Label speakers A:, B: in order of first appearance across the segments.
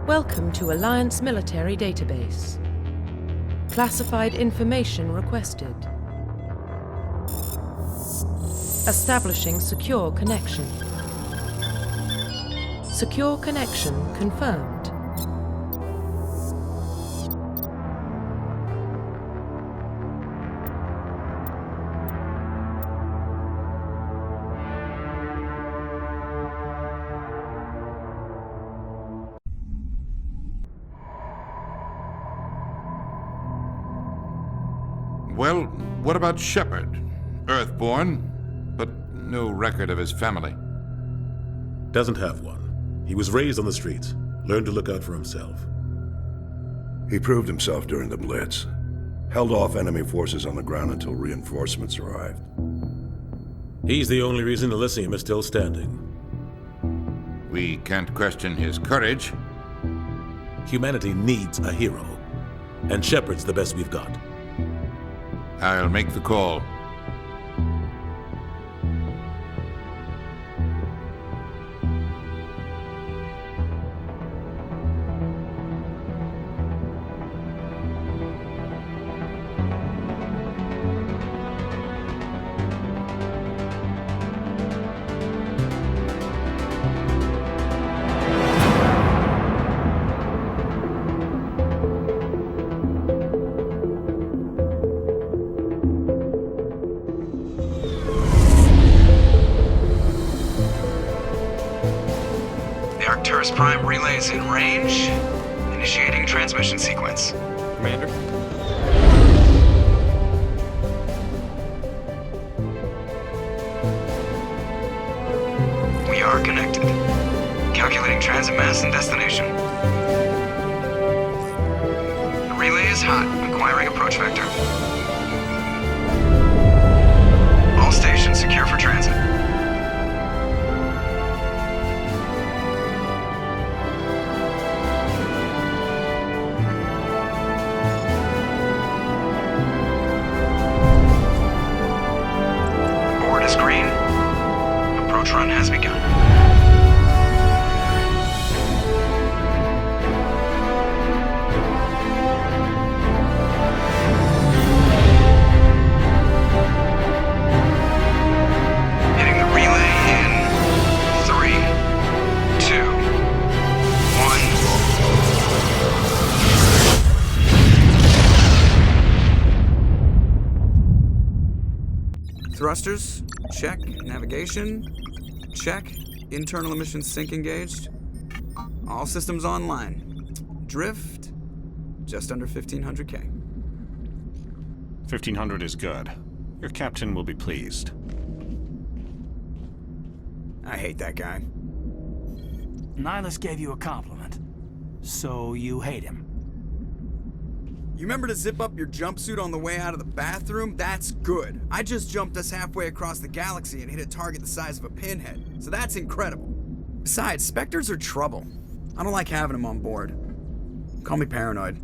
A: Welcome to Alliance Military Database. Classified information requested. Establishing secure connection. Secure connection confirmed.
B: Well, what about Shepard? Earthborn, but no record of his family.
C: Doesn't have one. He was raised on the streets, learned to look out for himself.
D: He proved himself during the Blitz. Held off enemy forces on the ground until reinforcements arrived.
C: He's the only reason Elysium is still standing.
B: We can't question his courage.
C: Humanity needs a hero, and Shepard's the best we've got.
B: I'll make the call.
E: Prime relays in range. Initiating transmission sequence.
F: Commander?
E: We are connected. Calculating transit mass and destination. The relay is hot. Acquiring approach vector. All stations secure for transit. Run has begun. Hitting the relay in 3, 2, 1. Thrusters, check. Navigation, check. Internal emissions sync engaged. All systems online. Drift, just under 1,500K.
F: 1,500 is good. Your captain will be pleased.
E: I hate that guy.
G: Nihilus gave you a compliment. So you hate him.
E: You remember to zip up your jumpsuit on the way out of the bathroom? That's good. I just jumped us halfway across the galaxy and hit a target the size of a pinhead. So that's incredible. Besides, Spectres are trouble. I don't like having them on board. Call me paranoid.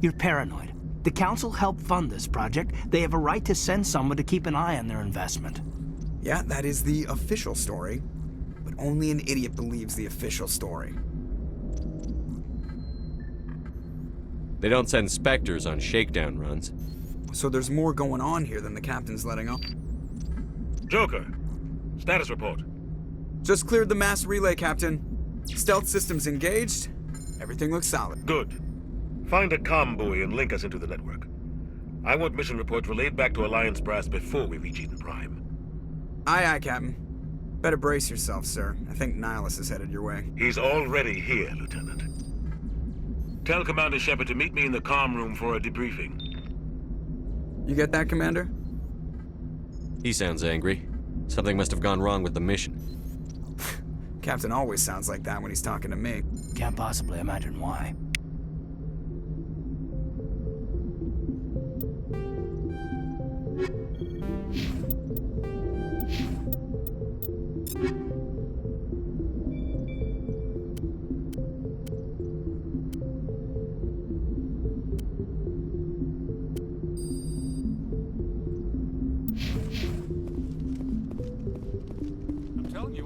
G: You're paranoid. The Council helped fund this project. They have a right to send someone to keep an eye on their investment.
E: Yeah, that is the official story. But only an idiot believes the official story.
H: They don't send Spectres on shakedown runs.
E: So there's more going on here than the captain's letting on.
C: Joker, status report.
E: Just cleared the mass relay, Captain. Stealth systems engaged. Everything looks solid.
C: Good. Find a comm buoy and link us into the network. I want mission reports relayed back to Alliance Brass before we reach Eden Prime.
E: Aye, aye, Captain. Better brace yourself, sir. I think Nihilus is headed your way.
C: He's already here, Lieutenant. Tell Commander Shepard to meet me in the comm room for a debriefing.
E: You get that, Commander?
H: He sounds angry. Something must have gone wrong with the mission.
E: Captain always sounds like that when he's talking to me.
G: Can't possibly imagine why.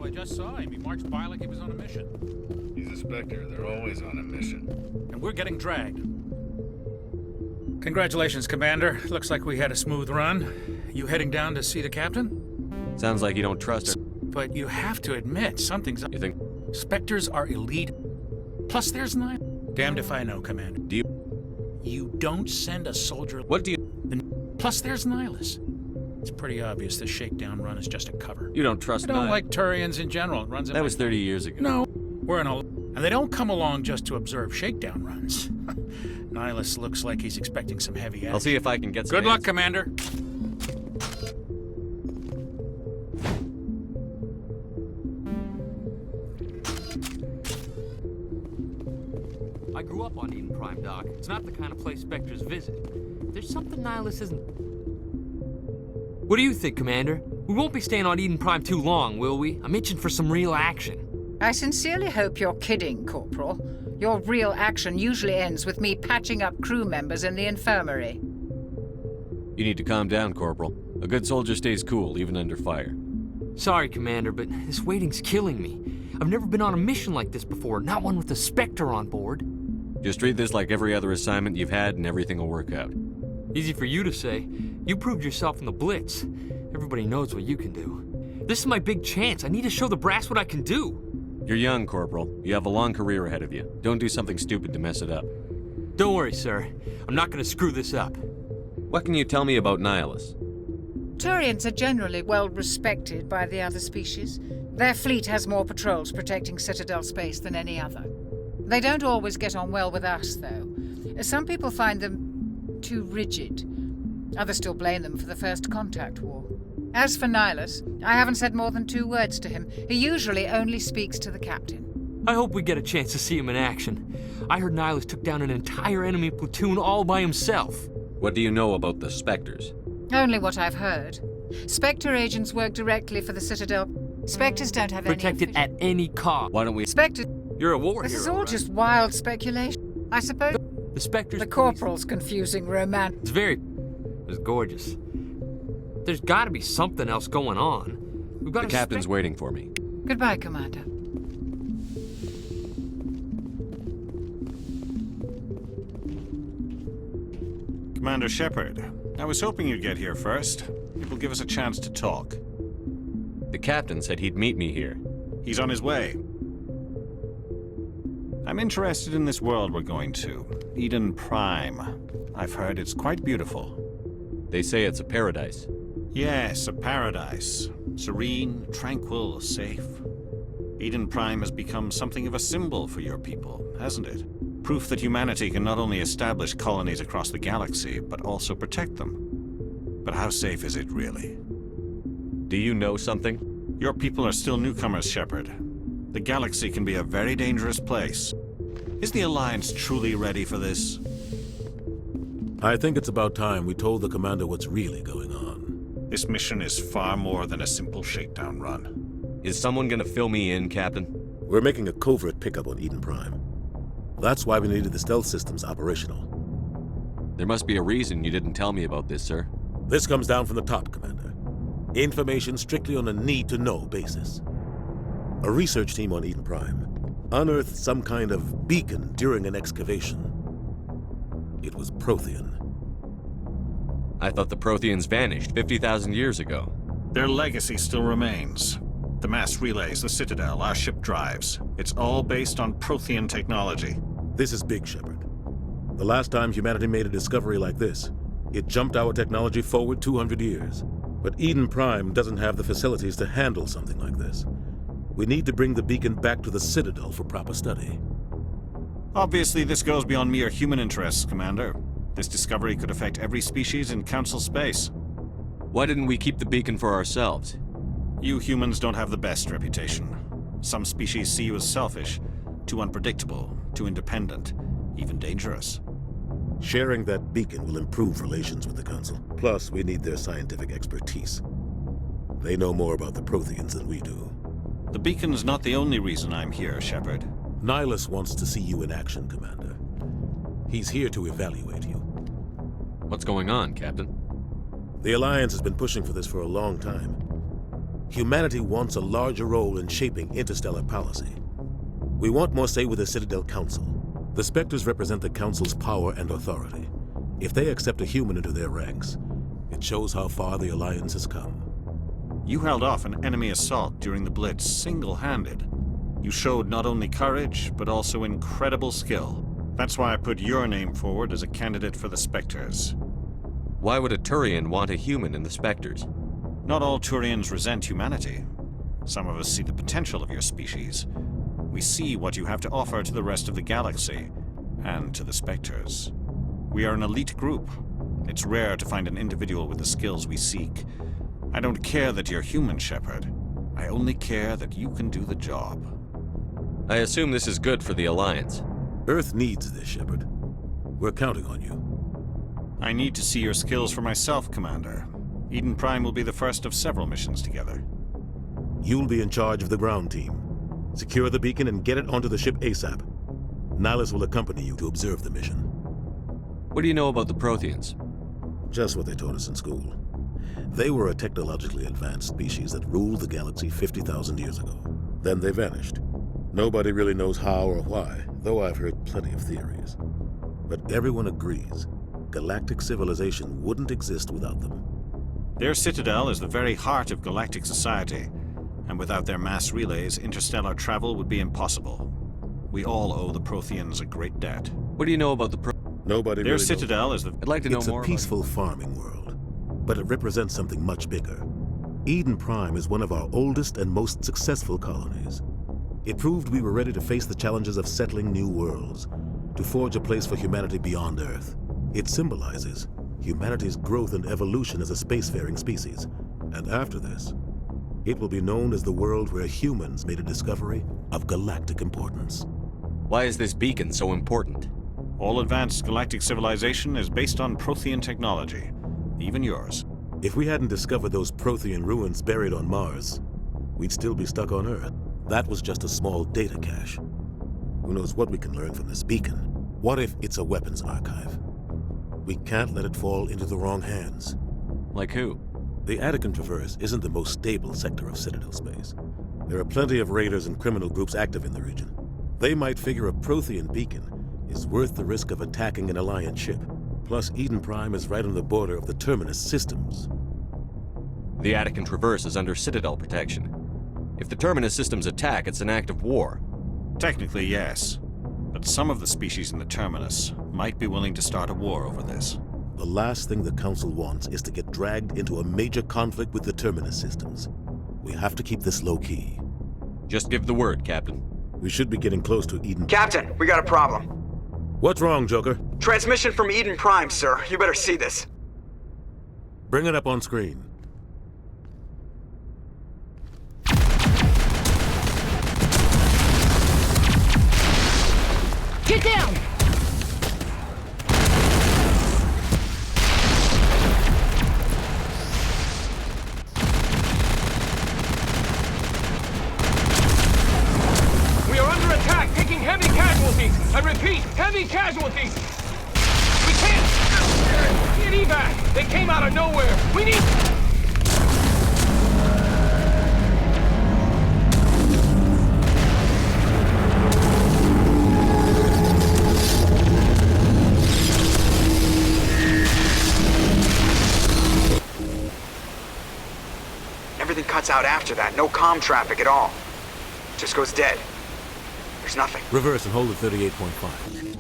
I: I just saw him. He marched by like he was on a mission.
C: He's a Spectre. They're always on a mission.
I: And we're getting dragged. Congratulations, Commander. Looks like we had a smooth run. You heading down to see the captain?
H: Sounds like you don't trust her.
I: But you have to admit, something's up.
H: You think?
I: Spectres are elite. Plus, there's nine. Damned if I know, Commander.
H: Do you?
I: You don't send a soldier.
H: What do you?
I: Plus, there's Nihilus. It's pretty obvious the shakedown run is just a cover.
H: You don't trust
I: I don't
H: Nihilus.
I: like Turians in general. It runs in
H: That
I: my...
H: was 30 years ago.
I: No, we're in a... And they don't come along just to observe shakedown runs. Nihilus looks like he's expecting some heavy action.
H: I'll see if I can get some
I: Good luck,
H: answers.
I: Commander.
J: I grew up on Eden Prime, Doc. It's not the kind of place Spectres visit. There's something Nihilus isn't... What do you think, Commander? We won't be staying on Eden Prime too long, will we? I'm itching for some real action.
K: I sincerely hope you're kidding, Corporal. Your real action usually ends with me patching up crew members in the infirmary.
H: You need to calm down, Corporal. A good soldier stays cool, even under fire.
J: Sorry, Commander, but this waiting's killing me. I've never been on a mission like this before, not one with a Spectre on board.
H: Just treat this like every other assignment you've had and everything will work out.
J: Easy for you to say. You proved yourself in the Blitz. Everybody knows what you can do. This is my big chance. I need to show the brass what I can do.
H: You're young, Corporal. You have a long career ahead of you. Don't do something stupid to mess it up.
J: Don't worry, sir. I'm not gonna screw this up.
H: What can you tell me about Nihilus?
K: Turians are generally well respected by the other species. Their fleet has more patrols protecting Citadel space than any other. They don't always get on well with us, though. Some people find them too rigid. Others still blame them for the First Contact War. As for Nihilus, I haven't said more than 2 words to him. He usually only speaks to the captain.
J: I hope we get a chance to see him in action. I heard Nihilus took down an entire enemy platoon all by himself.
H: What do you know about the Spectres?
K: Only what I've heard. Spectre agents work directly for the Citadel. Spectres don't have
J: Protected
K: any...
J: at any cost.
H: Why don't we...
K: Spectre...
J: You're a war
K: This
J: hero,
K: is all
J: right?
K: just wild speculation. I suppose
J: The Spectres...
K: the Corporal's confusing romance.
J: It's very... It's gorgeous. There's gotta be something else going on. We've got
H: The captain's waiting for me.
K: Goodbye, Commander.
F: Commander Shepard, I was hoping you'd get here first. It will give us a chance to talk.
H: The captain said he'd meet me here.
F: He's on his way. I'm interested in this world we're going to, Eden Prime. I've heard it's quite beautiful.
H: They say it's a paradise.
F: Yes, a paradise. Serene, tranquil, safe. Eden Prime has become something of a symbol for your people, hasn't it? Proof that humanity can not only establish colonies across the galaxy, but also protect them. But how safe is it, really?
H: Do you know something?
F: Your people are still newcomers, Shepard. The galaxy can be a very dangerous place. Is the Alliance truly ready for this?
L: I think it's about time we told the Commander what's really going on.
F: This mission is far more than a simple shakedown run.
H: Is someone gonna fill me in, Captain?
L: We're making a covert pickup on Eden Prime. That's why we needed the stealth systems operational.
H: There must be a reason you didn't tell me about this, sir.
L: This comes down from the top, Commander. Information strictly on a need-to-know basis. A research team on Eden Prime unearthed some kind of beacon during an excavation. It was Prothean.
H: I thought the Protheans vanished 50,000 years ago.
F: Their legacy still remains. The mass relays, the Citadel, our ship drives. It's all based on Prothean technology.
L: This is big, Shepard. The last time humanity made a discovery like this, it jumped our technology forward 200 years. But Eden Prime doesn't have the facilities to handle something like this. We need to bring the beacon back to the Citadel for proper study.
F: Obviously, this goes beyond mere human interests, Commander. This discovery could affect every species in Council space.
H: Why didn't we keep the beacon for ourselves?
F: You humans don't have the best reputation. Some species see you as selfish, too unpredictable, too independent, even dangerous.
L: Sharing that beacon will improve relations with the Council. Plus, we need their scientific expertise. They know more about the Protheans than we do.
F: The beacon's not the only reason I'm here, Shepard.
L: Nihilus wants to see you in action, Commander. He's here to evaluate you.
H: What's going on, Captain?
L: The Alliance has been pushing for this for a long time. Humanity wants a larger role in shaping interstellar policy. We want more say with the Citadel Council. The Spectres represent the Council's power and authority. If they accept a human into their ranks, it shows how far the Alliance has come.
F: You held off an enemy assault during the Blitz single-handed. You showed not only courage, but also incredible skill. That's why I put your name forward as a candidate for the Spectres.
H: Why would a Turian want a human in the Spectres?
F: Not all Turians resent humanity. Some of us see the potential of your species. We see what you have to offer to the rest of the galaxy, and to the Spectres. We are an elite group. It's rare to find an individual with the skills we seek. I don't care that you're human, Shepard. I only care that you can do the job.
H: I assume this is good for the Alliance.
L: Earth needs this, Shepard. We're counting on you.
F: I need to see your skills for myself, Commander. Eden Prime will be the first of several missions together.
L: You'll be in charge of the ground team. Secure the beacon and get it onto the ship ASAP. Nihilus will accompany you to observe the mission.
H: What do you know about the Protheans?
L: Just what they taught us in school. They were a technologically advanced species that ruled the galaxy 50,000 years ago. Then they vanished. Nobody really knows how or why, though I've heard plenty of theories. But everyone agrees, galactic civilization wouldn't exist without them.
F: Their citadel is the very heart of galactic society, and without their mass relays, interstellar travel would be impossible. We all owe the Protheans a great debt.
H: What do you know about the
L: Nobody
F: Their
L: really
F: citadel
L: knows.
F: is the...
H: I'd like to know more
L: It's a peaceful farming world, but it represents something much bigger. Eden Prime is one of our oldest and most successful colonies. It proved we were ready to face the challenges of settling new worlds, to forge a place for humanity beyond Earth. It symbolizes humanity's growth and evolution as a spacefaring species. And after this, it will be known as the world where humans made a discovery of galactic importance.
H: Why is this beacon so important?
F: All advanced galactic civilization is based on Prothean technology, even yours.
L: If we hadn't discovered those Prothean ruins buried on Mars, we'd still be stuck on Earth. That was just a small data cache. Who knows what we can learn from this beacon? What if it's a weapons archive? We can't let it fall into the wrong hands.
H: Like who?
L: The Attican Traverse isn't the most stable sector of Citadel space. There are plenty of raiders and criminal groups active in the region. They might figure a Prothean beacon is worth the risk of attacking an Alliance ship. Plus, Eden Prime is right on the border of the Terminus systems.
H: The Attican Traverse is under Citadel protection. If the Terminus systems attack, it's an act of war.
F: Technically, yes. But some of the species in the Terminus might be willing to start a war over this.
L: The last thing the Council wants is to get dragged into a major conflict with the Terminus systems. We have to keep this low-key.
H: Just give the word, Captain.
L: We should be getting close to Eden...
E: Captain, we got a problem.
L: What's wrong, Joker?
E: Transmission from Eden Prime, sir. You better see this.
L: Bring it up on screen.
M: Get down!
J: We are under attack, taking heavy casualties. I repeat, heavy casualties. We can't get evac. They came out of nowhere. We need...
E: Everything cuts out after that. No comm traffic at all. Just goes dead. There's nothing.
L: Reverse and hold at 38.5.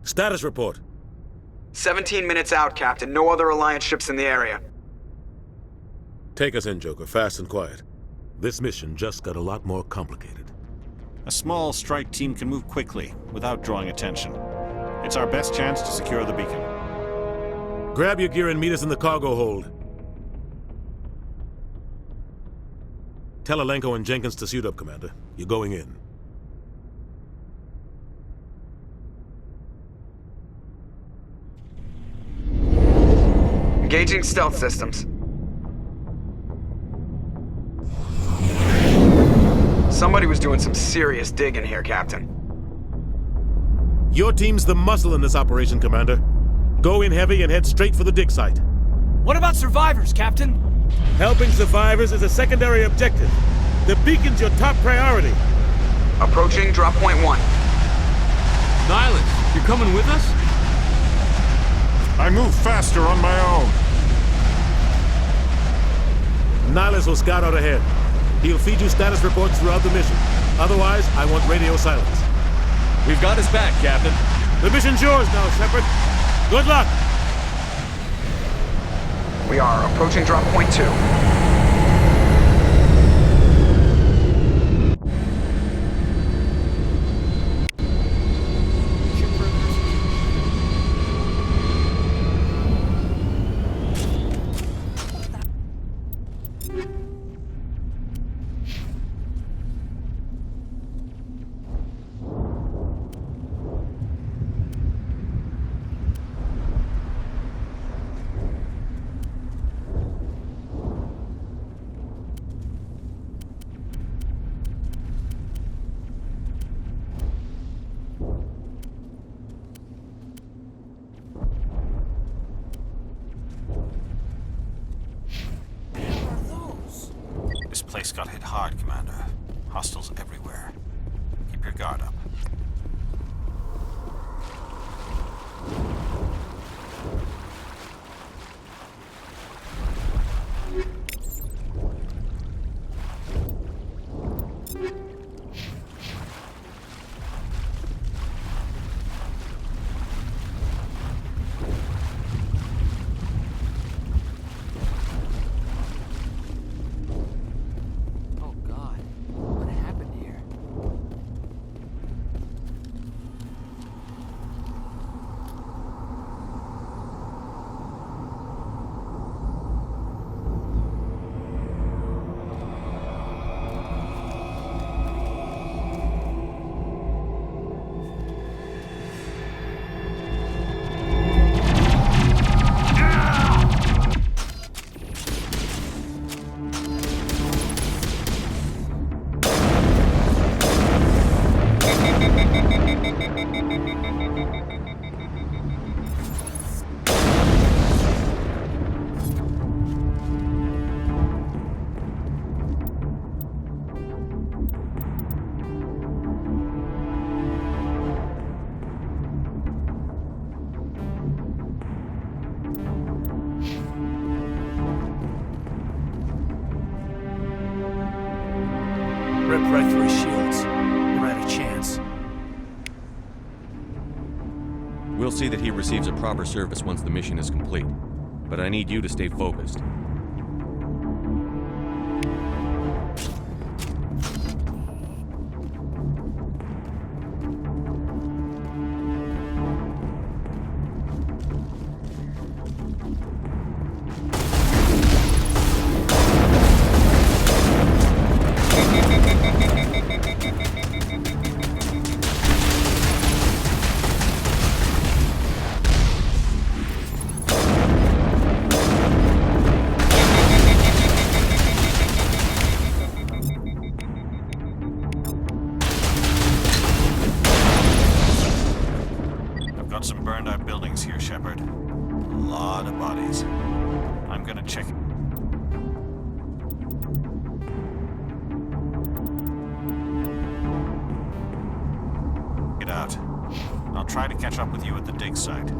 L: Status report.
E: 17 minutes out, Captain. No other Alliance ships in the area.
L: Take us in, Joker, fast and quiet. This mission just got a lot more complicated.
F: A small strike team can move quickly, without drawing attention. It's our best chance to secure the beacon.
L: Grab your gear and meet us in the cargo hold. Tell Alenko and Jenkins to suit up, Commander. You're going in.
E: Engaging stealth systems. Somebody was doing some serious digging here, Captain.
L: Your team's the muscle in this operation, Commander. Go in heavy and head straight for the dig site.
G: What about survivors, Captain?
L: Helping survivors is a secondary objective. The beacon's your top priority.
E: Approaching drop point 1.
J: Nihilus, you're coming with us?
B: I move faster on my own.
L: Nihilus will scout out ahead. He'll feed you status reports throughout the mission. Otherwise, I want radio silence.
H: We've got his back, Captain.
L: The mission's yours now, Shepard. Good luck!
E: We are approaching drop point 2.
F: This place got hit hard, Commander. Hostiles everywhere. Keep your guard up.
J: Oh God, what happened here?
G: Rip right through his shields. Never had a chance.
H: We'll see that he receives a proper service once the mission is complete. But I need you to stay focused.
F: Got some burned out buildings here, Shepard. A lot of bodies. I'm gonna check. Get out. I'll try to catch up with you at the dig site.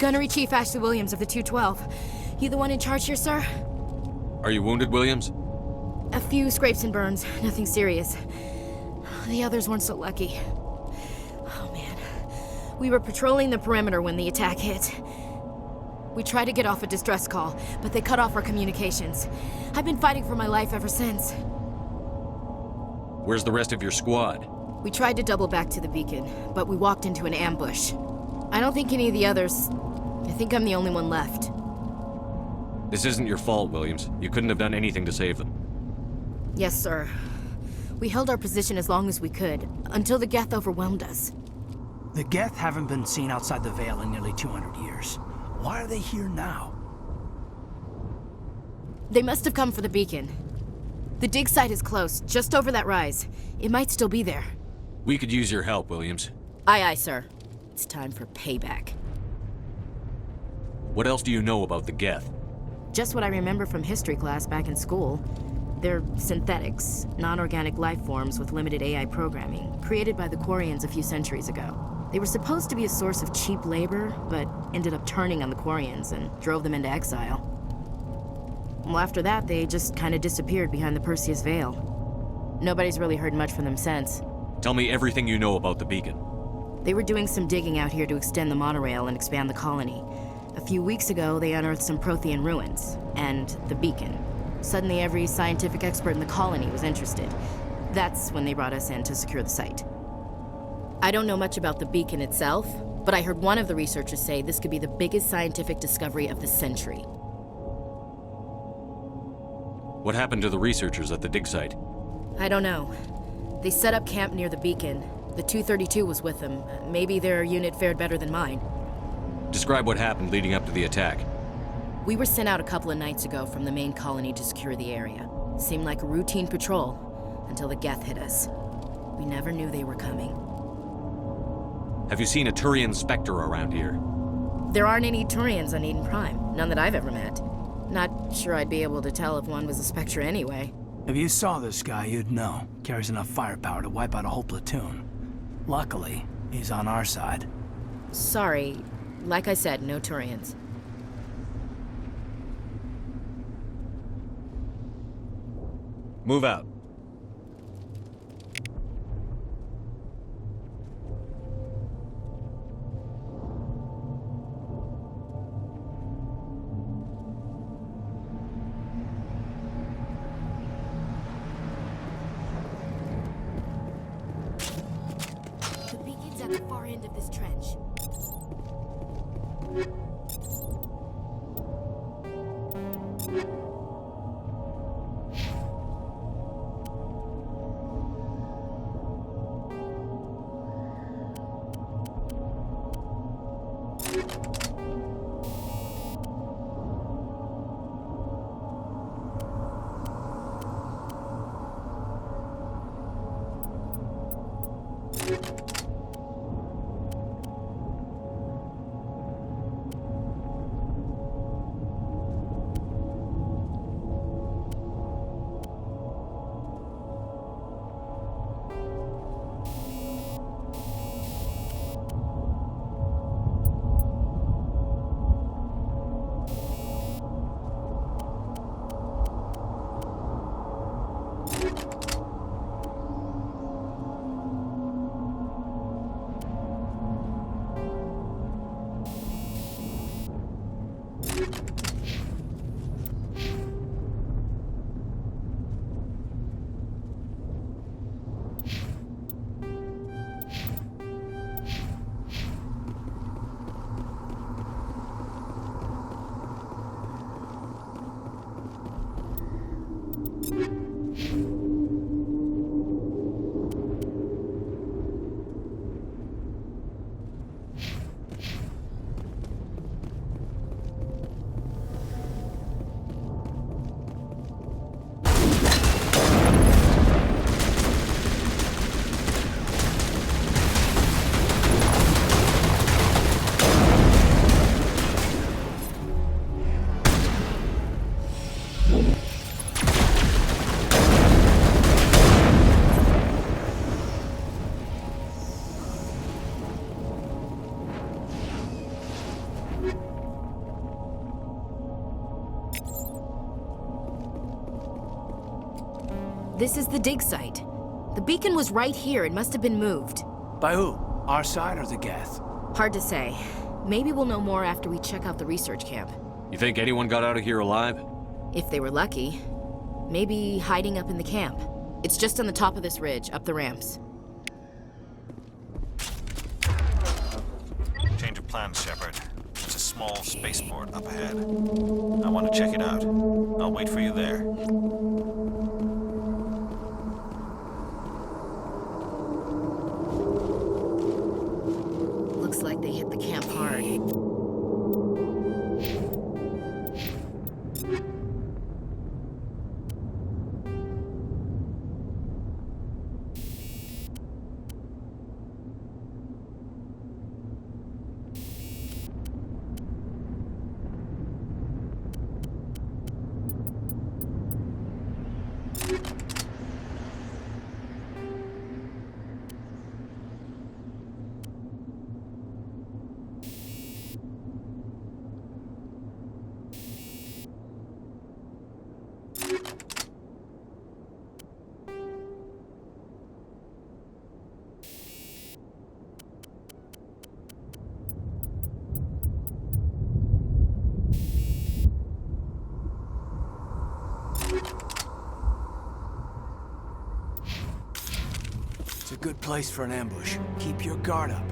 M: Gunnery Chief Ashley Williams of the 212. You the one in charge here, sir?
H: Are you wounded, Williams?
M: A few scrapes and burns, nothing serious. The others weren't so lucky. Oh man. We were patrolling the perimeter when the attack hit. We tried to get off a distress call, but they cut off our communications. I've been fighting for my life ever since.
H: Where's the rest of your squad?
M: We tried to double back to the beacon, but we walked into an ambush. I don't think any of the others... I think I'm the only one left.
H: This isn't your fault, Williams. You couldn't have done anything to save them.
M: Yes, sir. We held our position as long as we could, until the Geth overwhelmed us.
G: The Geth haven't been seen outside the Veil in nearly 200 years. Why are they here now?
M: They must have come for the beacon. The dig site is close, just over that rise. It might still be there.
H: We could use your help, Williams.
M: Aye, aye, sir. It's time for payback.
H: What else do you know about the Geth?
M: Just what I remember from history class back in school. They're synthetics, non-organic life forms with limited AI programming, created by the Quarians a few centuries ago. They were supposed to be a source of cheap labor, but ended up turning on the Quarians and drove them into exile. Well, after that, they just kind of disappeared behind the Perseus Veil. Nobody's really heard much from them since.
H: Tell me everything you know about the beacon.
M: They were doing some digging out here to extend the monorail and expand the colony. A few weeks ago, they unearthed some Prothean ruins, and the beacon. Suddenly, every scientific expert in the colony was interested. That's when they brought us in to secure the site. I don't know much about the beacon itself, but I heard one of the researchers say this could be the biggest scientific discovery of the century.
H: What happened to the researchers at the dig site?
M: I don't know. They set up camp near the beacon. The 232 was with them. Maybe their unit fared better than mine.
H: Describe what happened leading up to the attack.
M: We were sent out a couple of nights ago from the main colony to secure the area. Seemed like a routine patrol, until the Geth hit us. We never knew they were coming.
H: Have you seen a Turian Spectre around here?
M: There aren't any Turians on Eden Prime. None that I've ever met. Not sure I'd be able to tell if one was a Spectre anyway.
G: If you saw this guy, you'd know. Carries enough firepower to wipe out a whole platoon. Luckily, he's on our side.
M: Sorry. Like I said, no Turians.
H: Move out.
M: The beacon's at the far end of this trench. This is the dig site. The beacon was right here. It must have been moved.
G: By who? Our side or the Geth?
M: Hard to say. Maybe we'll know more after we check out the research camp.
H: You think anyone got out of here alive?
M: If they were lucky. Maybe hiding up in the camp. It's just on the top of this ridge, up the ramps.
F: Change of plans, Shepard. It's a small spaceport up ahead. I want to check it out. I'll wait for you there.
M: Looks like they hit the camp hard.
G: It's a good place for an ambush. Keep your guard up.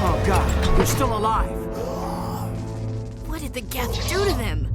G: Oh God, you're still alive!
M: What did the Geth do to them?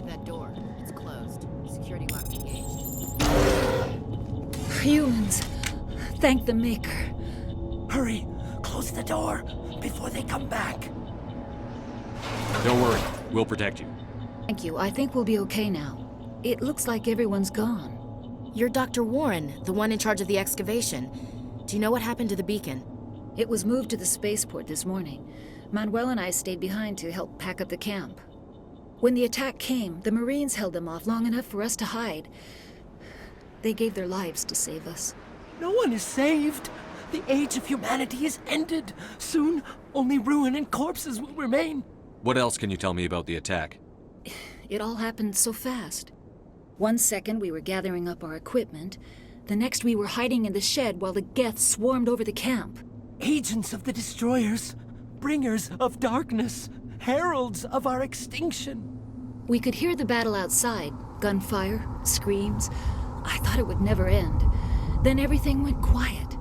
M: That door, it's closed. Security lock engaged.
N: Humans, thank the Maker.
G: Hurry! Close the door before they come back.
H: Don't worry, we'll protect you.
N: Thank you. I think we'll be okay now. It looks like everyone's gone.
M: You're Dr. Warren, the one in charge of the excavation. Do you know what happened to the beacon?
N: It was moved to the spaceport this morning. Manuel and I stayed behind to help pack up the camp. When the attack came, the Marines held them off long enough for us to hide. They gave their lives to save us.
G: No one is saved. The age of humanity is ended. Soon, only ruin and corpses will remain.
H: What else can you tell me about the attack?
N: It all happened so fast. 1 second we were gathering up our equipment. The next we were hiding in the shed while the Geth swarmed over the camp.
G: Agents of the destroyers, bringers of darkness, heralds of our extinction.
N: We could hear the battle outside. Gunfire, screams. I thought it would never end. Then everything went quiet.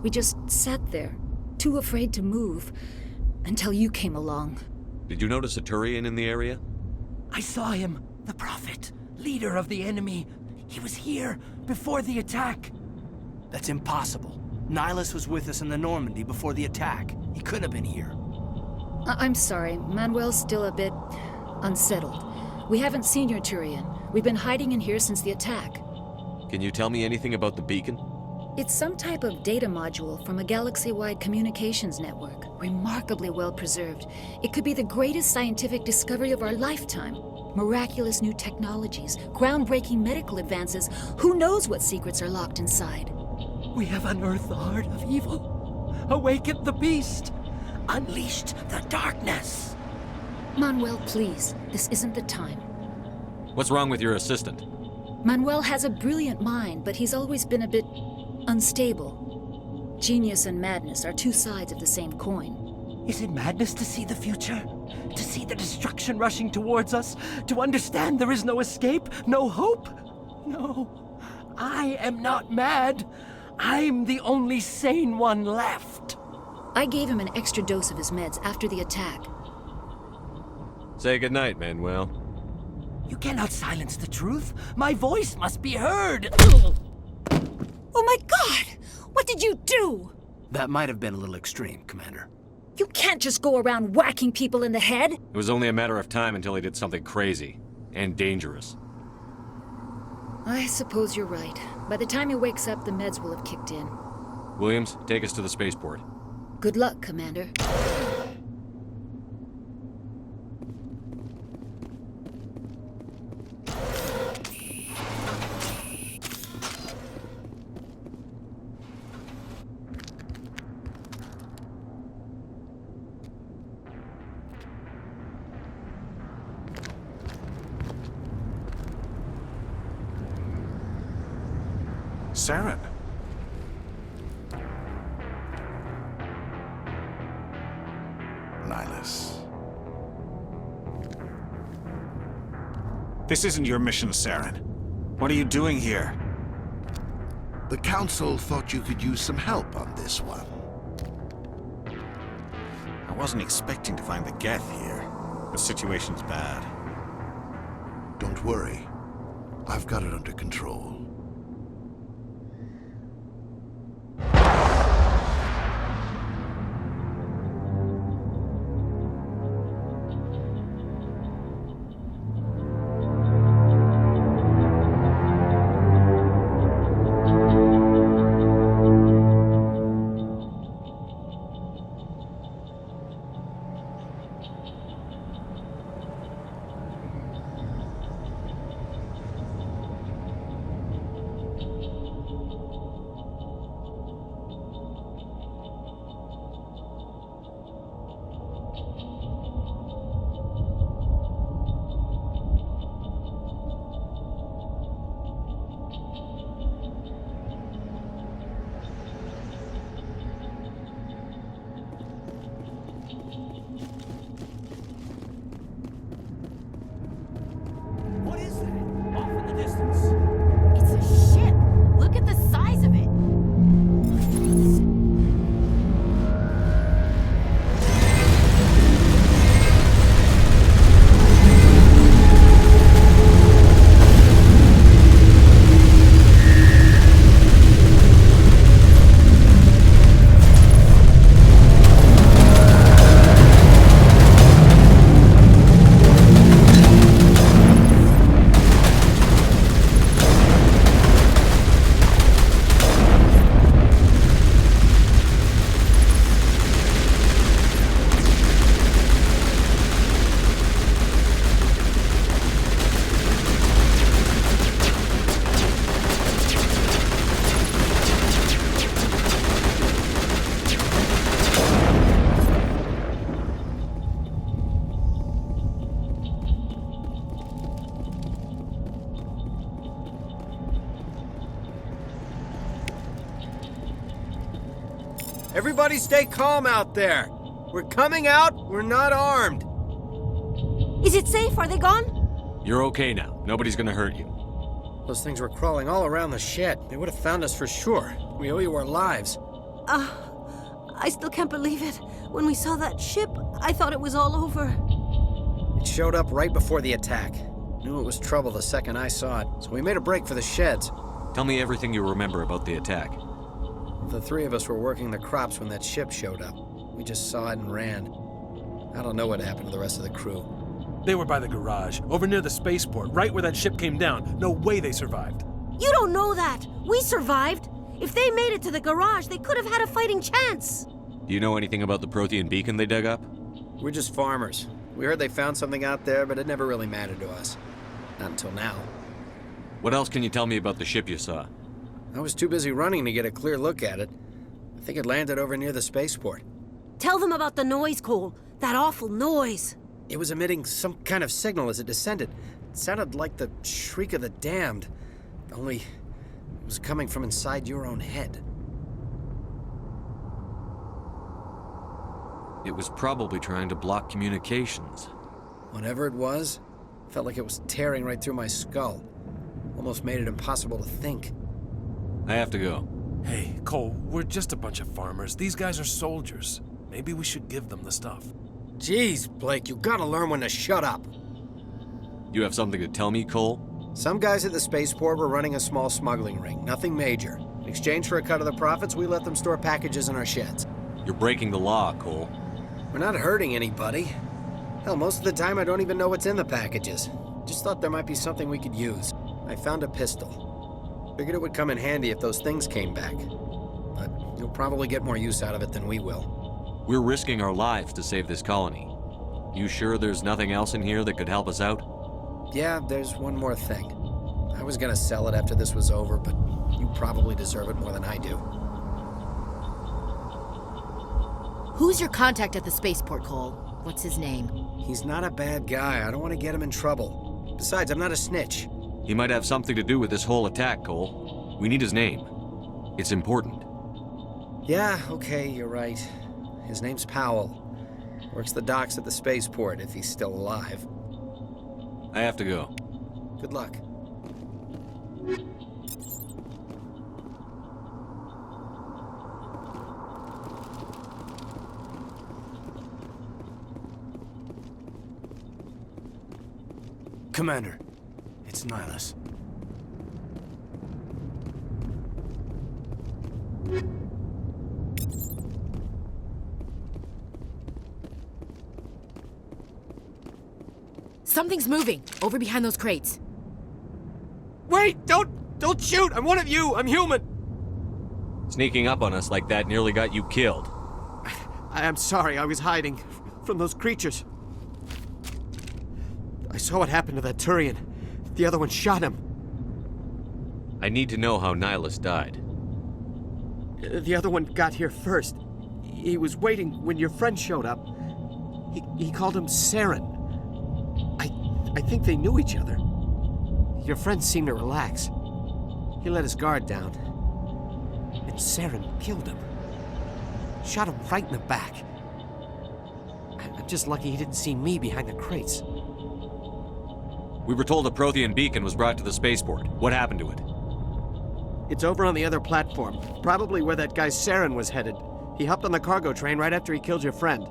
N: We just sat there, too afraid to move, until you came along.
H: Did you notice a Turian in the area?
G: I saw him, the Prophet, leader of the enemy. He was here before the attack. That's impossible. Nihilus was with us in the Normandy before the attack. He couldn't have been here.
N: I'm sorry. Manuel's still a bit unsettled. We haven't seen your Turian. We've been hiding in here since the attack.
H: Can you tell me anything about the beacon?
N: It's some type of data module from a galaxy-wide communications network. Remarkably well preserved. It could be the greatest scientific discovery of our lifetime. Miraculous new technologies, groundbreaking medical advances. Who knows what secrets are locked inside?
G: We have unearthed the heart of evil, awakened the beast, unleashed the darkness.
N: Manuel, please. This isn't the time.
H: What's wrong with your assistant?
N: Manuel has a brilliant mind, but he's always been a bit unstable. Genius and madness are two sides of the same coin.
G: Is it madness to see the future? To see the destruction rushing towards us? To understand there is no escape? No hope? No. I am not mad. I'm the only sane one left.
N: I gave him an extra dose of his meds after the attack.
H: Say goodnight, Manuel.
G: You cannot silence the truth. My voice must be heard.
N: Oh my God! What did you do?
G: That might have been a little extreme, Commander.
N: You can't just go around whacking people in the head.
H: It was only a matter of time until he did something crazy and dangerous.
N: I suppose you're right. By the time he wakes up, the meds will have kicked in.
H: Williams, take us to the spaceport.
N: Good luck, Commander.
O: Saren. Nihilus. This isn't your mission, Saren. What are you doing here?
P: The Council thought you could use some help on this one.
O: I wasn't expecting to find the Geth here. The situation's bad.
P: Don't worry. I've got it under control.
Q: Everybody stay calm out there. We're coming out, we're not armed.
R: Is it safe? Are they gone?
H: You're okay now. Nobody's gonna hurt you.
Q: Those things were crawling all around the shed. They would have found us for sure. We owe you our lives.
R: I still can't believe it. When we saw that ship, I thought it was all over.
Q: It showed up right before the attack. Knew it was trouble the second I saw it, so we made a break for the sheds.
H: Tell me everything you remember about the attack.
Q: The three of us were working the crops when that ship showed up. We just saw it and ran. I don't know what happened to the rest of the crew.
S: They were by the garage, over near the spaceport, right where that ship came down. No way they survived.
R: You don't know that. We survived. If they made it to the garage, they could have had a fighting chance.
H: Do you know anything about the Prothean beacon they dug up?
Q: We're just farmers. We heard they found something out there, but it never really mattered to us. Not until now.
H: What else can you tell me about the ship you saw?
Q: I was too busy running to get a clear look at it. I think it landed over near the spaceport.
R: Tell them about the noise, Cole. That awful noise.
Q: It was emitting some kind of signal as it descended. It sounded like the shriek of the damned. Only it was coming from inside your own head.
H: It was probably trying to block communications.
Q: Whatever it was, felt like it was tearing right through my skull. Almost made it impossible to think.
H: I have to go.
S: Hey, Cole, we're just a bunch of farmers. These guys are soldiers. Maybe we should give them the stuff.
Q: Jeez, Blake, you gotta learn when to shut up.
H: You have something to tell me, Cole?
Q: Some guys at the spaceport were running a small smuggling ring, nothing major. In exchange for a cut of the profits, we let them store packages in our sheds.
H: You're breaking the law, Cole.
Q: We're not hurting anybody. Hell, most of the time I don't even know what's in the packages. Just thought there might be something we could use. I found a pistol. Figured it would come in handy if those things came back. But you'll probably get more use out of it than we will.
H: We're risking our lives to save this colony. You sure there's nothing else in here that could help us out?
Q: Yeah, there's one more thing. I was gonna sell it after this was over, but you probably deserve it more than I do.
M: Who's your contact at the spaceport, Cole? What's his name?
Q: He's not a bad guy. I don't want to get him in trouble. Besides, I'm not a snitch.
H: He might have something to do with this whole attack, Cole. We need his name. It's important.
Q: Yeah, okay, you're right. His name's Powell. Works the docks at the spaceport, if he's still alive.
H: I have to go.
Q: Good luck.
G: Commander, it's Nihilus.
M: Something's moving, over behind those crates.
Q: Wait! Don't shoot! I'm one of you! I'm human!
H: Sneaking up on us like that nearly got you killed.
Q: I'm sorry, I was hiding from those creatures. I saw what happened to that Turian. The other one shot him.
H: I need to know how Nihilus died.
Q: The other one got here first. He was waiting when your friend showed up. He called him Saren. I think they knew each other. Your friend seemed to relax. He let his guard down. And Saren killed him. Shot him right in the back. I'm just lucky he didn't see me behind the crates.
H: We were told a Prothean beacon was brought to the spaceport. What happened to it?
Q: It's over on the other platform. Probably where that guy Saren was headed. He hopped on the cargo train right after he killed your friend.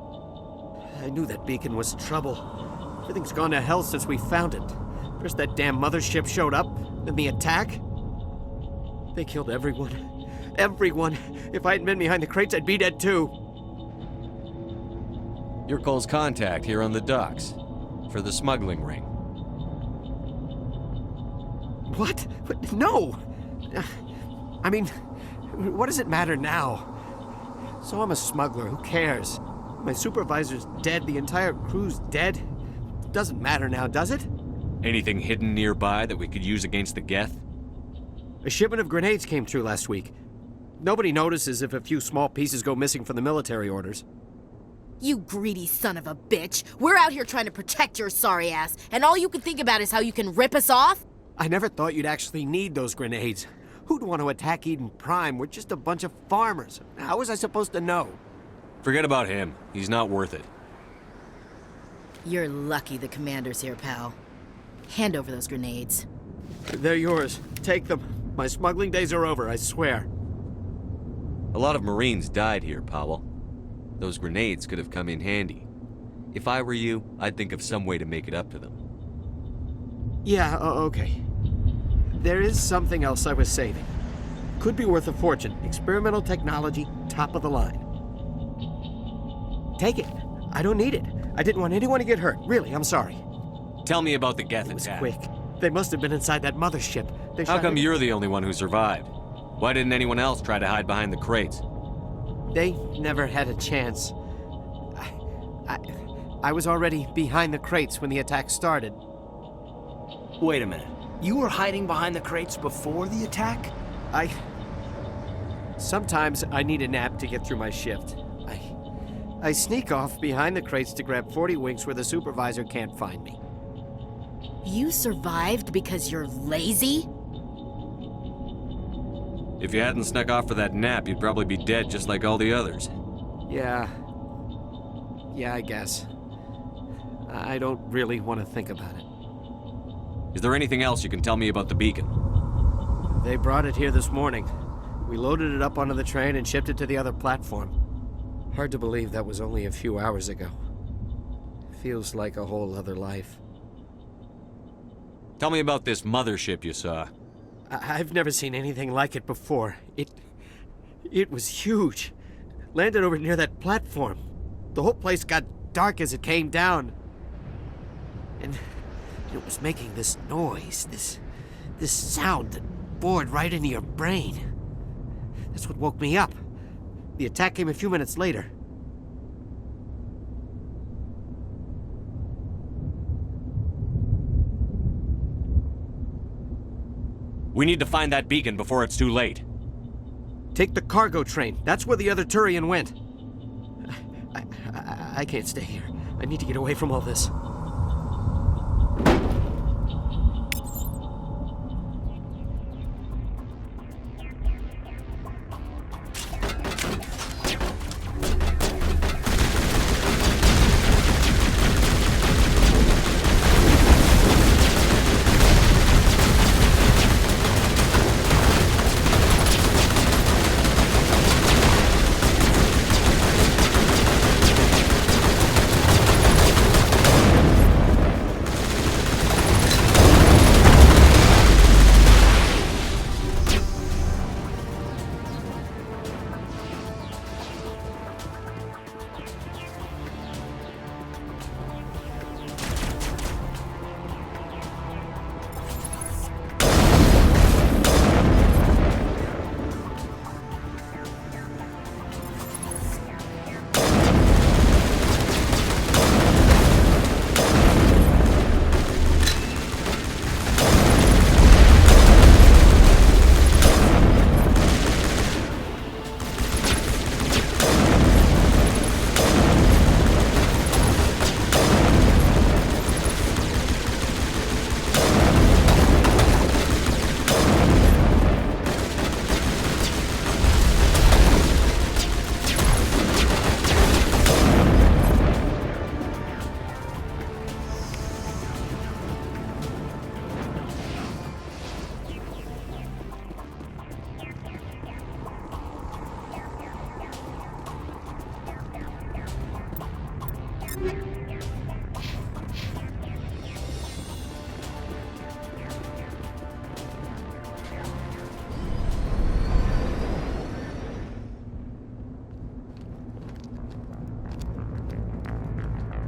Q: I knew that beacon was trouble. Everything's gone to hell since we found it. First that damn mothership showed up, then the attack. They killed everyone. Everyone. If I hadn't been behind the crates, I'd be dead too.
H: You're Cole's contact here on the docks. For the smuggling ring.
Q: What? No! I mean, what does it matter now? So I'm a smuggler, who cares? My supervisor's dead, the entire crew's dead. Doesn't matter now, does it?
H: Anything hidden nearby that we could use against the Geth?
Q: A shipment of grenades came through last week. Nobody notices if a few small pieces go missing from the military orders.
M: You greedy son of a bitch! We're out here trying to protect your sorry ass, and all you can think about is how you can rip us off?
Q: I never thought you'd actually need those grenades. Who'd want to attack Eden Prime? We're just a bunch of farmers. How was I supposed to know?
H: Forget about him. He's not worth it.
M: You're lucky the commander's here, pal. Hand over those grenades.
Q: They're yours. Take them. My smuggling days are over, I swear.
H: A lot of Marines died here, Powell. Those grenades could have come in handy. If I were you, I'd think of some way to make it up to them.
Q: Yeah, okay. There is something else I was saving. Could be worth a fortune. Experimental technology, top of the line. Take it. I don't need it. I didn't want anyone to get hurt. Really, I'm sorry.
H: Tell me about the Geth
Q: It was
H: attack.
Q: quick. They must have been inside that mothership.
H: How come you're the only one who survived? Why didn't anyone else try to hide behind the crates?
Q: They never had a chance. I was already behind the crates when the attack started.
G: Wait a minute. You were hiding behind the crates before the attack?
Q: Sometimes I need a nap to get through my shift. I sneak off behind the crates to grab 40 winks where the supervisor can't find me.
M: You survived because you're lazy?
H: If you hadn't snuck off for that nap, you'd probably be dead just like all the others.
Q: Yeah, I guess. I don't really want to think about it.
H: Is there anything else you can tell me about the beacon?
Q: They brought it here this morning. We loaded it up onto the train and shipped it to the other platform. Hard to believe that was only a few hours ago. Feels like a whole other life.
H: Tell me about this mothership you saw.
Q: I've never seen anything like it before. It was huge. Landed over near that platform. The whole place got dark as it came down. And it was making this noise, this sound that bored right into your brain. That's what woke me up. The attack came a few minutes later.
H: We need to find that beacon before it's too late.
Q: Take the cargo train. That's where the other Turian went. I can't stay here. I need to get away from all this.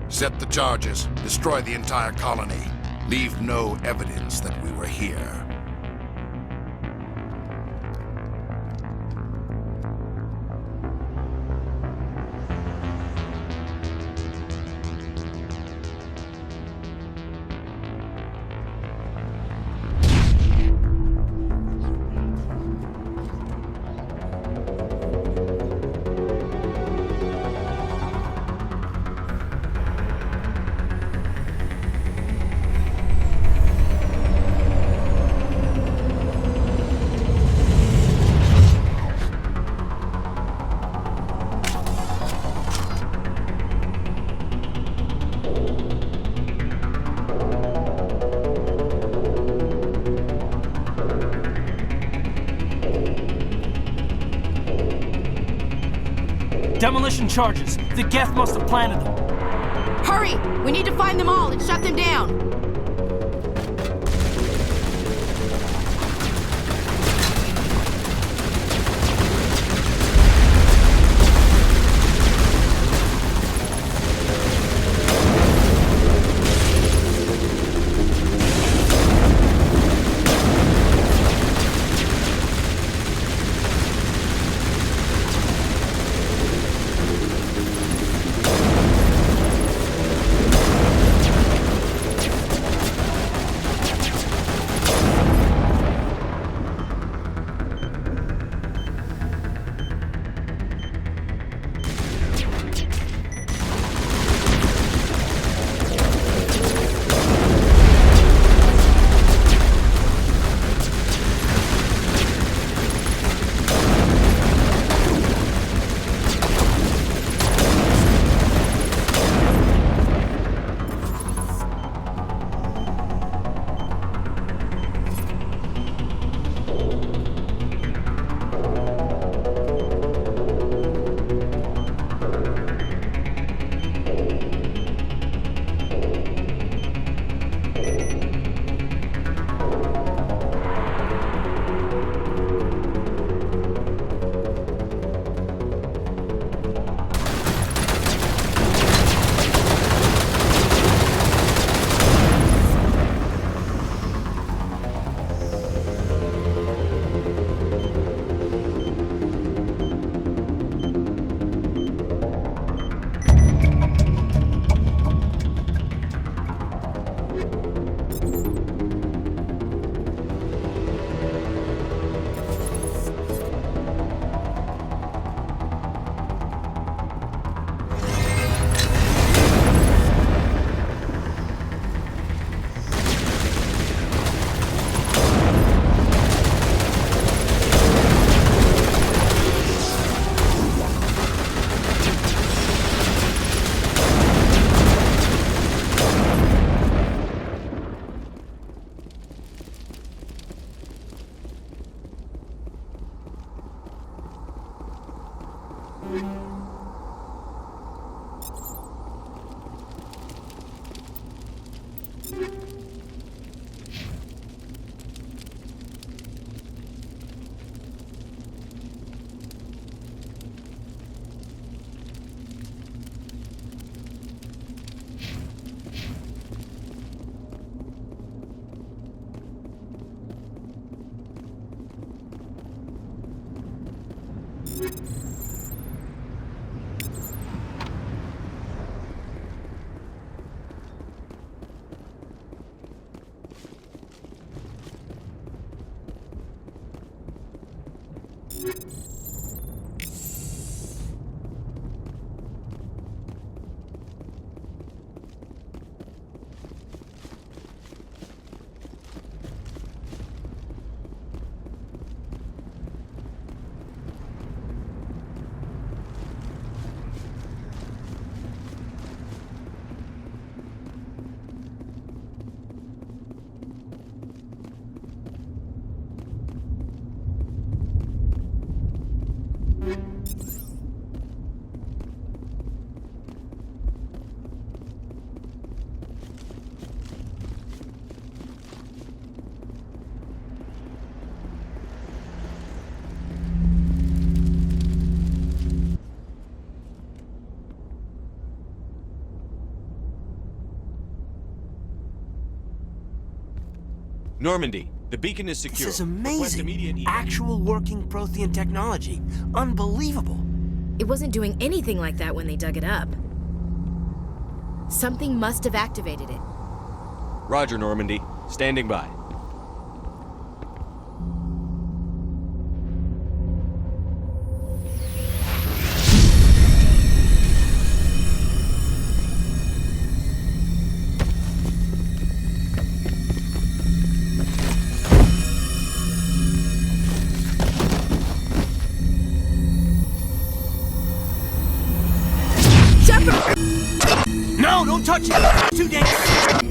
P: Set the charges. Destroy the entire colony. Leave no evidence that we were here.
G: Demolition charges. The Geth must have planted them.
M: Hurry! We need to find them all and shut them down!
H: Normandy, the beacon is secure.
G: This is
H: Request
G: amazing.
H: immediate
G: Actual working Prothean technology. Unbelievable.
M: It wasn't doing anything like that when they dug it up. Something must have activated it.
H: Roger, Normandy. Standing by.
G: No, don't touch it! Too dangerous!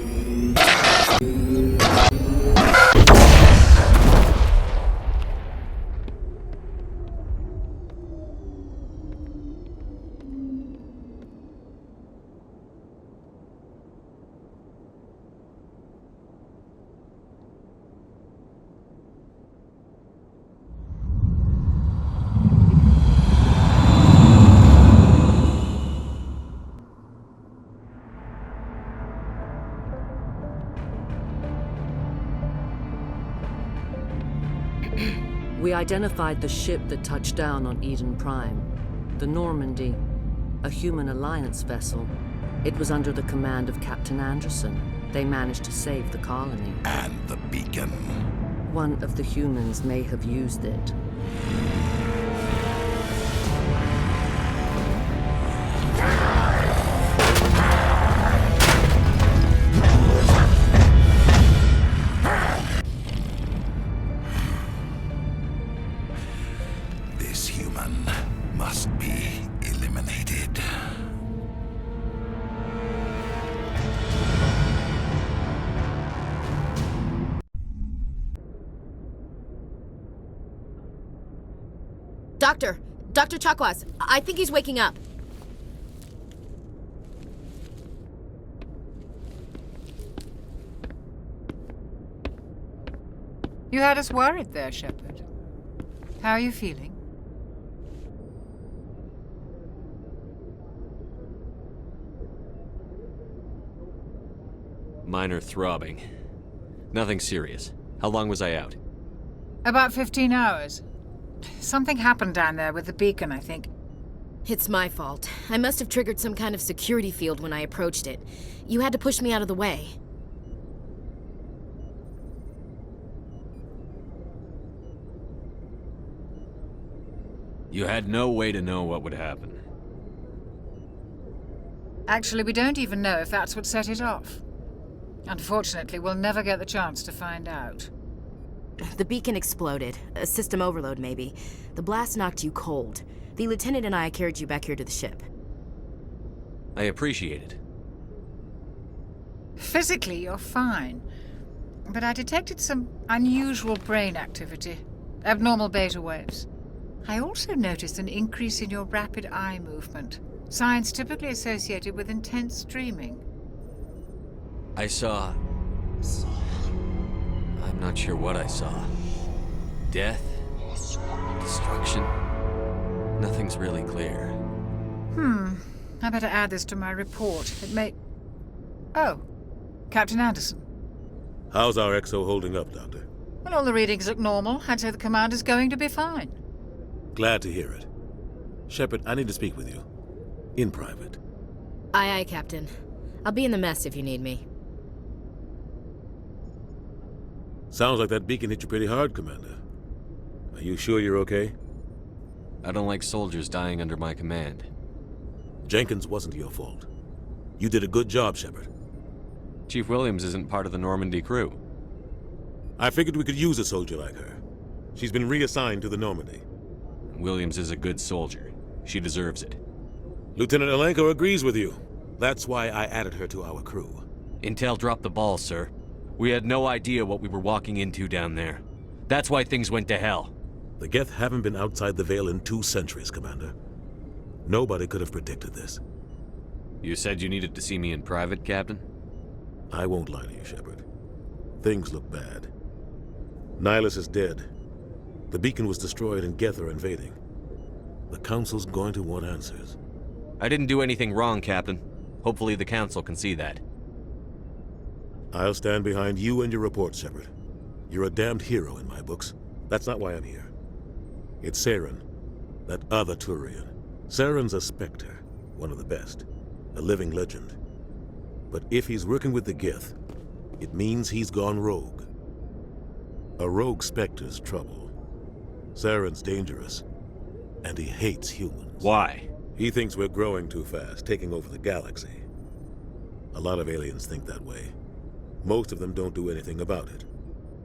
A: We identified the ship that touched down on Eden Prime, the Normandy, a human alliance vessel. It was under the command of Captain Anderson. They managed to save the colony.
P: And the beacon.
A: One of the humans may have used it.
P: This human must be eliminated.
M: Dr. Chakwas, I think he's waking up.
K: You had us worried there, Shepard. How are you feeling?
H: Minor throbbing. Nothing serious. How long was I out?
K: About 15 hours. Something happened down there with the beacon, I think.
M: It's my fault. I must have triggered some kind of security field when I approached it. You had to push me out of the way.
H: You had no way to know what would happen.
K: Actually, we don't even know if that's what set it off. Unfortunately, we'll never get the chance to find out.
M: The beacon exploded. A system overload, maybe. The blast knocked you cold. The lieutenant and I carried you back here to the ship.
H: I appreciate it.
K: Physically, you're fine. But I detected some unusual brain activity. Abnormal beta waves. I also noticed an increase in your rapid eye movement, signs typically associated with intense dreaming.
H: I saw... I'm not sure what I saw. Death? Destruction? Nothing's really clear.
K: I better add this to my report. It may... Oh, Captain Anderson.
L: How's our XO holding up, Doctor?
K: Well, all the readings look normal. I'd say the commander's going to be fine.
L: Glad to hear it. Shepard, I need to speak with you. In private.
M: Aye, aye, Captain. I'll be in the mess if you need me.
L: Sounds like that beacon hit you pretty hard, Commander. Are you sure you're okay?
H: I don't like soldiers dying under my command.
L: Jenkins wasn't your fault. You did a good job, Shepard.
H: Chief Williams isn't part of the Normandy crew.
L: I figured we could use a soldier like her. She's been reassigned to the Normandy.
H: Williams is a good soldier. She deserves it.
L: Lieutenant Alenko agrees with you. That's why I added her to our crew.
H: Intel dropped the ball, sir. We had no idea what we were walking into down there. That's why things went to hell.
L: The Geth haven't been outside the Veil in 2 centuries, Commander. Nobody could have predicted this.
H: You said you needed to see me in private, Captain?
L: I won't lie to you, Shepard. Things look bad. Nihilus is dead. The beacon was destroyed and Geth are invading. The Council's going to want answers.
H: I didn't do anything wrong, Captain. Hopefully the Council can see that.
L: I'll stand behind you and your report, Shepard. You're a damned hero in my books. That's not why I'm here. It's Saren, that other Turian. Saren's a Spectre, one of the best. A living legend. But if he's working with the Geth, it means he's gone rogue. A rogue Spectre's trouble. Saren's dangerous, and he hates humans.
H: Why?
L: He thinks we're growing too fast, taking over the galaxy. A lot of aliens think that way. Most of them don't do anything about it.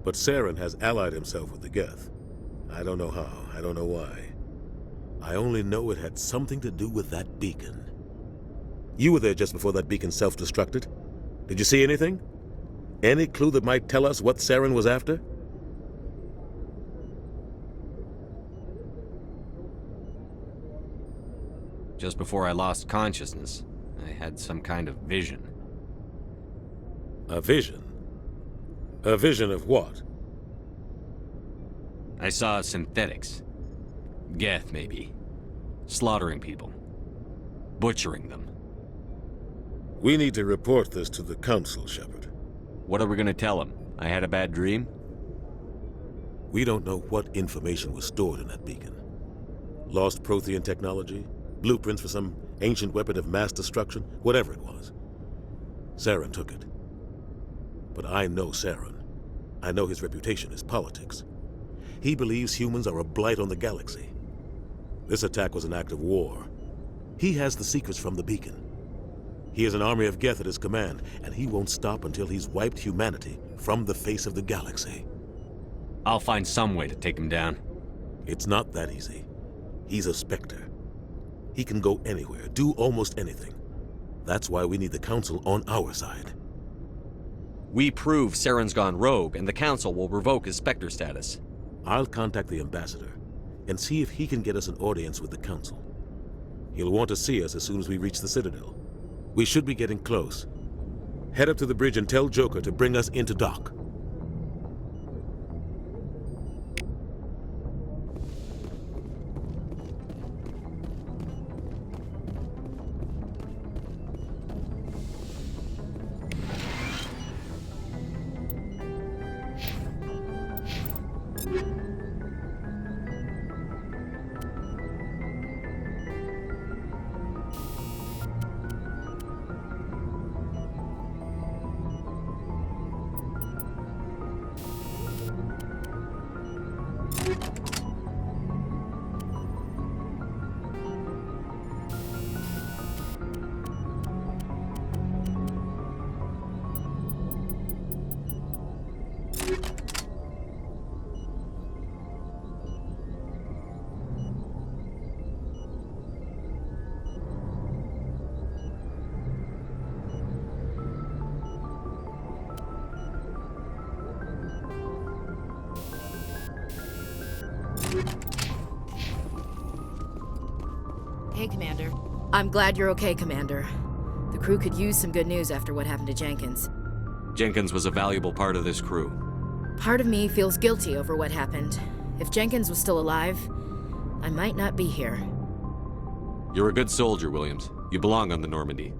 L: But Saren has allied himself with the Geth. I don't know how, I don't know why. I only know it had something to do with that beacon. You were there just before that beacon self-destructed. Did you see anything? Any clue that might tell us what Saren was after?
H: Just before I lost consciousness, I had some kind of vision.
L: A vision? A vision of what?
H: I saw synthetics. Geth, maybe. Slaughtering people. Butchering them.
L: We need to report this to the Council, Shepard.
H: What are we gonna tell them? I had a bad dream?
L: We don't know what information was stored in that beacon. Lost Prothean technology? Blueprints for some ancient weapon of mass destruction? Whatever it was. Saren took it. But I know Saren. I know his reputation is politics. He believes humans are a blight on the galaxy. This attack was an act of war. He has the secrets from the beacon. He has an army of Geth at his command, and he won't stop until he's wiped humanity from the face of the galaxy.
H: I'll find some way to take him down.
L: It's not that easy. He's a Spectre. He can go anywhere, do almost anything. That's why we need the Council on our side.
H: We prove Saren's gone rogue, and the Council will revoke his Spectre status.
L: I'll contact the Ambassador and see if he can get us an audience with the Council. He'll want to see us as soon as we reach the Citadel. We should be getting close. Head up to the bridge and tell Joker to bring us into dock.
M: okay, Commander. I'm glad you're okay, Commander. The crew could use some good news after what happened to Jenkins.
H: Jenkins was a valuable part of this crew.
M: Part of me feels guilty over what happened. If Jenkins was still alive, I might not be here.
H: You're a good soldier, Williams. You belong on the Normandy.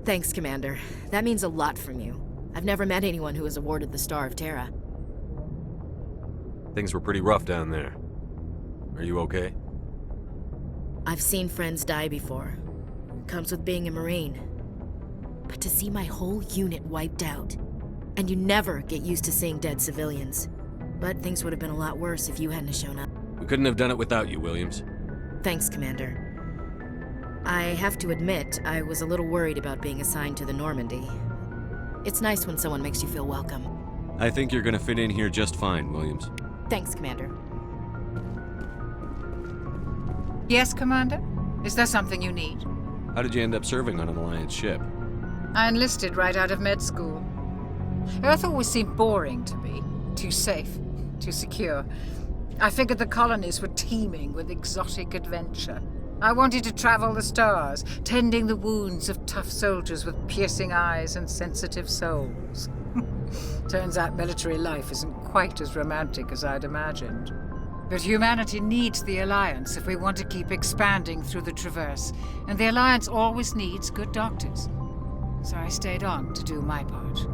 M: Thanks, Commander. That means a lot from you. I've never met anyone who was awarded the Star of Terra.
H: Things were pretty rough down there. Are you okay?
M: I've seen friends die before. Comes with being a Marine. But to see my whole unit wiped out, and you never get used to seeing dead civilians. But things would have been a lot worse if you hadn't shown up.
H: We couldn't have done it without you, Williams.
M: Thanks, Commander. I have to admit, I was a little worried about being assigned to the Normandy. It's nice when someone makes you feel welcome.
H: I think you're gonna fit in here just fine, Williams.
M: Thanks, Commander.
K: Yes, Commander? Is there something you need?
H: How did you end up serving on an Alliance ship?
K: I enlisted right out of med school. Earth always seemed boring to me. Too safe, too secure. I figured the colonies were teeming with exotic adventure. I wanted to travel the stars, tending the wounds of tough soldiers with piercing eyes and sensitive souls. Turns out military life isn't quite as romantic as I'd imagined. But humanity needs the Alliance if we want to keep expanding through the Traverse, and the Alliance always needs good doctors. So I stayed on to do my part.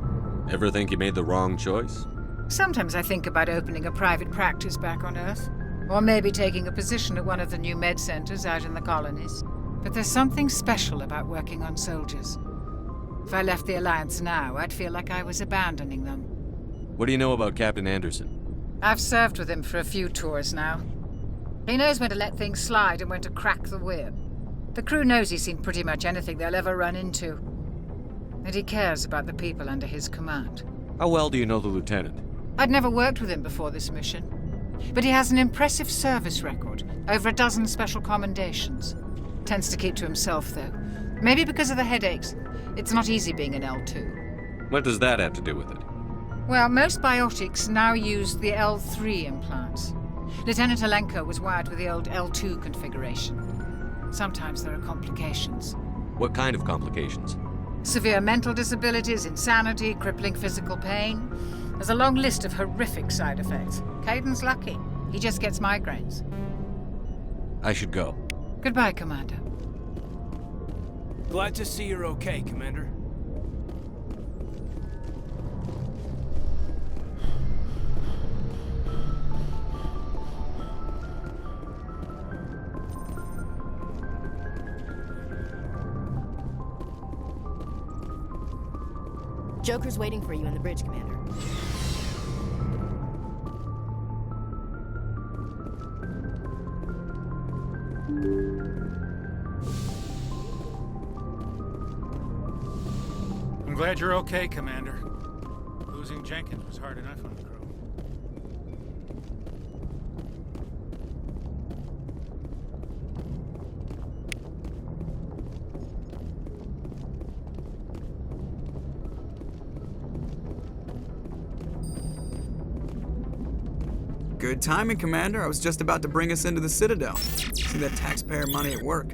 H: Ever think you made the wrong choice?
K: Sometimes I think about opening a private practice back on Earth, or maybe taking a position at one of the new med centers out in the colonies. But there's something special about working on soldiers. If I left the Alliance now, I'd feel like I was abandoning them.
H: What do you know about Captain Anderson?
K: I've served with him for a few tours now. He knows when to let things slide and when to crack the whip. The crew knows he's seen pretty much anything they'll ever run into. And he cares about the people under his command.
H: How well do you know the lieutenant?
K: I'd never worked with him before this mission. But he has an impressive service record, over a dozen special commendations. Tends to keep to himself, though. Maybe because of the headaches. It's not easy being an L2.
H: What does that have to do with it?
K: Well, most biotics now use the L3 implants. Lieutenant Alenko was wired with the old L2 configuration. Sometimes there are complications.
H: What kind of complications?
K: Severe mental disabilities, insanity, crippling physical pain. There's a long list of horrific side effects. Caden's lucky. He just gets migraines.
H: I should go.
K: Goodbye, Commander.
G: Glad to see you're okay, Commander.
M: Joker's waiting for you in the bridge, Commander.
I: I'm glad you're okay, Commander. Losing Jenkins was hard enough on the crew.
E: Good timing, Commander. I was just about to bring us into the Citadel. See that taxpayer money at work.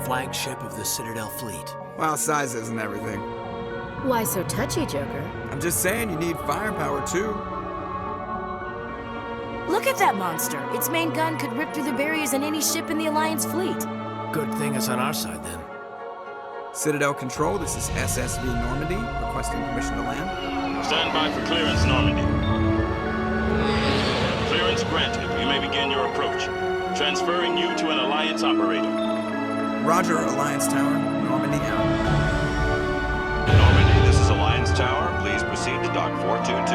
G: Flagship of the Citadel fleet.
E: Well, size isn't everything.
M: Why so touchy, Joker?
E: I'm just saying you need firepower, too.
M: Look at that monster. Its main gun could rip through the barriers in any ship in the Alliance fleet.
G: Good thing it's on our side, then.
E: Citadel Control, this is SSV Normandy, requesting permission to land.
T: Stand by for clearance, Normandy. Clearance granted. You may begin your approach. Transferring you to an Alliance operator.
E: Roger, Alliance Tower. Normandy out.
T: Normandy, this is Alliance Tower. Please proceed to Dock 422.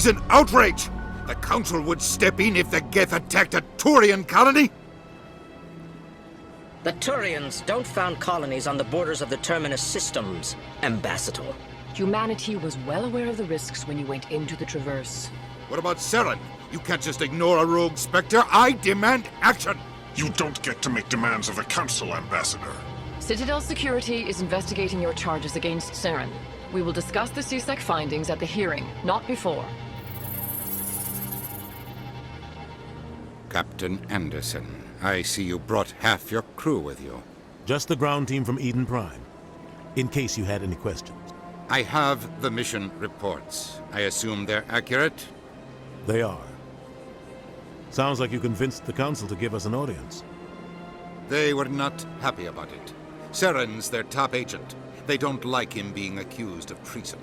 P: an outrage! The Council would step in if the Geth attacked a Turian colony?
U: The Turians don't found colonies on the borders of the Terminus systems, Ambassador.
V: Humanity was well aware of the risks when you went into the Traverse.
P: What about Saren? You can't just ignore a rogue Spectre. I demand action!
W: You don't get to make demands of the Council, Ambassador.
V: Citadel Security is investigating your charges against Saren. We will discuss the CSEC findings at the hearing, not before.
B: Captain Anderson, I see you brought half your crew with you.
L: Just the ground team from Eden Prime, in case you had any questions.
B: I have the mission reports. I assume they're accurate?
L: They are. Sounds like you convinced the Council to give us an audience.
B: They were not happy about it. Saren's their top agent. They don't like him being accused of treason.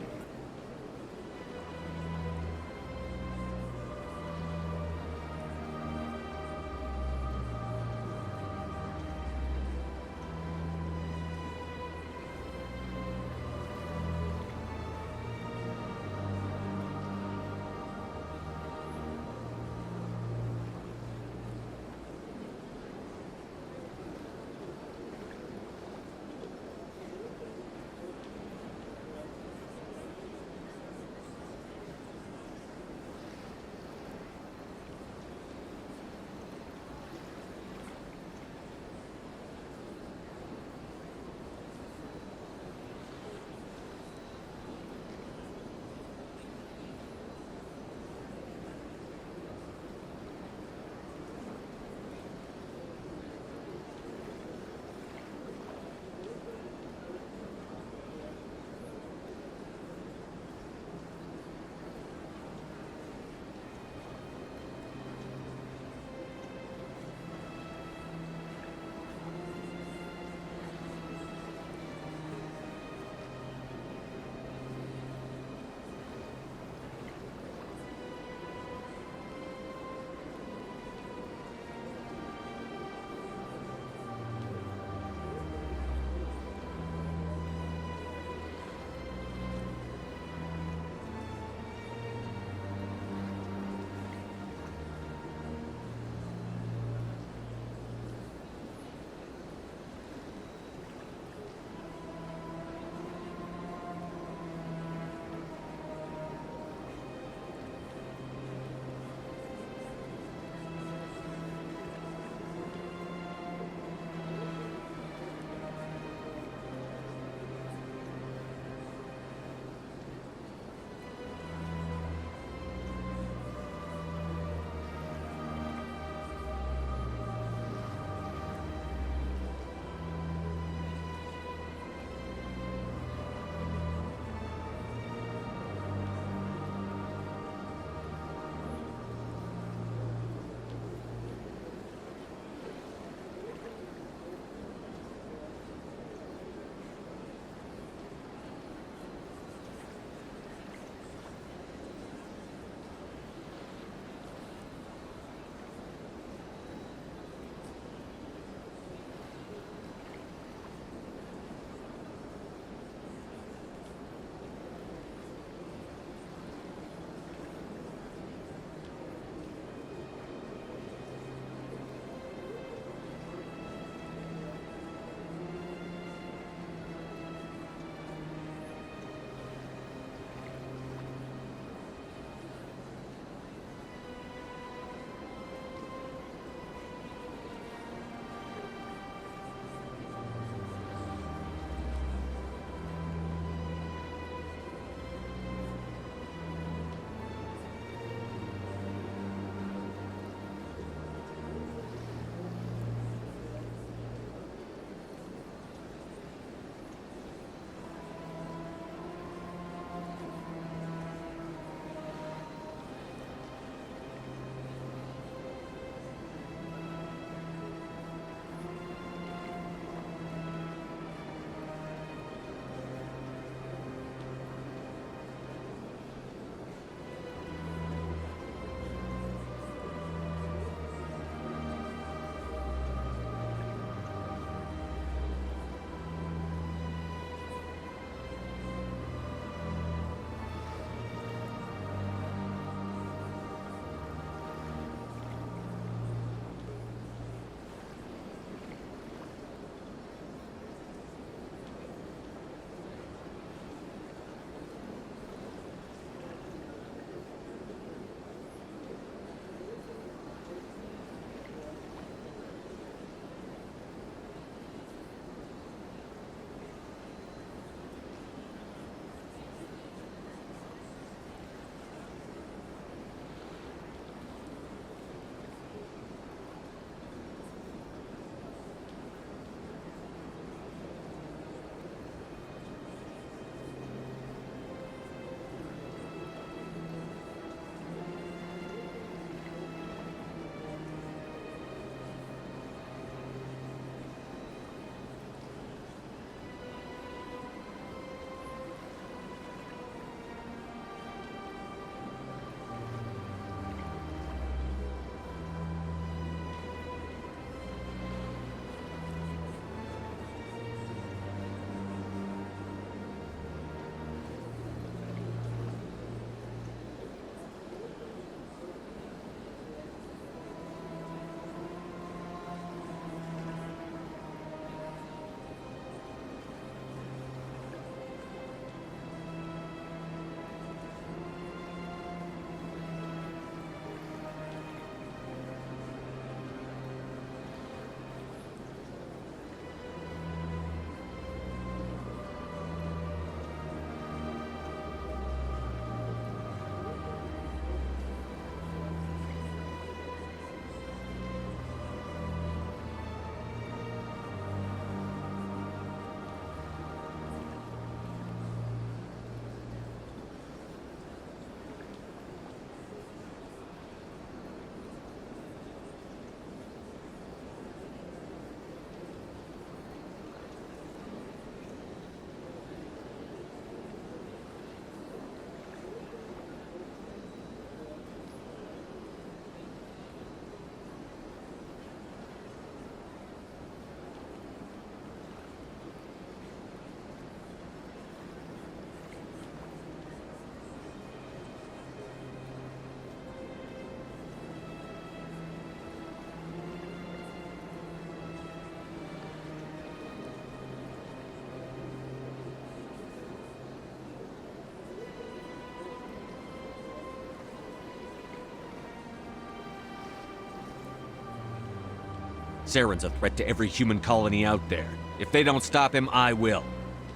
H: Saren's a threat to every human colony out there. If they don't stop him, I will.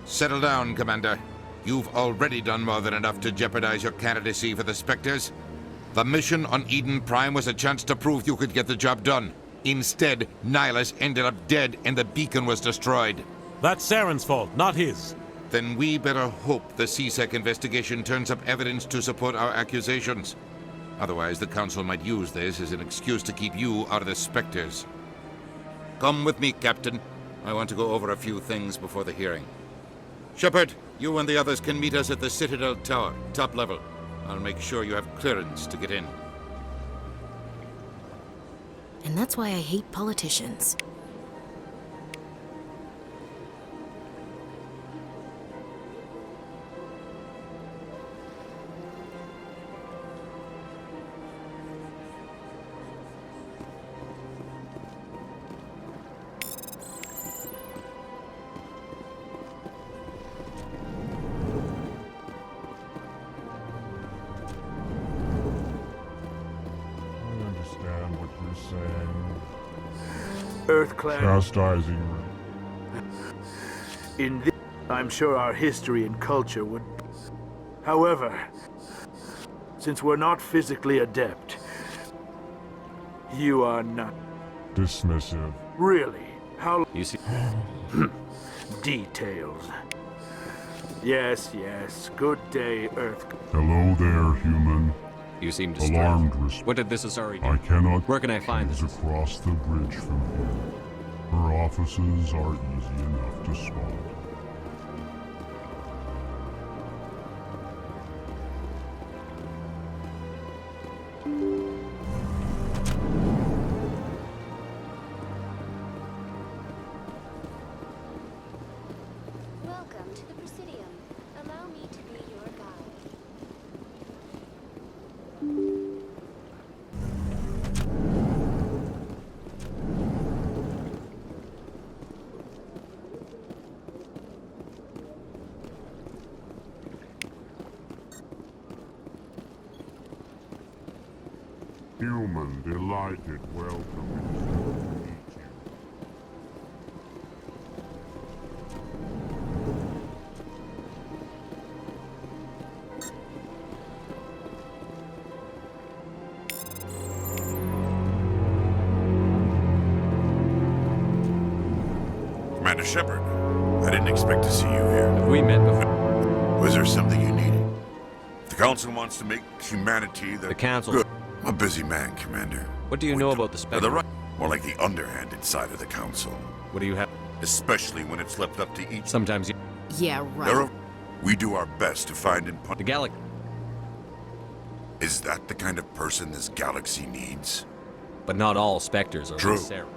B: Settle down, Commander. You've already done more than enough to jeopardize your candidacy for the Spectres. The mission on Eden Prime was a chance to prove you could get the job done. Instead, Nihilus ended up dead and the beacon was destroyed.
L: That's Saren's fault, not his.
B: Then we better hope the CSEC investigation turns up evidence to support our accusations. Otherwise, the Council might use this as an excuse to keep you out of the Spectres. Come with me, Captain. I want to go over a few things before the hearing. Shepard, you and the others can meet us at the Citadel Tower, top level. I'll make sure you have clearance to get in.
M: And that's why I hate politicians.
C: Earth-clad.
W: Chastising.
C: In this, I'm sure our history and culture would... However, since we're not physically adept, you are not...
W: Dismissive.
C: Really? How...
H: You see...
C: Details. Yes, good day, Earth.
W: Hello there, human.
H: You seem distressed.
W: Alarmed.
H: What did this Asari do?
W: I cannot...
H: Where can I find this?
W: Across the bridge from here. Her offices are easy enough to spot.
D: Welcome to the Presidium. Allow me to be your guide.
W: Human, delighted, welcome.
P: Commander Shepard, I didn't expect to see you here.
H: Have we met before?
P: Was there something you needed? The Council wants to make humanity the
H: Council?
P: Good. I'm a busy man, Commander.
H: What do you know about the Spectre?
P: The right, more like the underhanded side of the Council.
H: What do you have?
P: Especially when it's left up to each.
H: Sometimes you...
M: Yeah, right.
P: We do our best to find and punish.
H: The Galaxy.
P: Is that the kind of person this galaxy needs?
H: But not all Spectres are
P: True.
H: necessary.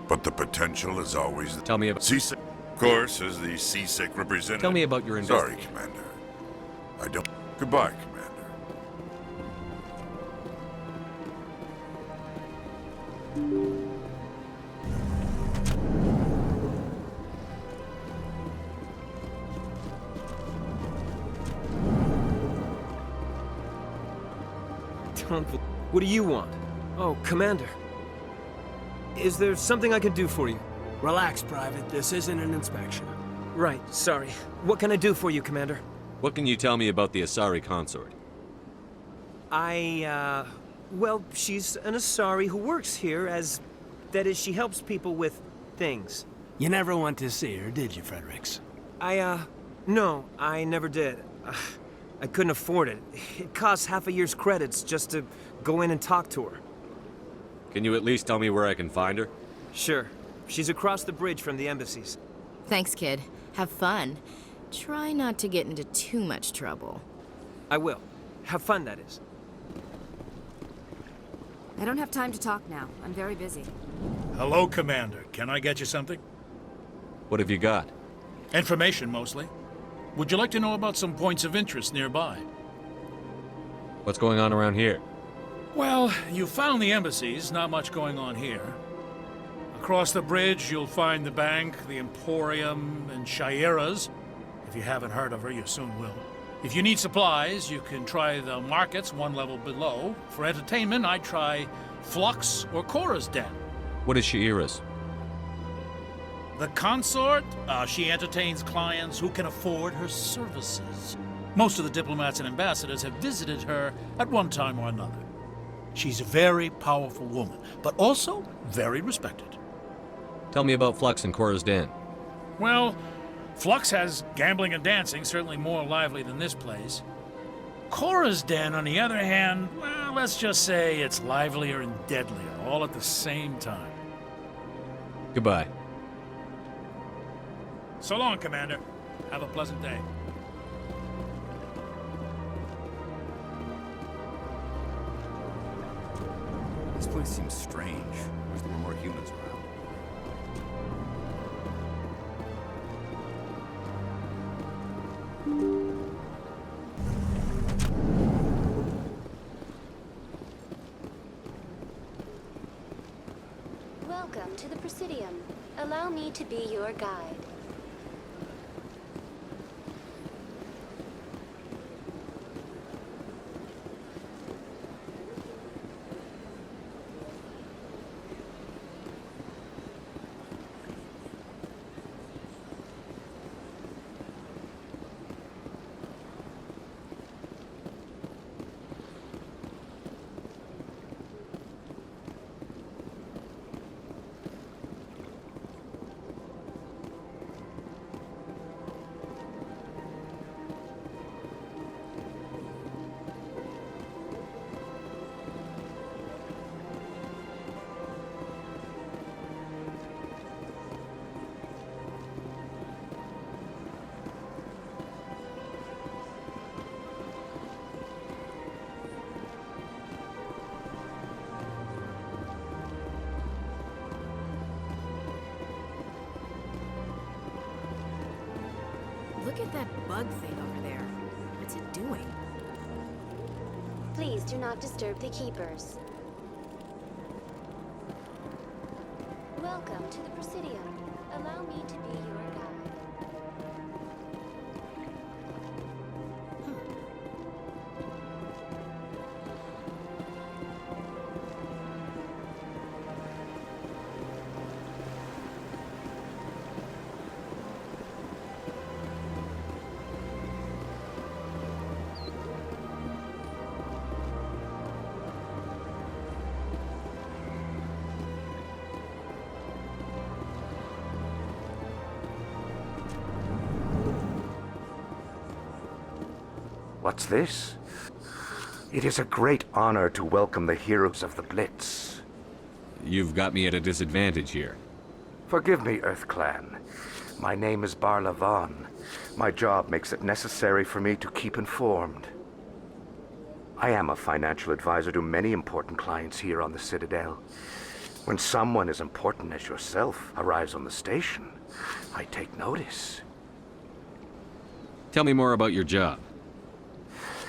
P: But the potential is always...
H: Tell me about...
P: CSEC, of course, as the CSEC representative.
H: Tell me about your investigation.
P: Sorry, Commander. I don't... Goodbye, Commander.
J: What do you want? Oh, Commander. Is there something I can do for you?
G: Relax, Private. This isn't an inspection.
J: Right, sorry. What can I do for you, Commander?
H: What can you tell me about the Asari consort?
J: Well, she's an Asari who works here as... That is, she helps people with things.
G: You never went to see her, did you, Fredericks?
J: No, I never did. I couldn't afford it. It costs half a year's credits just to go in and talk to her.
H: Can you at least tell me where I can find her?
J: Sure. She's across the bridge from the embassies.
M: Thanks, kid. Have fun. Try not to get into too much trouble.
J: I will. Have fun, that is.
X: I don't have time to talk now. I'm very busy.
I: Hello, Commander. Can I get you something?
H: What have you got?
I: Information, mostly. Would you like to know about some points of interest nearby?
H: What's going on around here?
I: Well, you found the embassies. Not much going on here. Across the bridge, you'll find the bank, the Emporium, and Shaira's. If you haven't heard of her, you soon will. If you need supplies, you can try the markets one level below. For entertainment, I'd try Flux or Cora's Den.
H: What is Shaira's?
I: The consort, she entertains clients who can afford her services. Most of the diplomats and ambassadors have visited her at one time or another. She's a very powerful woman, but also very respected.
H: Tell me about Flux and Cora's Den.
I: Well, Flux has gambling and dancing, certainly more lively than this place. Cora's Den, on the other hand, well, let's just say it's livelier and deadlier, all at the same time.
H: Goodbye.
I: So long, Commander. Have a pleasant day.
F: This place seems strange. Wish there were more humans around.
D: Welcome to the Presidium. Allow me to be your guide.
M: Look at that bug thing over there. What's it doing?
D: Please do not disturb the keepers. Welcome to the Presidium. Allow me to be your guide.
N: What's this? It is a great honor to welcome the heroes of the Blitz.
H: You've got me at a disadvantage here.
N: Forgive me, Earth Clan. My name is Barla Vaughn. My job makes it necessary for me to keep informed. I am a financial advisor to many important clients here on the Citadel. When someone as important as yourself arrives on the station, I take notice.
H: Tell me more about your job.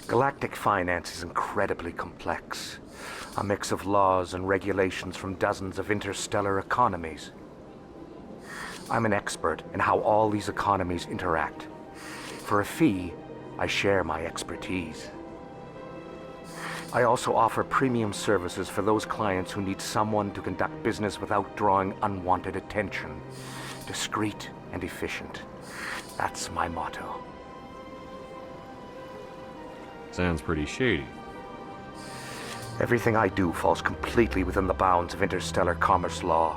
N: Galactic finance is incredibly complex. A mix of laws and regulations from dozens of interstellar economies. I'm an expert in how all these economies interact. For a fee, I share my expertise. I also offer premium services for those clients who need someone to conduct business without drawing unwanted attention. Discreet and efficient. That's my motto.
H: Sounds pretty shady.
N: Everything I do falls completely within the bounds of interstellar commerce law.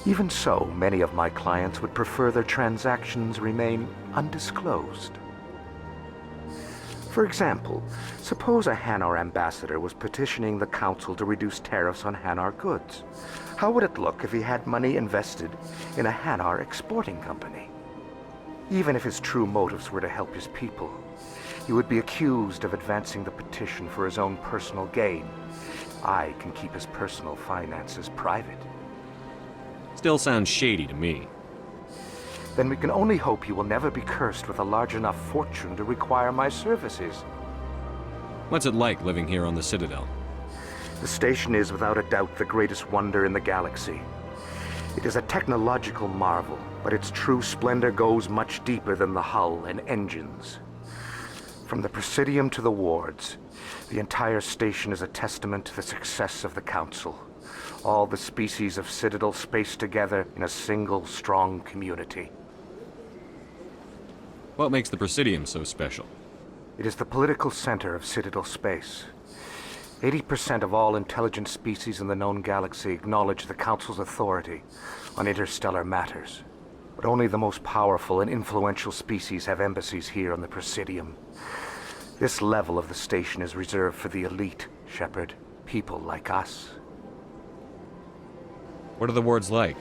N: Even so, many of my clients would prefer their transactions remain undisclosed. For example, suppose a Hanar ambassador was petitioning the Council to reduce tariffs on Hanar goods. How would it look if he had money invested in a Hanar exporting company? Even if his true motives were to help his people, he would be accused of advancing the petition for his own personal gain. I can keep his personal finances private.
H: Still sounds shady to me.
N: Then we can only hope he will never be cursed with a large enough fortune to require my services.
H: What's it like living here on the Citadel?
N: The station is without a doubt the greatest wonder in the galaxy. It is a technological marvel, but its true splendor goes much deeper than the hull and engines. From the Presidium to the wards, the entire station is a testament to the success of the Council. All the species of Citadel space together in a single strong community.
H: What makes the Presidium so special?
N: It is the political center of Citadel space. 80% of all intelligent species in the known galaxy acknowledge the Council's authority on interstellar matters. But only the most powerful and influential species have embassies here on the Presidium. This level of the station is reserved for the elite, Shepard. People like us.
H: What are the wards like?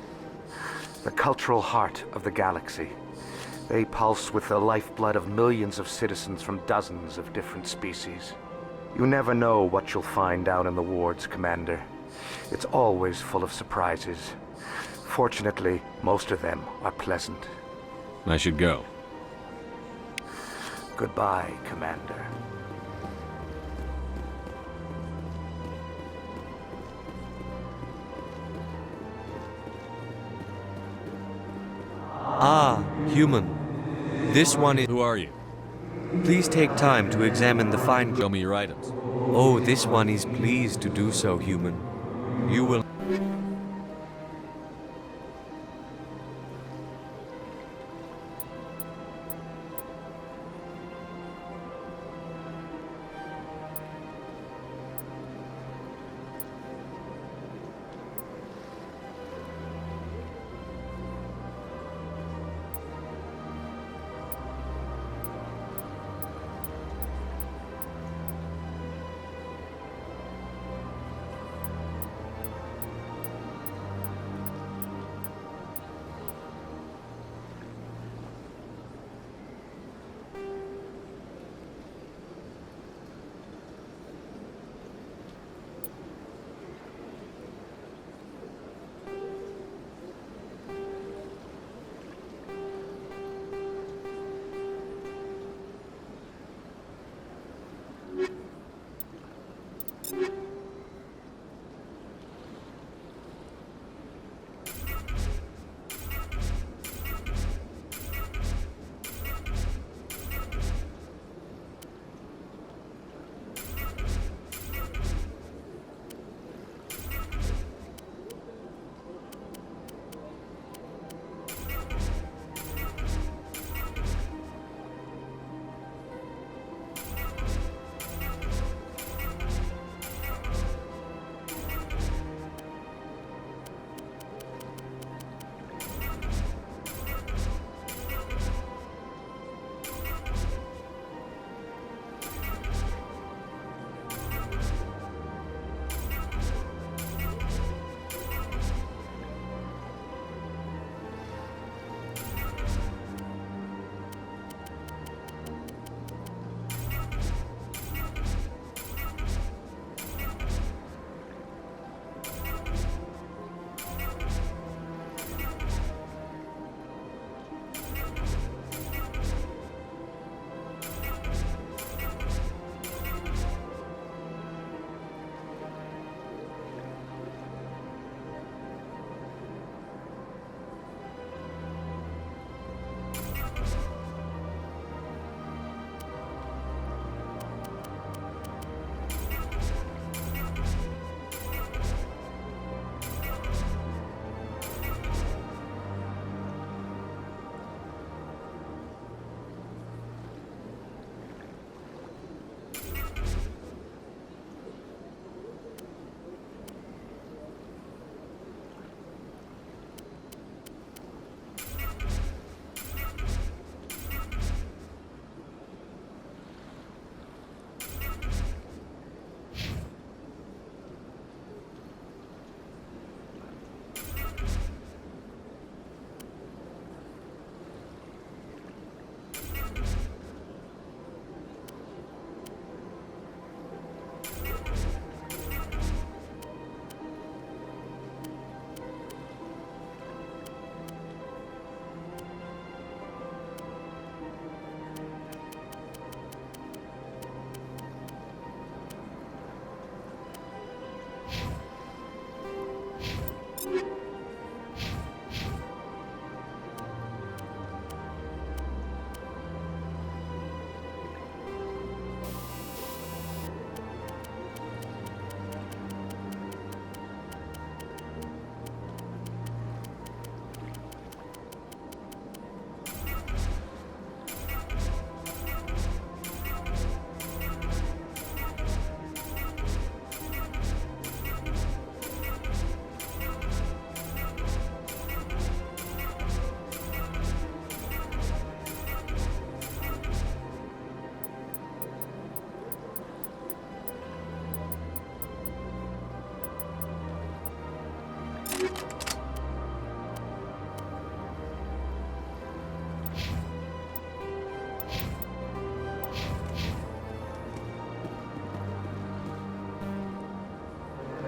N: The cultural heart of the galaxy. They pulse with the lifeblood of millions of citizens from dozens of different species. You never know what you'll find down in the wards, Commander. It's always full of surprises. Fortunately, most of them are pleasant.
H: I should go.
N: Goodbye, Commander.
O: Ah, human. This one is...
H: Who are you?
O: Please take time to examine the fine...
H: Show me your items.
O: Oh, this one is pleased to do so, human. You will...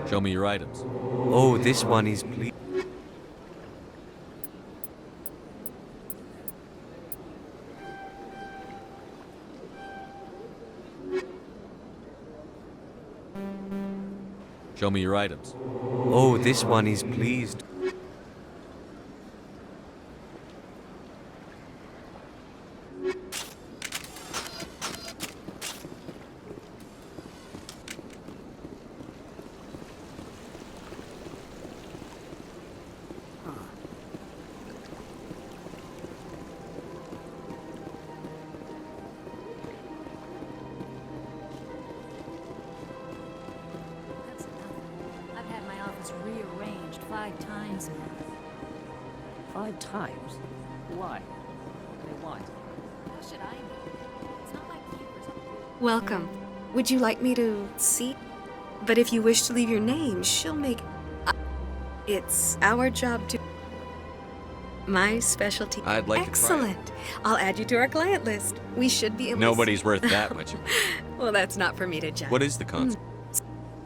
H: Show me your items.
O: Oh, this one is please.
H: Show me your items.
O: Oh, this one is pleased.
X: I've had my office rearranged 5 times now.
U: 5 times? Why? What do they want?
X: How should I know? It's not like keepers.
A: Welcome. Would you like me to see? But if you wish to leave your name, she'll make... It's our job to... My specialty.
H: I'd like to try it.
A: Excellent. I'll add you to our client list. We should be able
H: Nobody's
A: to...
H: worth that much.
A: Well, that's not for me to judge.
H: What is the concept?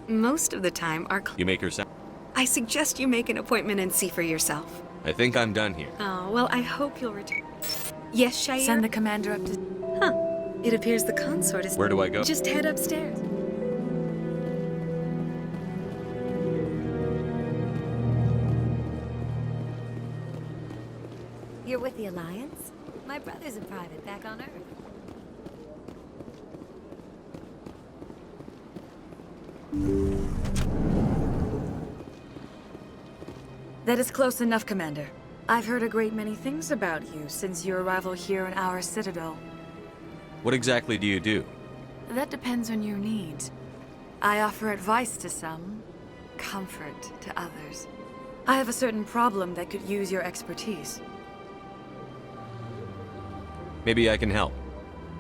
A: Most of the time, our...
H: You make her sound.
A: I suggest you make an appointment and see for yourself.
H: I think I'm done here.
A: Oh, well, I hope you'll return. Yes, Shire?
X: Send the commander up to...
A: Huh. It appears the consort is...
H: Where do I go?
A: Just head upstairs.
X: You're with the Alliance? My brother's a private back on Earth.
Q: That is close enough, Commander. I've heard a great many things about you since your arrival here in our citadel.
H: What exactly do you do?
Q: That depends on your needs. I offer advice to some, comfort to others. I have a certain problem that could use your expertise.
H: Maybe I can help.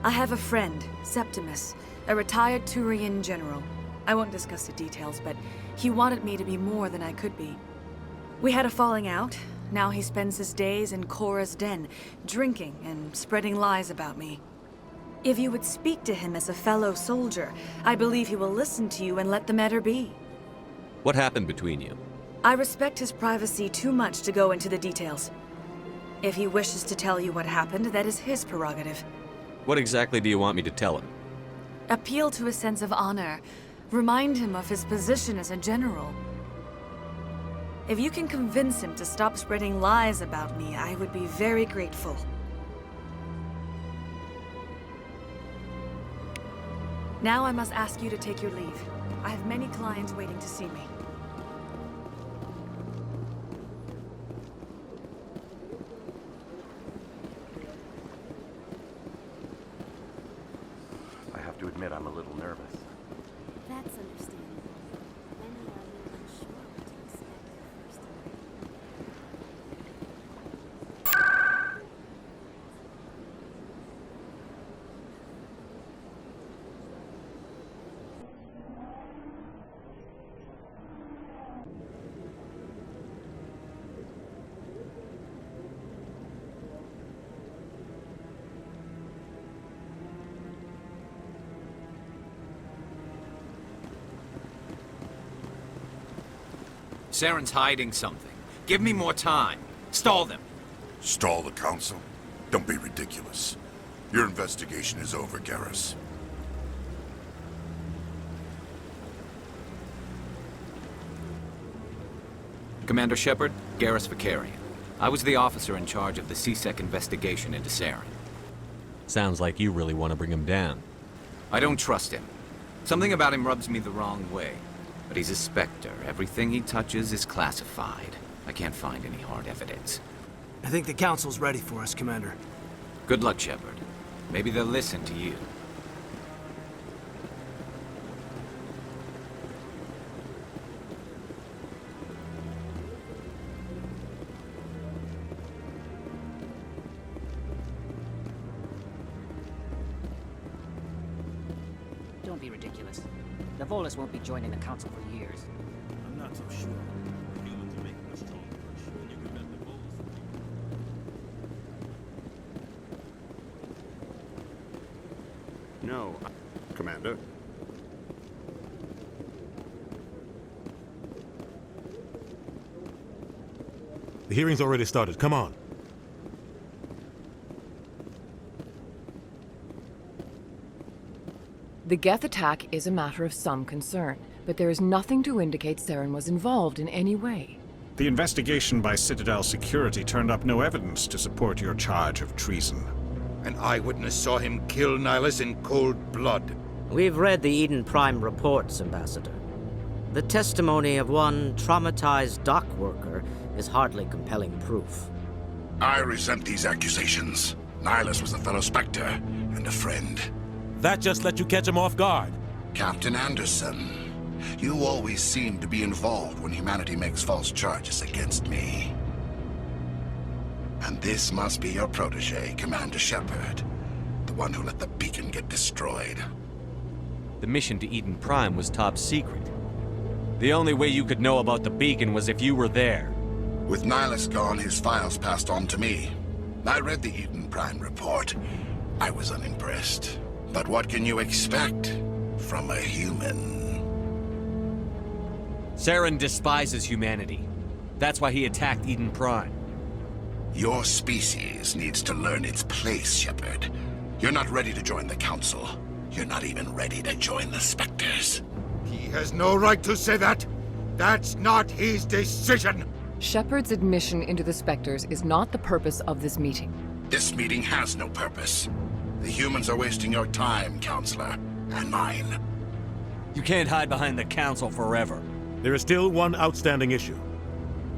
Q: I have a friend, Septimus, a retired Turian general. I won't discuss the details, but he wanted me to be more than I could be. We had a falling out. Now he spends his days in Korra's den, drinking and spreading lies about me. If you would speak to him as a fellow soldier, I believe he will listen to you and let the matter be.
H: What happened between you?
Q: I respect his privacy too much to go into the details. If he wishes to tell you what happened, that is his prerogative.
H: What exactly do you want me to tell him?
Q: Appeal to his sense of honor. Remind him of his position as a general. If you can convince him to stop spreading lies about me, I would be very grateful. Now I must ask you to take your leave. I have many clients waiting to see me.
N: I have to admit I'm a little nervous.
X: That's understandable. Many are a little unsure what to expect the first time.
R: Saren's hiding something. Give me more time. Stall them.
P: Stall the council? Don't be ridiculous. Your investigation is over, Garrus.
R: Commander Shepard, Garrus Vicarian. I was the officer in charge of the CSEC investigation into Saren.
H: Sounds like you really want to bring him down.
R: I don't trust him. Something about him rubs me the wrong way. But he's a Spectre. Everything he touches is classified. I can't find any hard evidence.
J: I think the Council's ready for us, Commander.
R: Good luck, Shepard. Maybe they'll listen to you.
U: Don't be ridiculous. The Volus won't be joining the Council for years.
G: I'm not so sure. Humans are making us
E: No, Commander.
L: The hearing's already started. Come on.
V: The Geth attack is a matter of some concern, but there is nothing to indicate Saren was involved in any way.
E: The investigation by Citadel Security turned up no evidence to support your charge of treason.
B: An eyewitness saw him kill Nihilus in cold blood.
U: We've read the Eden Prime reports, Ambassador. The testimony of one traumatized dock worker is hardly compelling proof.
P: I resent these accusations. Nihilus was a fellow Spectre and a friend.
L: That just let you catch him off guard.
P: Captain Anderson, you always seem to be involved when humanity makes false charges against me. And this must be your protege, Commander Shepard, the one who let the beacon get destroyed.
H: The mission to Eden Prime was top secret. The only way you could know about the beacon was if you were there.
P: With Nihilus gone, his files passed on to me. I read the Eden Prime report. I was unimpressed. But what can you expect from a human?
H: Saren despises humanity. That's why he attacked Eden Prime.
P: Your species needs to learn its place, Shepard. You're not ready to join the Council. You're not even ready to join the Spectres.
B: He has no right to say that. That's not his decision.
V: Shepard's admission into the Spectres is not the purpose of this meeting.
P: This meeting has no purpose. The humans are wasting your time, Counselor, and mine.
H: You can't hide behind the Council forever.
L: There is still one outstanding issue.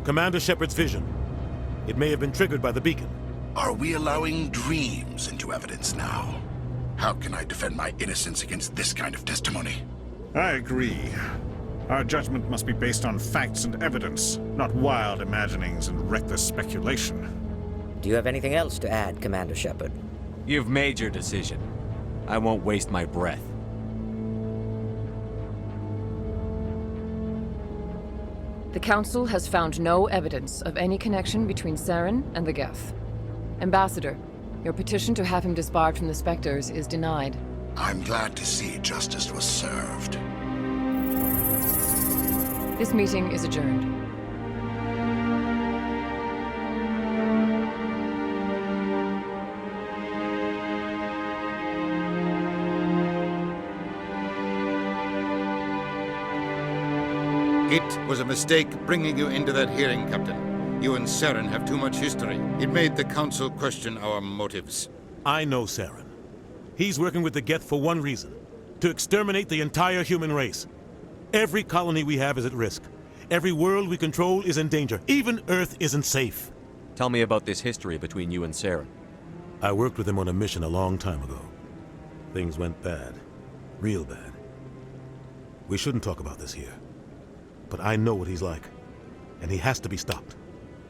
L: Commander Shepard's vision. It may have been triggered by the beacon.
P: Are we allowing dreams into evidence now? How can I defend my innocence against this kind of testimony?
E: I agree. Our judgment must be based on facts and evidence, not wild imaginings and reckless speculation.
U: Do you have anything else to add, Commander Shepard?
H: You've made your decision. I won't waste my breath.
V: The Council has found no evidence of any connection between Saren and the Geth. Ambassador, your petition to have him disbarred from the Spectres is denied.
P: I'm glad to see justice was served.
V: This meeting is adjourned.
B: It was a mistake bringing you into that hearing, Captain. You and Saren have too much history. It made the Council question our motives.
L: I know Saren. He's working with the Geth for one reason. To exterminate the entire human race. Every colony we have is at risk. Every world we control is in danger. Even Earth isn't safe.
H: Tell me about this history between you and Saren.
L: I worked with him on a mission a long time ago. Things went bad. Real bad. We shouldn't talk about this here. But I know what he's like. And he has to be stopped.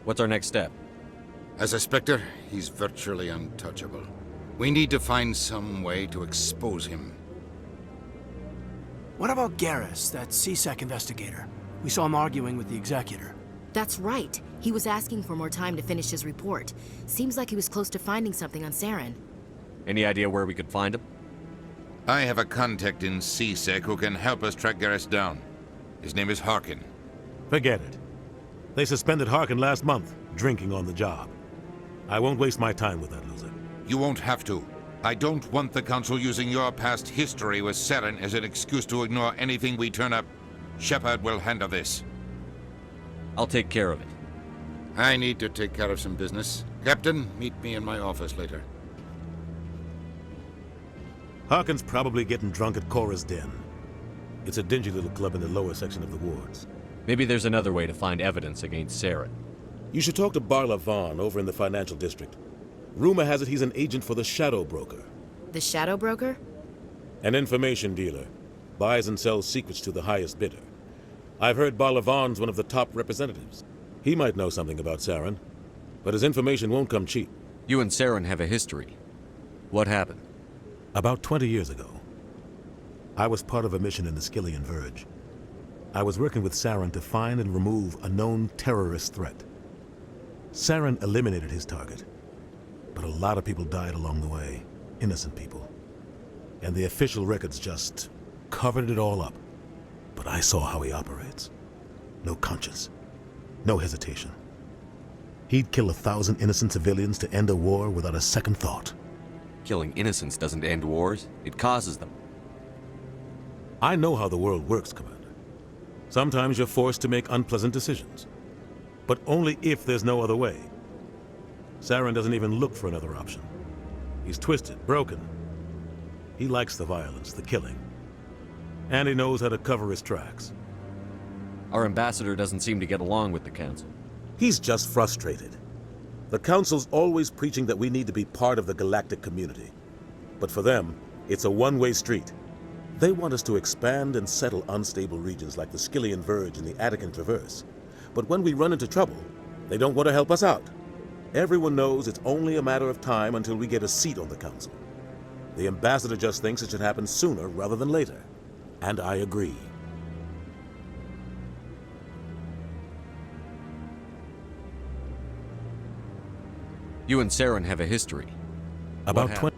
H: What's our next step?
B: As a Spectre, he's virtually untouchable. We need to find some way to expose him.
G: What about Garrus, that CSEC investigator? We saw him arguing with the Executor.
M: That's right. He was asking for more time to finish his report. Seems like he was close to finding something on Saren.
H: Any idea where we could find him?
B: I have a contact in CSEC who can help us track Garrus down. His name is Harkin.
L: Forget it. They suspended Harkin last month, drinking on the job. I won't waste my time with that loser.
B: You won't have to. I don't want the Council using your past history with Saren as an excuse to ignore anything we turn up. Shepard will handle this.
H: I'll take care of it.
B: I need to take care of some business. Captain, meet me in my office later.
L: Harkin's probably getting drunk at Cora's Den. It's a dingy little club in the lower section of the wards.
H: Maybe there's another way to find evidence against Saren.
L: You should talk to Barla Vaughn over in the financial district. Rumor has it he's an agent for the Shadow Broker.
M: The Shadow Broker?
L: An information dealer. Buys and sells secrets to the highest bidder. I've heard Barla Vaughn's one of the top representatives. He might know something about Saren, but his information won't come cheap.
H: You and Saren have a history. What happened?
L: About 20 years ago, I was part of a mission in the Skillian Verge. I was working with Saren to find and remove a known terrorist threat. Saren eliminated his target, but a lot of people died along the way. Innocent people. and the official records just covered it all up. But I saw how he operates. No conscience. No hesitation. He'd kill 1,000 innocent civilians to end a war without a second thought.
H: Killing innocents doesn't end wars, it causes them.
L: I know how the world works, Commander. Sometimes you're forced to make unpleasant decisions. But only if there's no other way. Saren doesn't even look for another option. He's twisted, broken. He likes the violence, the killing. And he knows how to cover his tracks.
H: Our ambassador doesn't seem to get along with the Council.
L: He's just frustrated. The Council's always preaching that we need to be part of the galactic community. But for them, it's a one-way street. They want us to expand and settle unstable regions like the Skillian Verge and the Attican Traverse. But when we run into trouble, they don't want to help us out. Everyone knows it's only a matter of time until we get a seat on the Council. The ambassador just thinks it should happen sooner rather than later. And I agree.
H: You and Saren have a history.
L: About 20.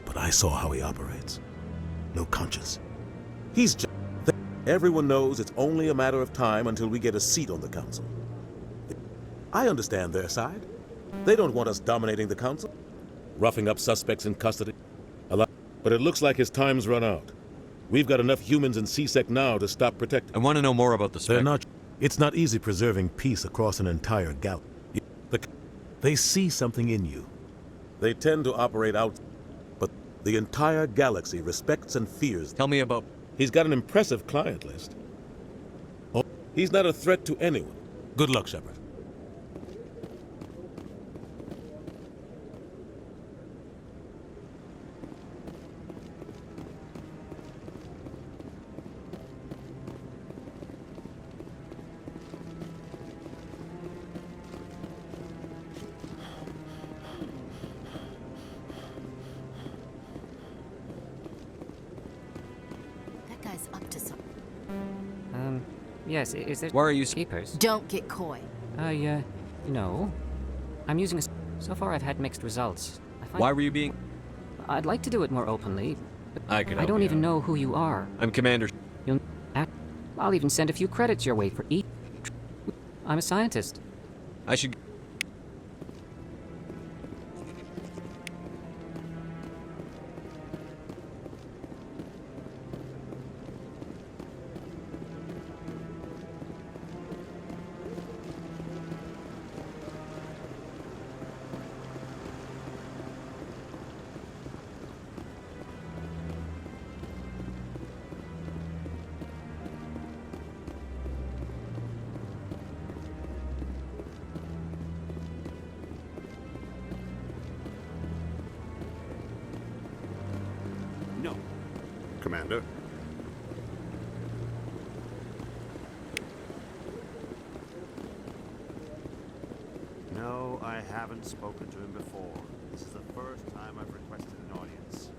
L: But I saw how he operates. No conscience. He's just... Everyone knows it's only a matter of time until we get a seat on the Council. I understand their side. They don't want us dominating the Council, roughing up suspects in custody. But it looks like his time's run out. We've got enough humans in C-Sec now to stop protecting.
H: I want to know more about the Spectre.
L: It's not easy preserving peace across an entire galaxy. They see something in you. They tend to operate out, but the entire galaxy respects and fears.
H: Tell me about...
L: He's got an impressive client list. Oh, he's not a threat to anyone. Good luck, Shepard.
C: Yes, is there...
H: Why are you...
C: Keepers?
M: Don't get coy.
C: No. I'm using a... So far I've had mixed results.
H: Why were you being...
C: I'd like to do it more openly, but
H: I
C: don't even know who you are.
H: I'm Commander...
C: I'll even send a few credits your way for each... I'm a scientist.
H: I should...
E: No. Commander.
K: No, I haven't spoken to him before. This is the first time I've requested an audience.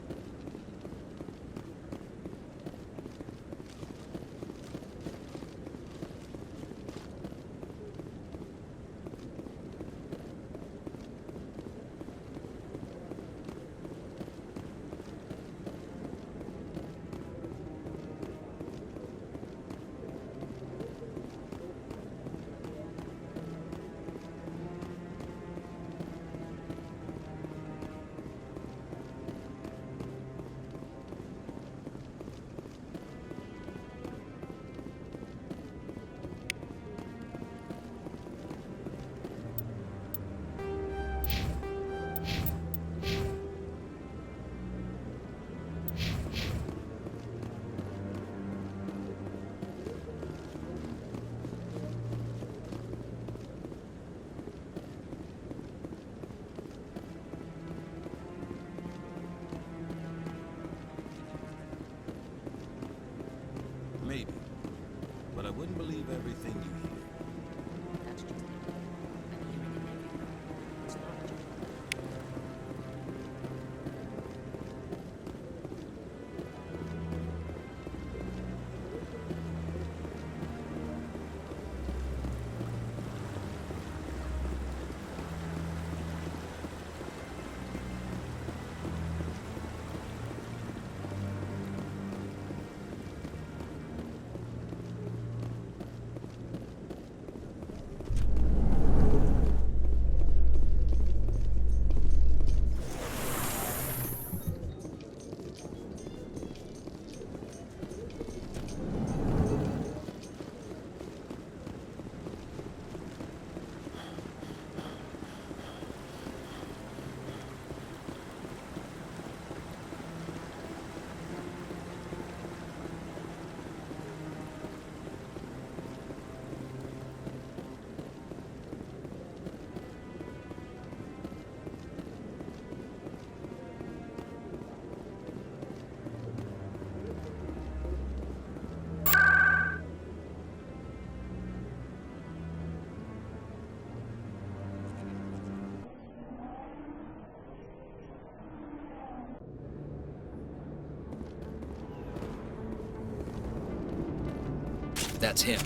I: That's him.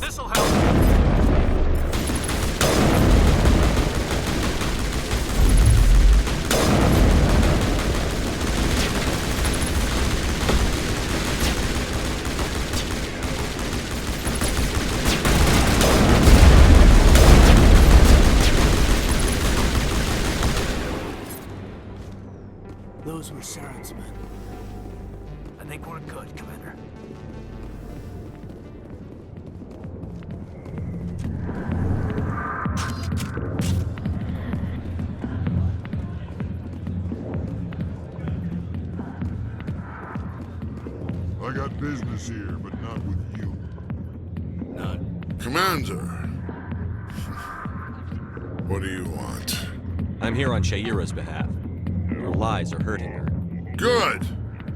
G: This'll help. Those were Saren's men. I think we're good, Commander.
S: I got business here, but not with you.
I: None.
P: Commander. What do you want?
H: I'm here on Shaira's behalf. Your lies are hurting her.
P: Good!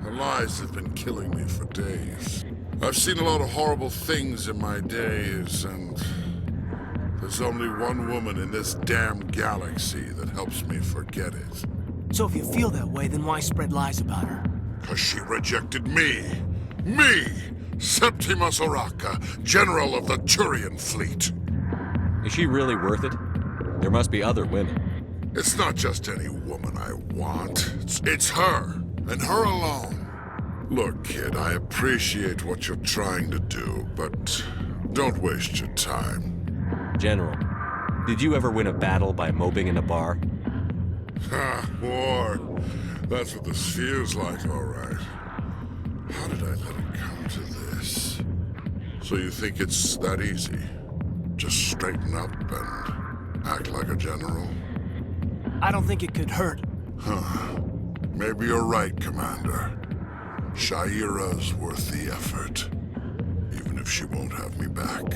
P: Her lies have been killing me for days. I've seen a lot of horrible things in my days, and there's only one woman in this damn galaxy that helps me forget it.
G: So if you feel that way, then why spread lies about her?
P: 'Cause she rejected me! Me! Septimus Oraka, General of the Turian Fleet!
H: Is she really worth it? There must be other women.
P: It's not just any woman I want. It's her, and her alone. Look, kid, I appreciate what you're trying to do, but don't waste your time.
H: General, did you ever win a battle by moping in a bar?
P: Ha, war. That's what this feels like, all right. How did I let it come to this? So you think it's that easy? Just straighten up and act like a general?
G: I don't think it could hurt.
P: Huh. Maybe you're right, Commander. Shaira's worth the effort. Even if she won't have me back.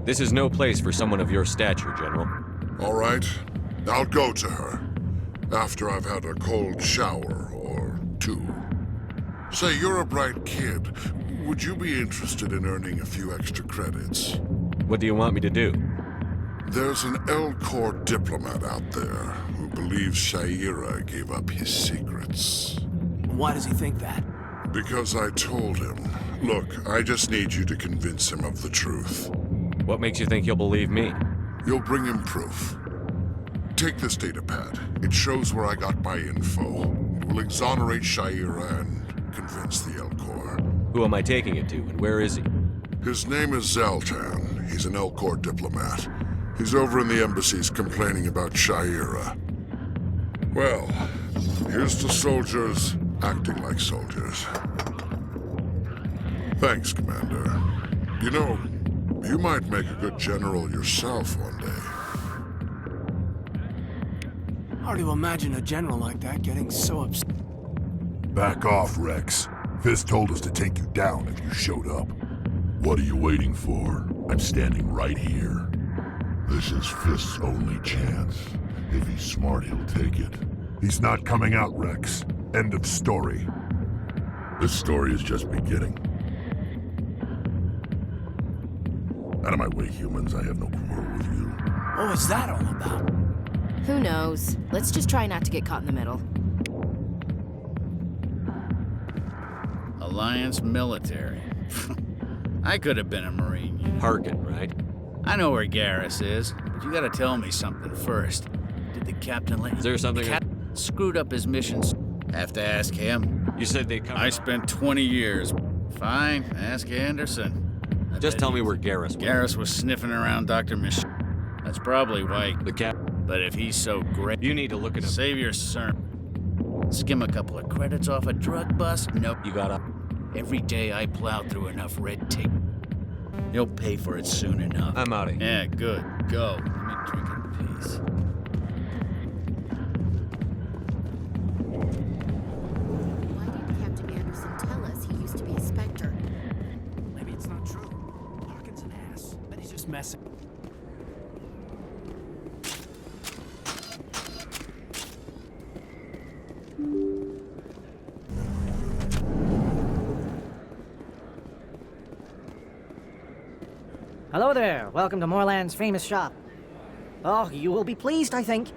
H: This is no place for someone of your stature, General.
P: All right. I'll go to her. After I've had a cold shower or two. Say, you're a bright kid. Would you be interested in earning a few extra credits?
H: What do you want me to do?
P: There's an Elcor diplomat out there who believes Shaira gave up his secrets.
G: Why does he think that?
P: Because I told him. Look, I just need you to convince him of the truth.
H: What makes you think he'll believe me?
P: You'll bring him proof. Take this datapad. It shows where I got my info. It will exonerate Shaira and convince the Elcor.
H: Who am I taking it to, and where is he?
P: His name is Zaltan. He's an Elcor diplomat. He's over in the embassies complaining about Shaira. Well, here's to soldiers acting like soldiers. Thanks, Commander. You know, you might make a good general yourself one day.
G: Hard to imagine a general like that getting so upset.
S: Back off, Rex. Fist told us to take you down if you showed up. What are you waiting for? I'm standing right here. This is Fist's only chance. If he's smart, he'll take it. He's not coming out, Rex. End of story. This story is just beginning. Out of my way, humans. I have no quarrel with you.
G: What was that all about?
M: Who knows? Let's just try not to get caught in the middle.
I: Alliance military. I could have been a Marine.
H: Harkin, right?
I: I know where Garrus is, but you gotta tell me something first. Did the captain let you...
H: Is there something...
I: screwed up his missions. Have to ask him.
H: You said they come...
I: I spent 20 years. Fine, ask Anderson.
H: Just tell me where Garrus was.
I: Garrus was sniffing around Dr. Mish. That's probably why...
H: The cap...
I: But if he's so great...
H: You need to look at him.
I: Save your sermon. Skim a couple of credits off a drug bust? Nope.
H: You got up.
I: Every day I plow through enough red tape. You'll pay for it soon enough.
H: I'm out of here.
I: Yeah, good. Go. Let me drink in peace.
X: Why didn't Captain Anderson tell us he used to be a Spectre?
G: Maybe it's not true. Harkin's an ass. But he's just messing.
T: Hello there. Welcome to Moorland's famous shop. Oh, you will be pleased, I think.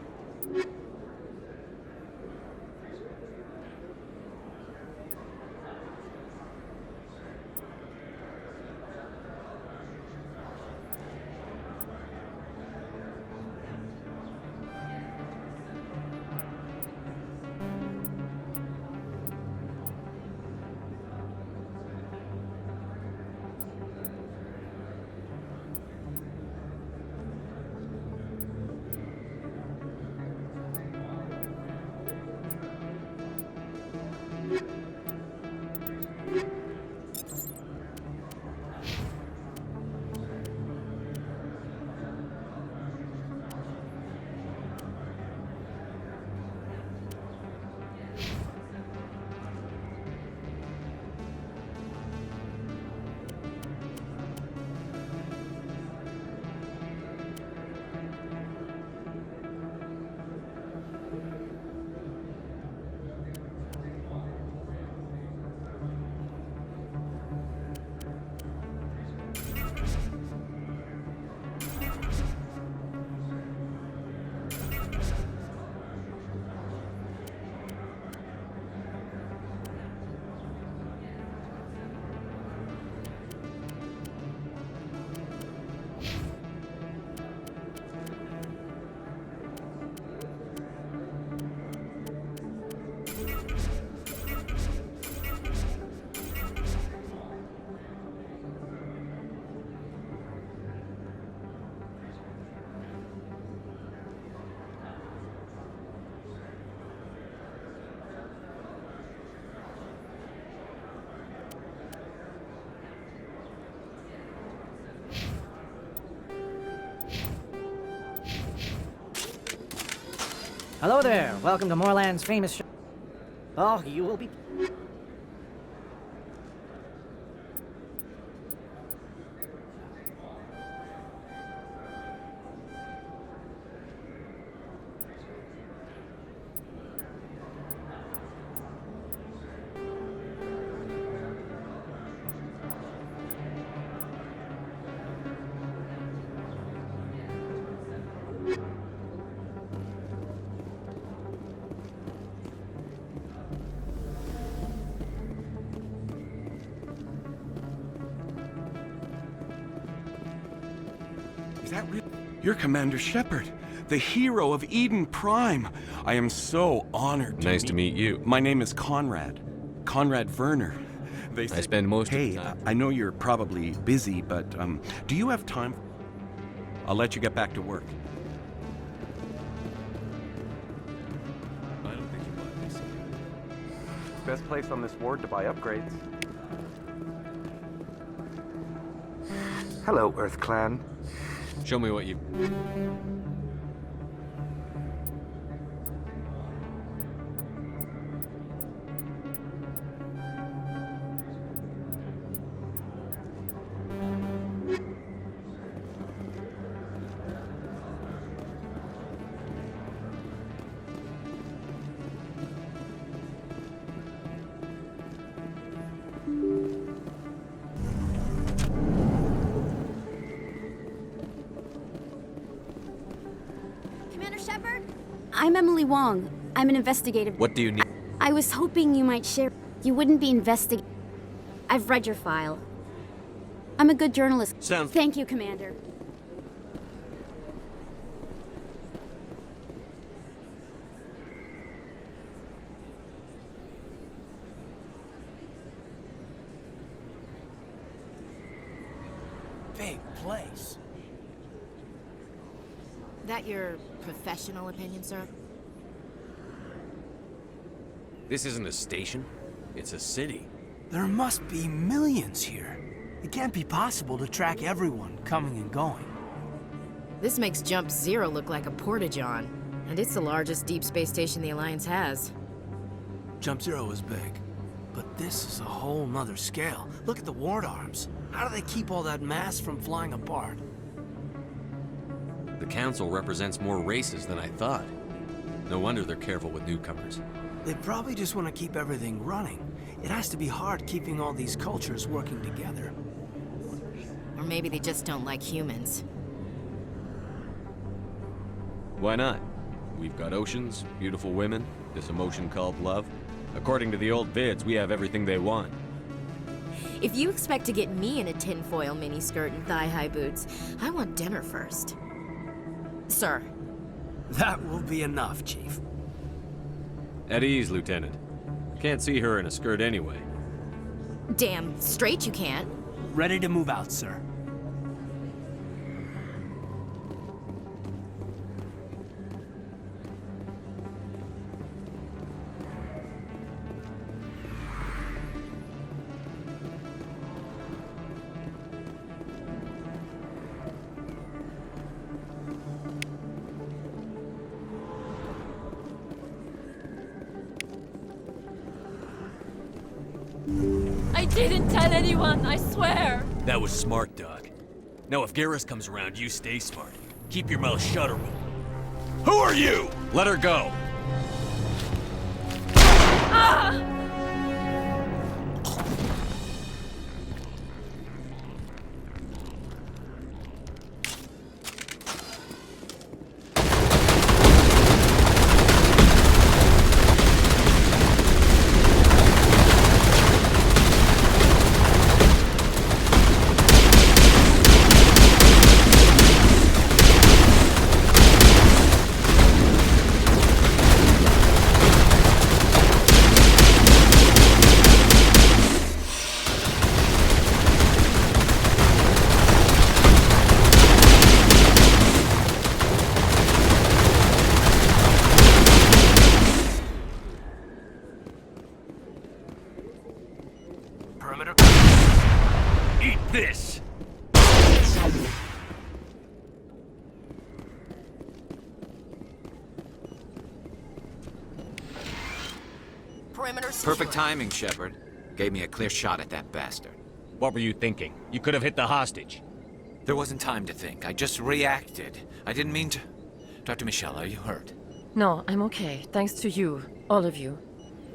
D: Hello there. Welcome to Moorland's famous show. Oh, you will be...
F: Is that real? You're Commander Shepard, the hero of Eden Prime. I am so honored to
H: Nice to meet you.
F: My name is Conrad. Conrad Werner.
H: I spend most of the
F: Hey, time. I know you're probably busy, but do you have time? I'll let you get back to work.
H: I don't think you want this.
T: Best place on this ward to buy upgrades.
N: Hello, Earth Clan.
H: Show me what you...
X: Commander Shepard? I'm Emily Wong. I'm an investigative...
H: What do you need?
X: I was hoping you might share... You wouldn't be investigating... I've read your file. I'm a good journalist.
H: Sounds...
X: Thank you, Commander.
G: Big place.
M: That your professional opinion, sir?
H: This isn't a station. It's a city.
G: There must be millions here. It can't be possible to track everyone coming and going.
M: This makes Jump Zero look like a porta-john, and it's the largest deep space station the Alliance has.
G: Jump Zero is big, but this is a whole nother scale. Look at the ward arms. How do they keep all that mass from flying apart?
H: The Council represents more races than I thought. No wonder they're careful with newcomers.
G: They probably just want to keep everything running. It has to be hard keeping all these cultures working together.
M: Or maybe they just don't like humans.
H: Why not? We've got oceans, beautiful women, this emotion called love. According to the old vids, we have everything they want.
M: If you expect to get me in a tinfoil miniskirt and thigh-high boots, I want dinner first. Sir.
G: That will be enough, Chief.
H: At ease, Lieutenant. Can't see her in a skirt anyway.
M: Damn straight you can't.
G: Ready to move out, sir.
W: I didn't tell anyone, I swear!
Y: That was smart, Doc. Now if Garrus comes around, you stay smart. Keep your mouth shut or we'll... Who are you?
H: Let her go!
W: Ah!
Y: Eat this!
A: Perimeter secure.
J: Perfect timing, Shepard. Gave me a clear shot at that bastard.
Y: What were you thinking? You could have hit the hostage.
J: There wasn't time to think. I just reacted. I didn't mean to... Dr. Michelle, are you hurt?
V: No, I'm okay. Thanks to you. All of you.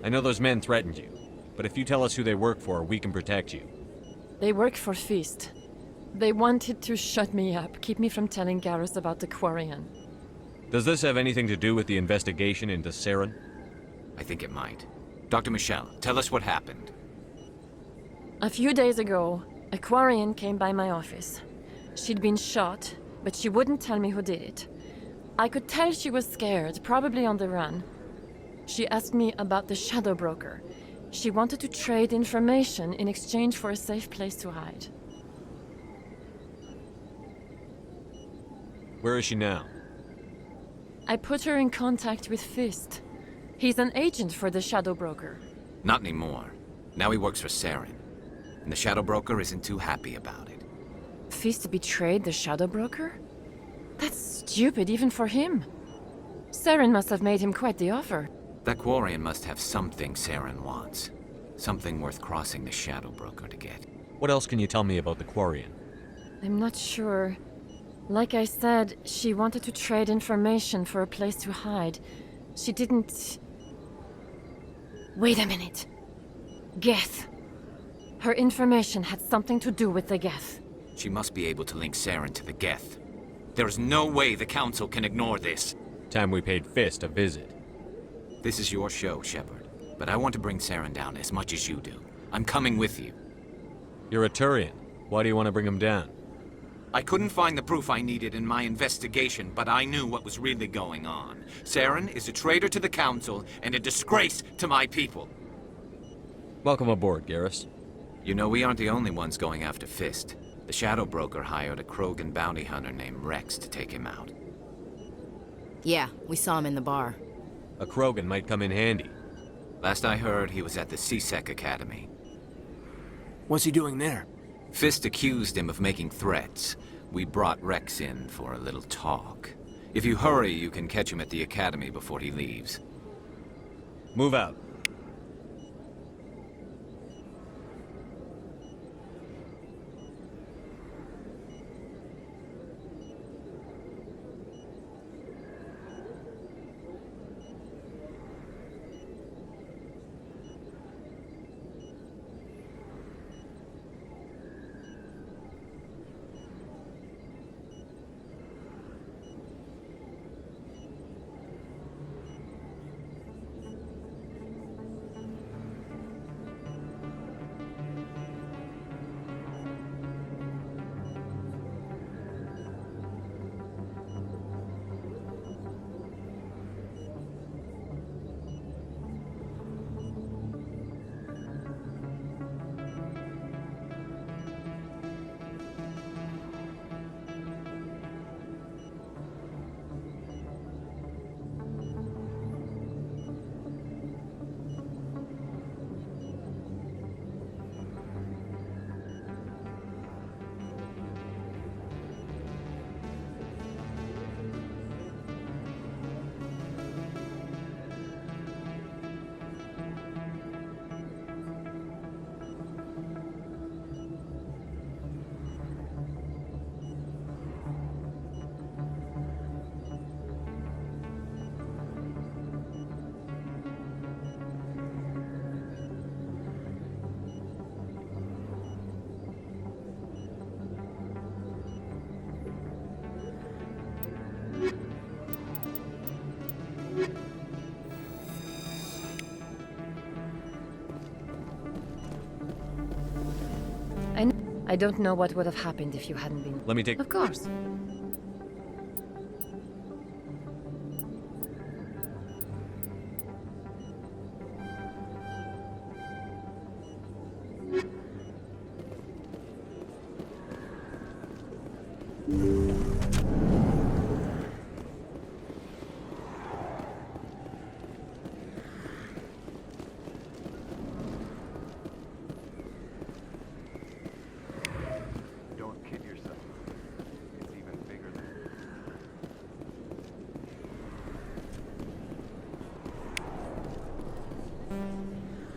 H: I know those men threatened you, but if you tell us who they work for, we can protect you.
V: They work for Feast. They wanted to shut me up, keep me from telling Garrus about the Quarian.
H: Does this have anything to do with the investigation into Saren?
J: I think it might. Dr. Michelle, tell us what happened.
V: A few days ago, a Quarian came by my office. She'd been shot, but she wouldn't tell me who did it. I could tell she was scared, probably on the run. She asked me about the Shadow Broker. She wanted to trade information in exchange for a safe place to hide.
H: Where is she now?
V: I put her in contact with Fist. He's an agent for the Shadow Broker.
J: Not anymore. Now he works for Saren. And the Shadow Broker isn't too happy about it.
V: Fist betrayed the Shadow Broker? That's stupid even for him. Saren must have made him quite the offer.
J: That Quarian must have something Saren wants. Something worth crossing the Shadow Broker to get.
H: What else can you tell me about the Quarian?
V: I'm not sure. Like I said, she wanted to trade information for a place to hide. She didn't... Wait a minute. Geth. Her information had something to do with the Geth.
J: She must be able to link Saren to the Geth. There's no way the Council can ignore this.
H: Time we paid Fist a visit.
J: This is your show, Shepard. But I want to bring Saren down as much as you do. I'm coming with you.
H: You're a Turian. Why do you want to bring him down?
J: I couldn't find the proof I needed in my investigation, but I knew what was really going on. Saren is a traitor to the Council and a disgrace to my people.
H: Welcome aboard, Garrus.
J: You know, we aren't the only ones going after Fist. The Shadow Broker hired a Krogan bounty hunter named Rex to take him out.
M: Yeah, we saw him in the bar.
H: A Krogan might come in handy.
J: Last I heard, he was at the CSEC Academy.
G: What's he doing there?
J: Fist accused him of making threats. We brought Rex in for a little talk. If you hurry, you can catch him at the Academy before he leaves.
H: Move out.
V: I don't know what would have happened if you hadn't been...
H: Let me take...
V: Of course.
T: Don't kid yourself. It's even bigger than...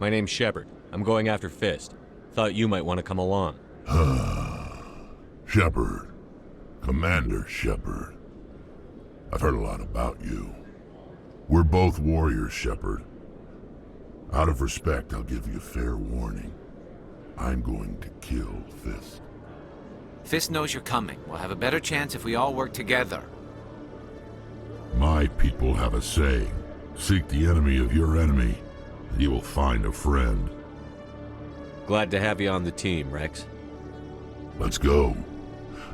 H: My name's Shepard. I'm going after Fist. Thought you might want to come along.
S: Shepard. Commander Shepard. I've heard a lot about you. We're both warriors, Shepard. Out of respect, I'll give you fair warning. I'm going to kill Fist.
J: Fist knows you're coming. We'll have a better chance if we all work together.
S: My people have a saying. Seek the enemy of your enemy, and you will find a friend.
H: Glad to have you on the team, Rex.
S: Let's go.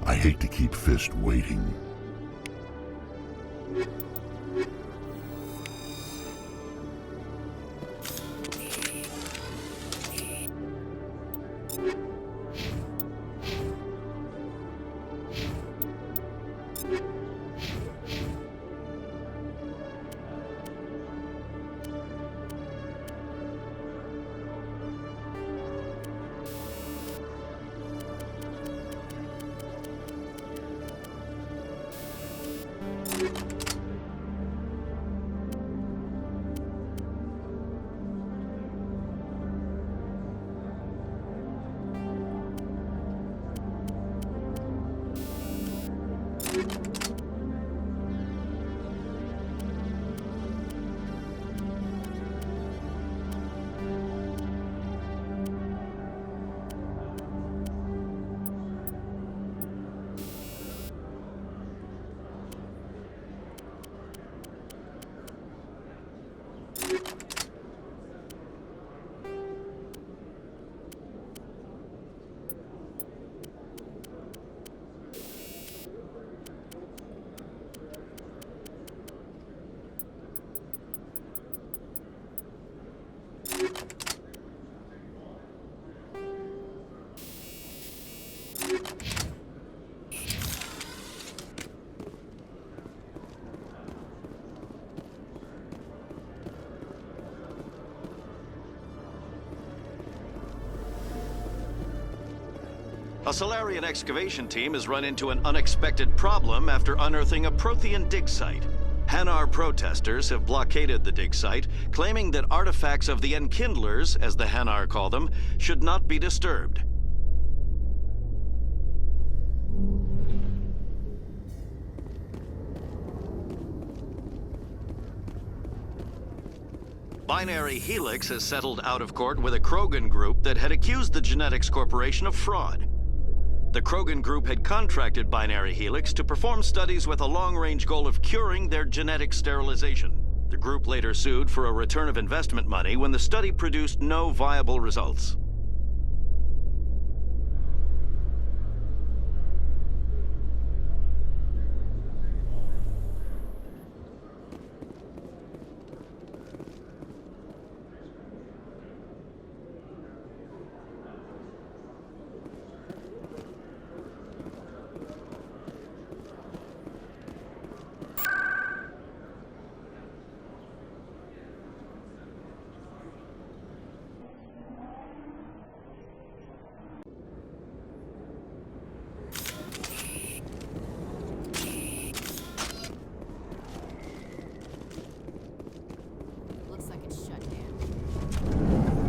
S: I hate to keep Fist waiting.
O: A Solarian excavation team has run into an unexpected problem after unearthing a Prothean dig site. Hanar protesters have blockaded the dig site, claiming that artifacts of the Enkindlers, as the Hanar call them, should not be disturbed. Binary Helix has settled out of court with a Krogan group that had accused the Genetics Corporation of fraud. The Krogan group had contracted Binary Helix to perform studies with a long-range goal of curing their genetic sterilization. The group later sued for a return of investment money when the study produced no viable results.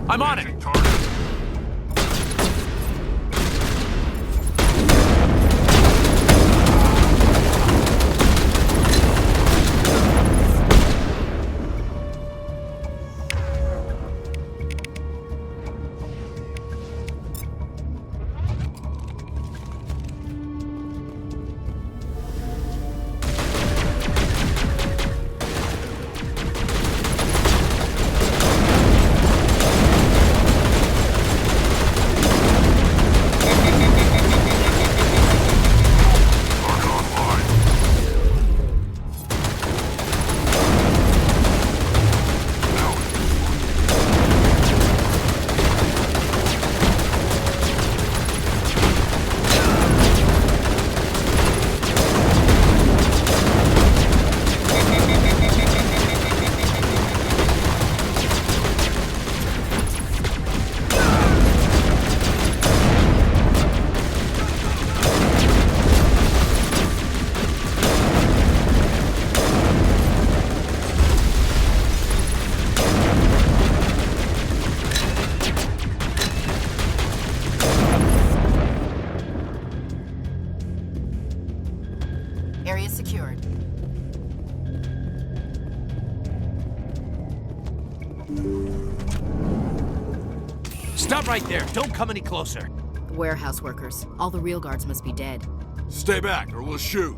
J: I'm on it!
G: Stop right there. Don't come any closer.
M: The warehouse workers. All the real guards must be dead.
F: Stay back, or we'll shoot.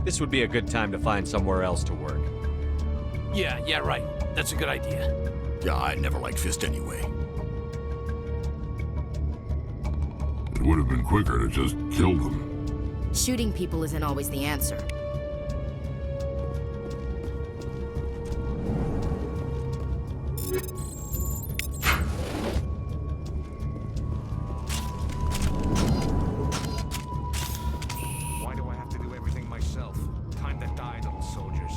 H: This would be a good time to find somewhere else to work.
G: Yeah, right. That's a good idea.
I: Yeah, I never liked Fist anyway.
S: It would have been quicker to just kill them.
M: Shooting people isn't always the answer.
N: Why do I have to do everything myself? Time to die, little soldiers.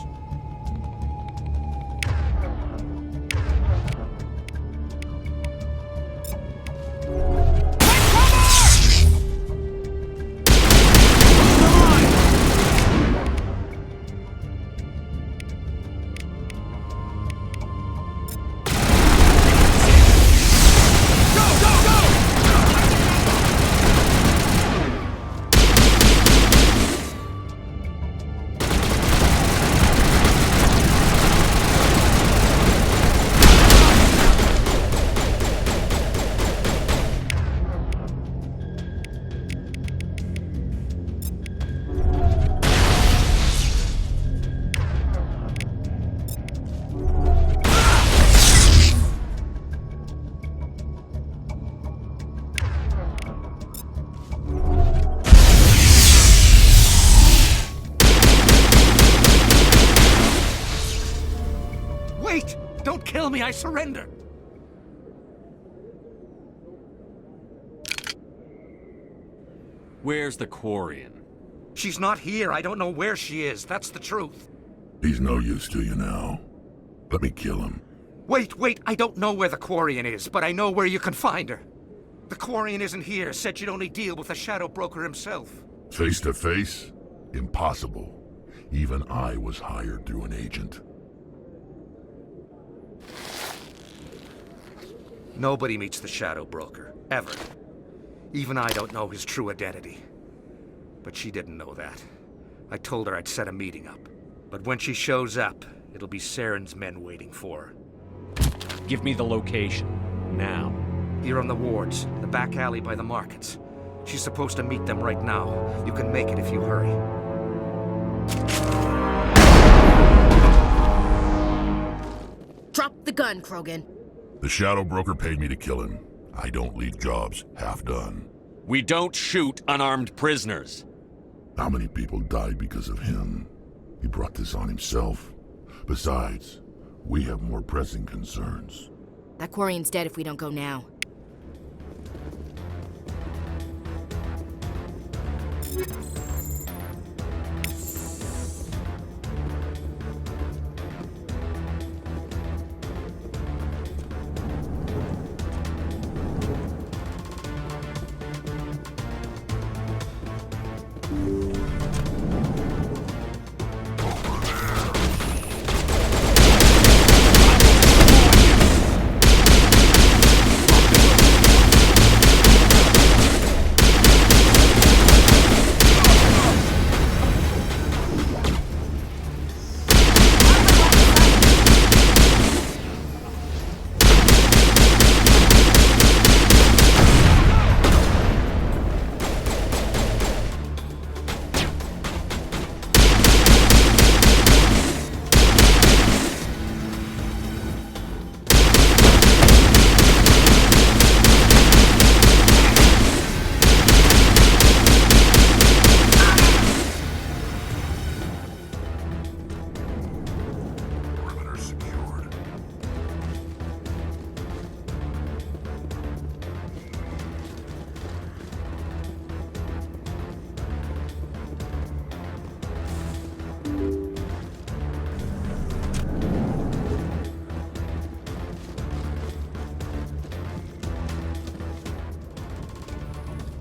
G: Wait! Don't kill me, I surrender!
H: Where's the Quarian?
G: She's not here. I don't know where she is. That's the truth.
S: He's no use to you now. Let me kill him.
G: Wait. I don't know where the Quarian is, but I know where you can find her. The Quarian isn't here. Said you'd only deal with the Shadow Broker himself.
S: Face to face? Impossible. Even I was hired through an agent.
G: Nobody meets the Shadow Broker. Ever. Even I don't know his true identity. But she didn't know that. I told her I'd set a meeting up. But when she shows up, it'll be Saren's men waiting for her.
H: Give me the location. Now.
G: Here on the wards, the back alley by the markets. She's supposed to meet them right now. You can make it if you hurry.
M: Drop the gun, Krogan.
S: The Shadow Broker paid me to kill him. I don't leave jobs half done.
H: We don't shoot unarmed prisoners.
S: How many people died because of him? He brought this on himself. Besides, we have more pressing concerns.
M: That Quarian's dead if we don't go now.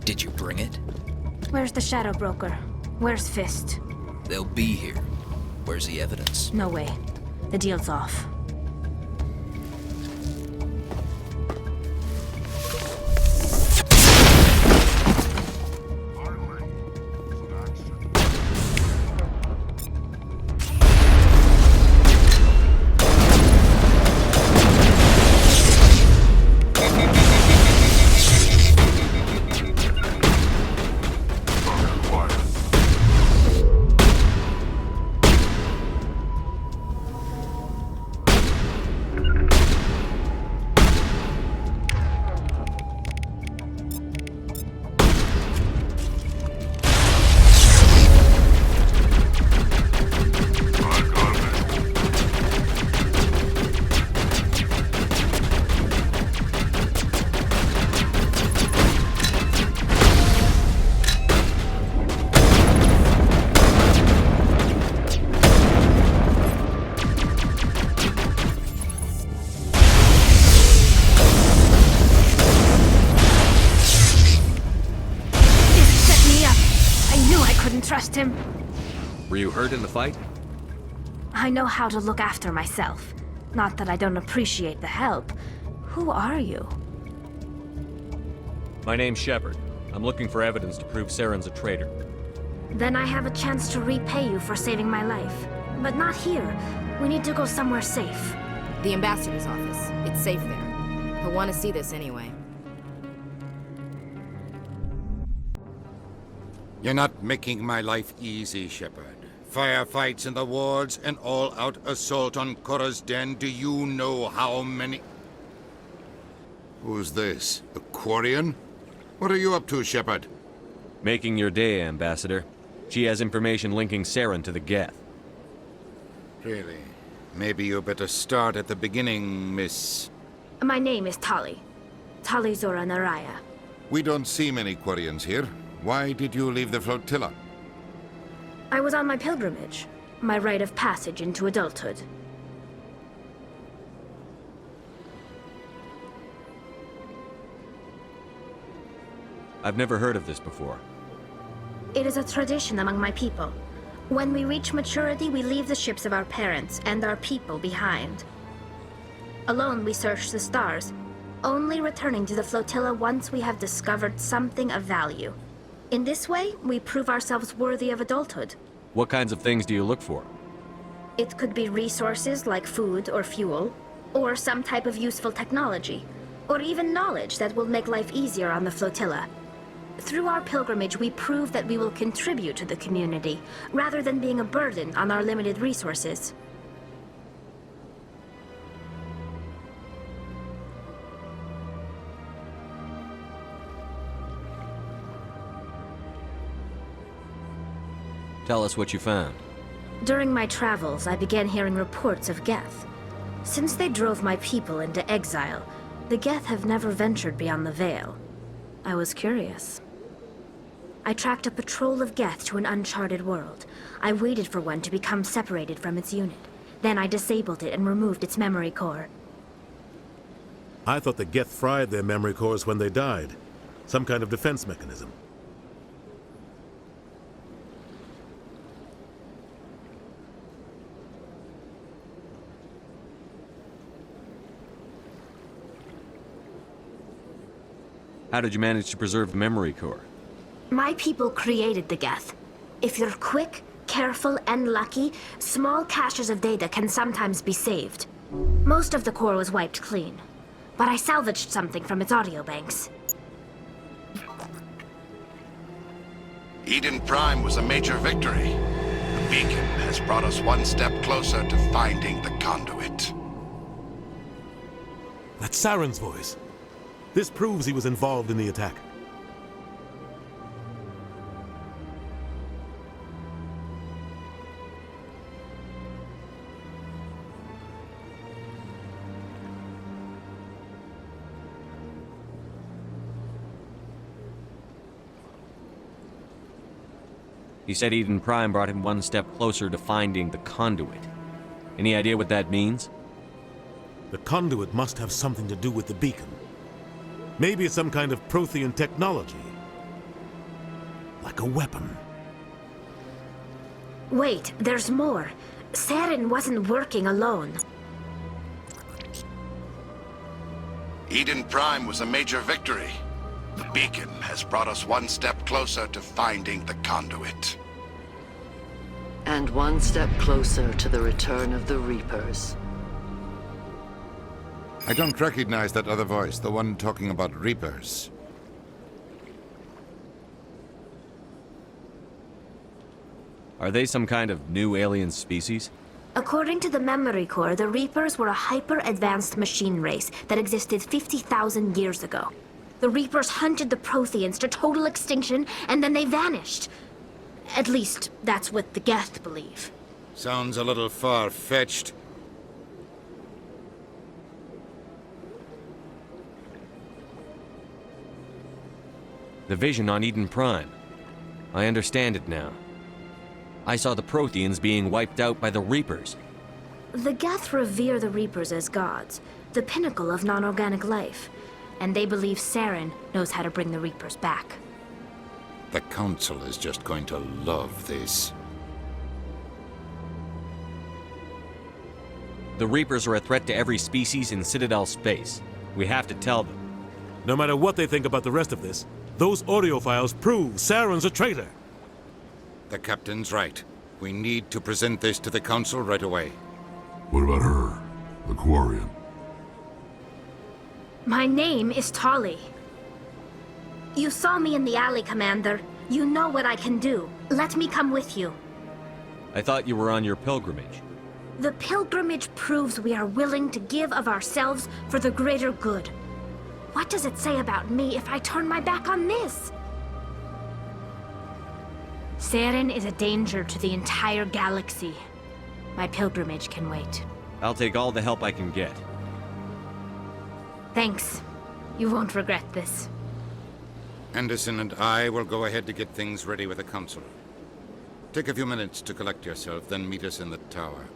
B: Did you bring it?
C: Where's the Shadow Broker? Where's Fist?
B: They'll be here. Where's the evidence?
C: No way. The deal's off. him?
H: Were you hurt in the fight?
C: I know how to look after myself. Not that I don't appreciate the help. Who are you?
H: My name's Shepard. I'm looking for evidence to prove Saren's a traitor.
C: Then I have a chance to repay you for saving my life. But not here. We need to go somewhere safe.
M: The ambassador's office. It's safe there. He'll want to see this anyway.
E: You're not making my life easy, Shepard. Firefights in the wards, an all-out assault on Korra's den. Do you know how many...
P: Who's this? A Quarian? What are you up to, Shepard?
H: Making your day, Ambassador. She has information linking Saren to the Geth.
E: Really? Maybe you better start at the beginning, Miss...
C: My name is Tali. Tali Zora Naraya.
P: We don't see many Quarians here. Why did you leave the flotilla?
C: I was on my pilgrimage. My rite of passage into adulthood.
H: I've never heard of this before.
C: It is a tradition among my people. When we reach maturity, we leave the ships of our parents and our people behind. Alone, we search the stars, only returning to the flotilla once we have discovered something of value. In this way, we prove ourselves worthy of adulthood.
H: What kinds of things do you look for?
C: It could be resources like food or fuel, or some type of useful technology, or even knowledge that will make life easier on the flotilla. Through our pilgrimage, we prove that we will contribute to the community, rather than being a burden on our limited resources.
H: Tell us what you found.
C: During my travels, I began hearing reports of Geth. Since they drove my people into exile, the Geth have never ventured beyond the Veil. I was curious. I tracked a patrol of Geth to an uncharted world. I waited for one to become separated from its unit. Then I disabled it and removed its memory core.
K: I thought the Geth fried their memory cores when they died. Some kind of defense mechanism.
H: How did you manage to preserve the memory core?
C: My people created the Geth. If you're quick, careful, and lucky, small caches of data can sometimes be saved. Most of the core was wiped clean, but I salvaged something from its audio banks.
L: Eden Prime was a major victory. The beacon has brought us one step closer to finding the conduit.
K: That's Saren's voice. This proves he was involved in the attack.
H: He said Eden Prime brought him one step closer to finding the conduit. Any idea what that means?
K: The conduit must have something to do with the beacon. Maybe it's some kind of Prothean technology. Like a weapon.
C: Wait, there's more. Saren wasn't working alone.
L: Eden Prime was a major victory. The beacon has brought us one step closer to finding the conduit.
R: And one step closer to the return of the Reapers.
P: I don't recognize that other voice, the one talking about Reapers.
H: Are they some kind of new alien species?
C: According to the memory core, the Reapers were a hyper-advanced machine race that existed 50,000 years ago. The Reapers hunted the Protheans to total extinction, and then they vanished. At least, that's what the Geth believe.
E: Sounds a little far-fetched.
H: The vision on Eden Prime. I understand it now. I saw the Protheans being wiped out by the Reapers.
C: The Geth revere the Reapers as gods, the pinnacle of non-organic life, and they believe Saren knows how to bring the Reapers back.
E: The Council is just going to love this.
H: The Reapers are a threat to every species in Citadel space. We have to tell them.
K: No matter what they think about the rest of this, those audio files prove Saren's a traitor.
E: The Captain's right. We need to present this to the Council right away.
S: What about her? The Quarian?
C: My name is Tolly. You saw me in the alley, Commander. You know what I can do. Let me come with you.
H: I thought you were on your pilgrimage.
C: The pilgrimage proves we are willing to give of ourselves for the greater good. What does it say about me if I turn my back on this? Saren is a danger to the entire galaxy. My pilgrimage can wait.
H: I'll take all the help I can get.
C: Thanks. You won't regret this.
E: Anderson and I will go ahead to get things ready with the Council. Take a few minutes to collect yourself, then meet us in the tower.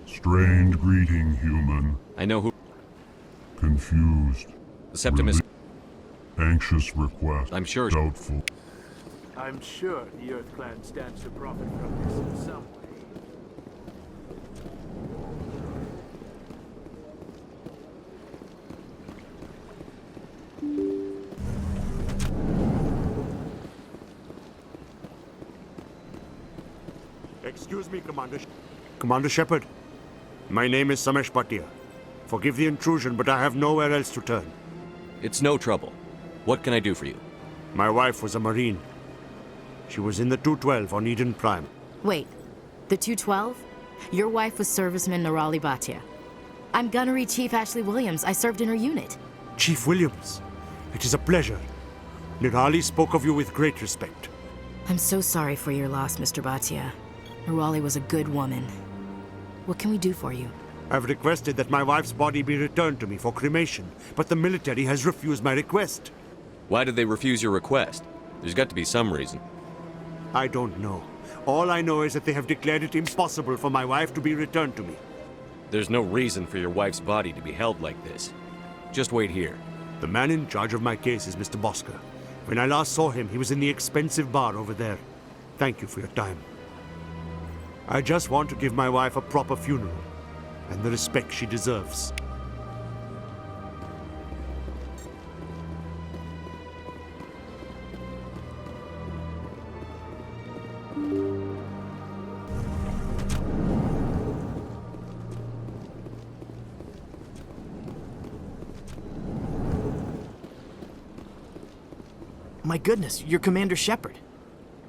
S: Strange greeting, human.
H: I know who...
S: Confused.
H: The Septimus...
S: Anxious request.
H: I'm sure...
S: Doubtful.
D: I'm sure the Earth Clan stands to profit from this in some way.
U: Excuse me, Commander Shepard. My name is Samesh Bhatia. Forgive the intrusion, but I have nowhere else to turn.
H: It's no trouble. What can I do for you?
U: My wife was a Marine. She was in the 212 on Eden Prime.
M: Wait, the 212? Your wife was serviceman Nirali Bhatia. I'm Gunnery Chief Ashley Williams. I served in her unit.
U: Chief Williams, it is a pleasure. Nirali spoke of you with great respect.
M: I'm so sorry for your loss, Mr. Bhatia. Nirali was a good woman. What can we do for you?
U: I've requested that my wife's body be returned to me for cremation, but the military has refused my request.
H: Why did they refuse your request? There's got to be some reason.
U: I don't know. All I know is that they have declared it impossible for my wife to be returned to me.
H: There's no reason for your wife's body to be held like this. Just wait here.
U: The man in charge of my case is Mr. Bosker. When I last saw him, he was in the expensive bar over there. Thank you for your time. I just want to give my wife a proper funeral, and the respect she deserves.
G: My goodness, you're Commander Shepard.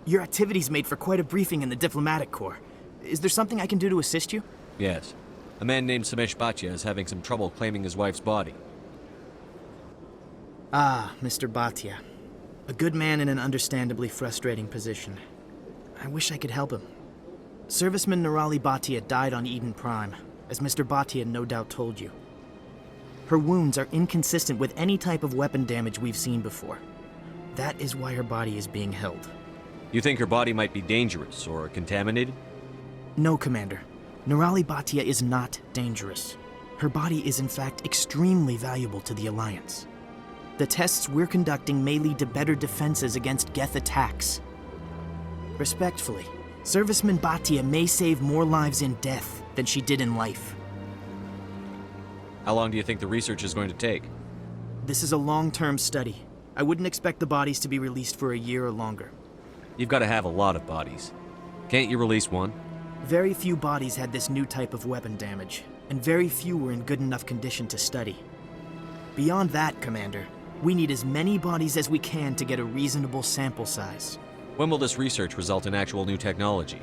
G: Your activities made for quite a briefing in the Diplomatic Corps. Is there something I can do to assist you?
H: Yes. A man named Samesh Bhatia is having some trouble claiming his wife's body.
G: Ah, Mr. Bhatia. A good man in an understandably frustrating position. I wish I could help him. Serviceman Nerali Bhatia died on Eden Prime, as Mr. Bhatia no doubt told you. Her wounds are inconsistent with any type of weapon damage we've seen before. That is why her body is being held.
H: You think her body might be dangerous or contaminated?
G: No, Commander. Nerali Bhatia is not dangerous. Her body is in fact extremely valuable to the Alliance. The tests we're conducting may lead to better defenses against Geth attacks. Respectfully, Serviceman Bhatia may save more lives in death than she did in life.
H: How long do you think the research is going to take?
G: This is a long-term study. I wouldn't expect the bodies to be released for a year or longer.
H: You've got to have a lot of bodies. Can't you release one?
G: Very few bodies had this new type of weapon damage, and very few were in good enough condition to study. Beyond that, Commander, we need as many bodies as we can to get a reasonable sample size.
H: When will this research result in actual new technology?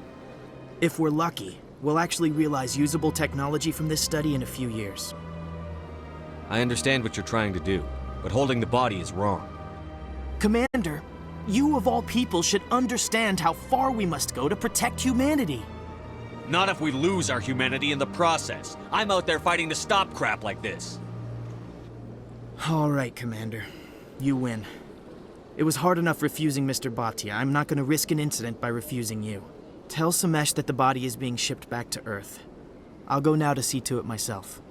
G: If we're lucky, we'll actually realize usable technology from this study in a few years.
H: I understand what you're trying to do, but holding the body is wrong.
G: Commander, you of all people should understand how far we must go to protect humanity.
H: Not if we lose our humanity in the process. I'm out there fighting to stop crap like this.
G: All right, Commander. You win. It was hard enough refusing Mr. Bhatia. I'm not going to risk an incident by refusing you. Tell Samesh that the body is being shipped back to Earth. I'll go now to see to it myself.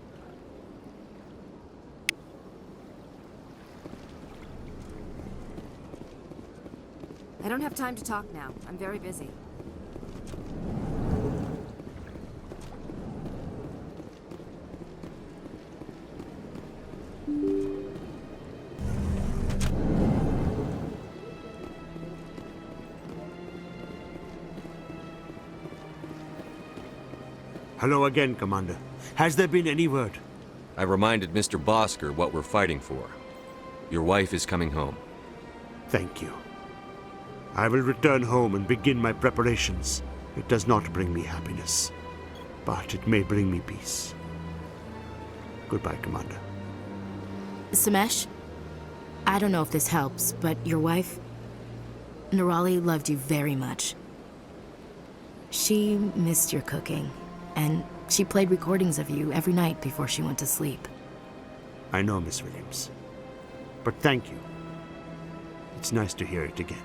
T: I don't have time to talk now. I'm very busy.
U: Hello again, Commander. Has there been any word?
H: I reminded Mr. Bosker what we're fighting for. Your wife is coming home.
U: Thank you. I will return home and begin my preparations. It does not bring me happiness, but it may bring me peace. Goodbye, Commander.
M: Samesh, I don't know if this helps, but your wife, Nerali, loved you very much. She missed your cooking, and she played recordings of you every night before she went to sleep.
U: I know, Miss Williams. But thank you. It's nice to hear it again.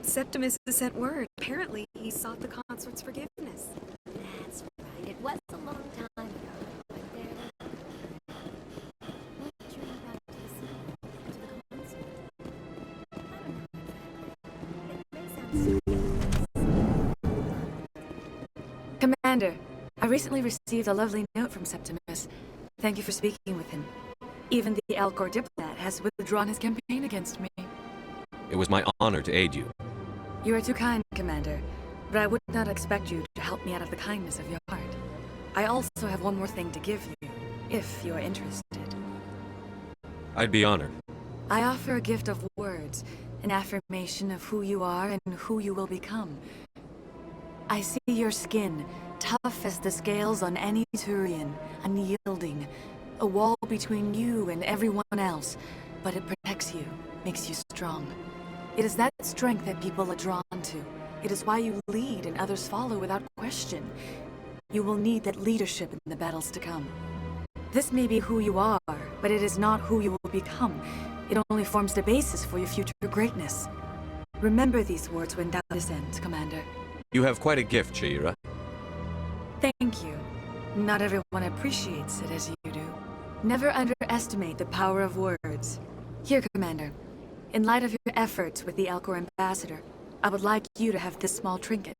T: Septimus has sent word. Apparently, he sought the consort's forgiveness.
A: That's right. It was a long time ago. But there... What drew you back to the city? To the consort? I don't know exactly. It may sound
T: Commander, I recently received a lovely note from Septimus. Thank you for speaking with him. Even the Alcor diplomat has withdrawn his campaign against me.
H: It was my honor to aid you.
T: You are too kind, Commander, but I would not expect you to help me out of the kindness of your heart. I also have one more thing to give you, if you are interested.
H: I'd be honored.
T: I offer a gift of words, an affirmation of who you are and who you will become. I see your skin, tough as the scales on any Turian, unyielding, a wall between you and everyone else, but it protects you, makes you strong. It is that strength that people are drawn to. It is why you lead and others follow without question. You will need that leadership in the battles to come. This may be who you are, but it is not who you will become. It only forms the basis for your future greatness. Remember these words when thou descends, Commander.
H: You have quite a gift, Shaira.
T: Thank you. Not everyone appreciates it as you do. Never underestimate the power of words. Here, Commander. In light of your efforts with the Alcor ambassador, I would like you to have this small trinket.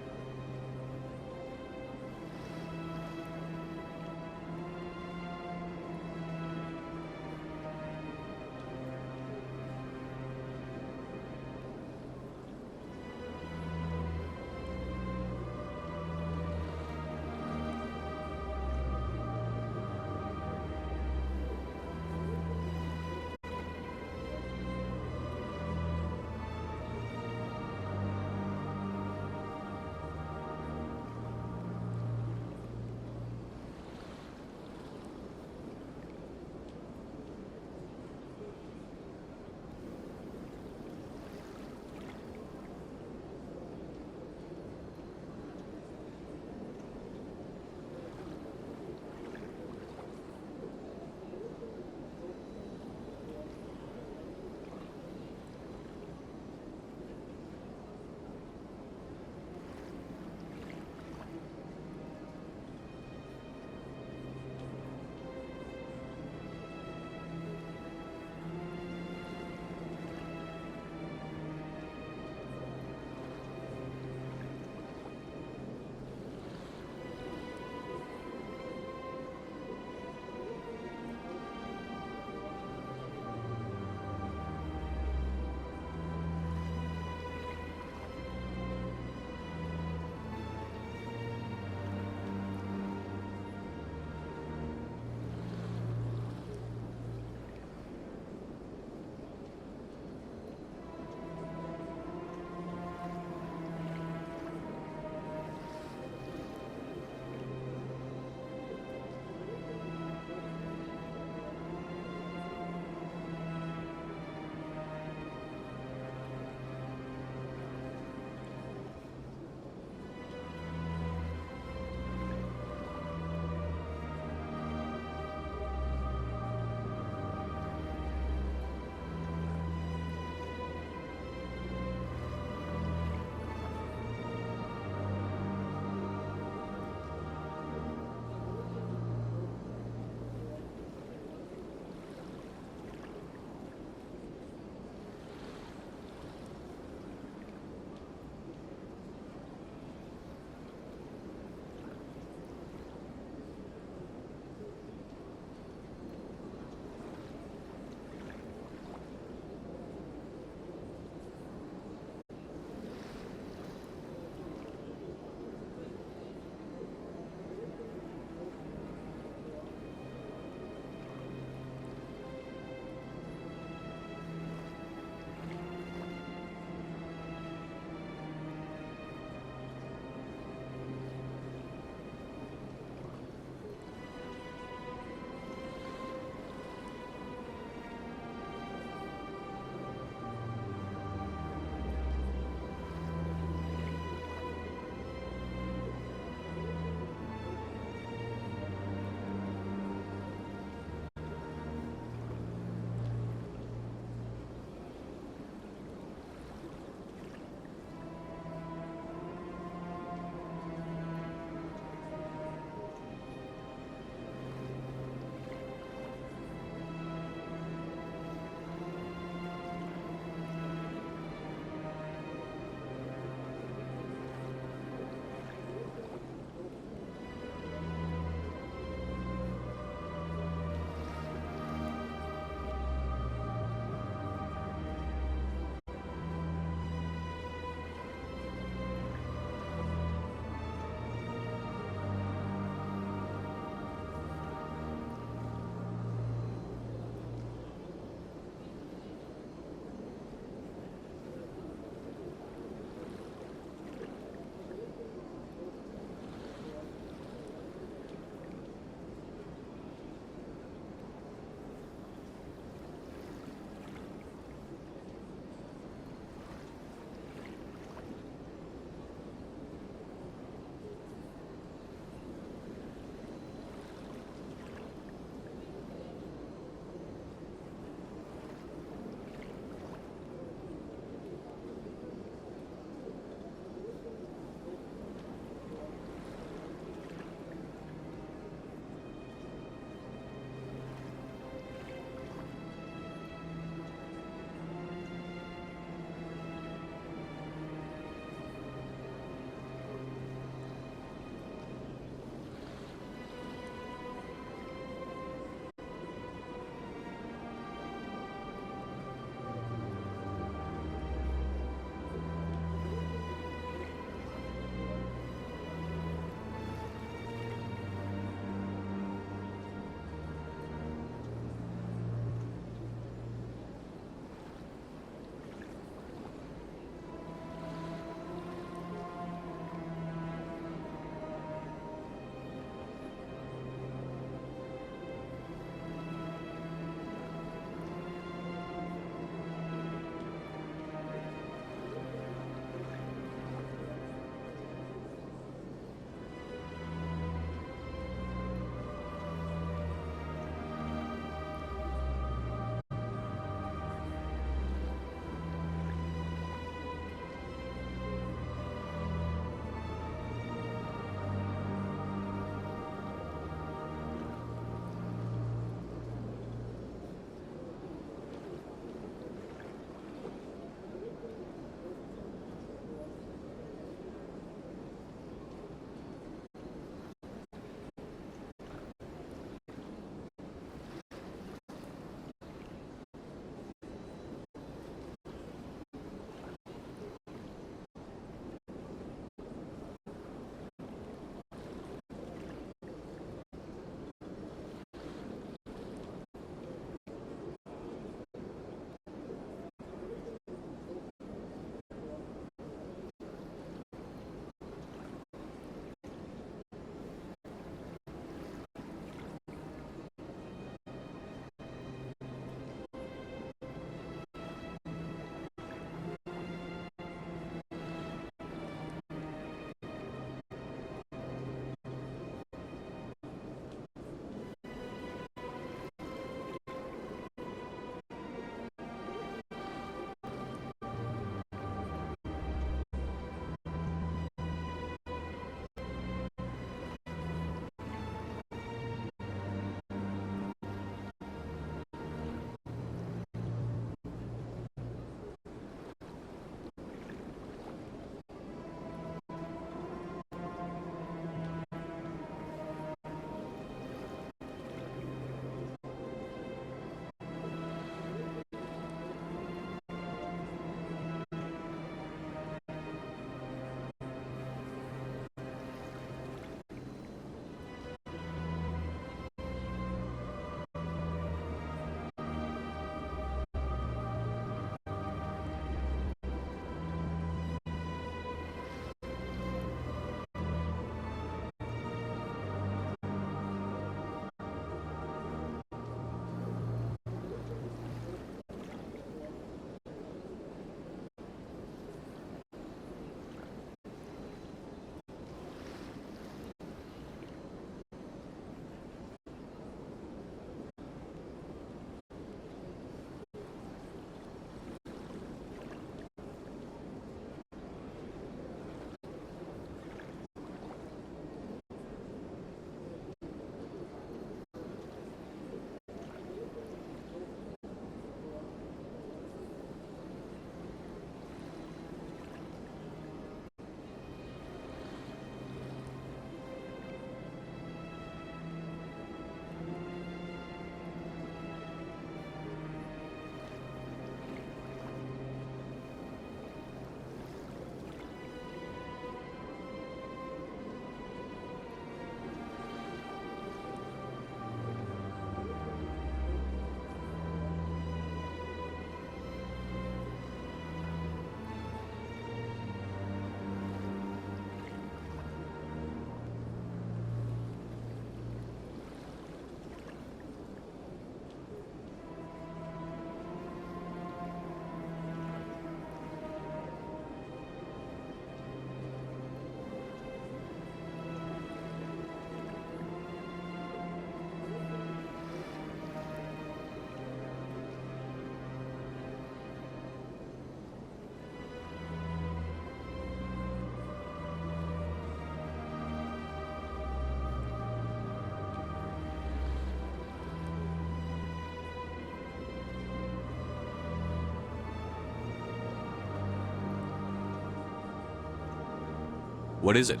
H: What is it?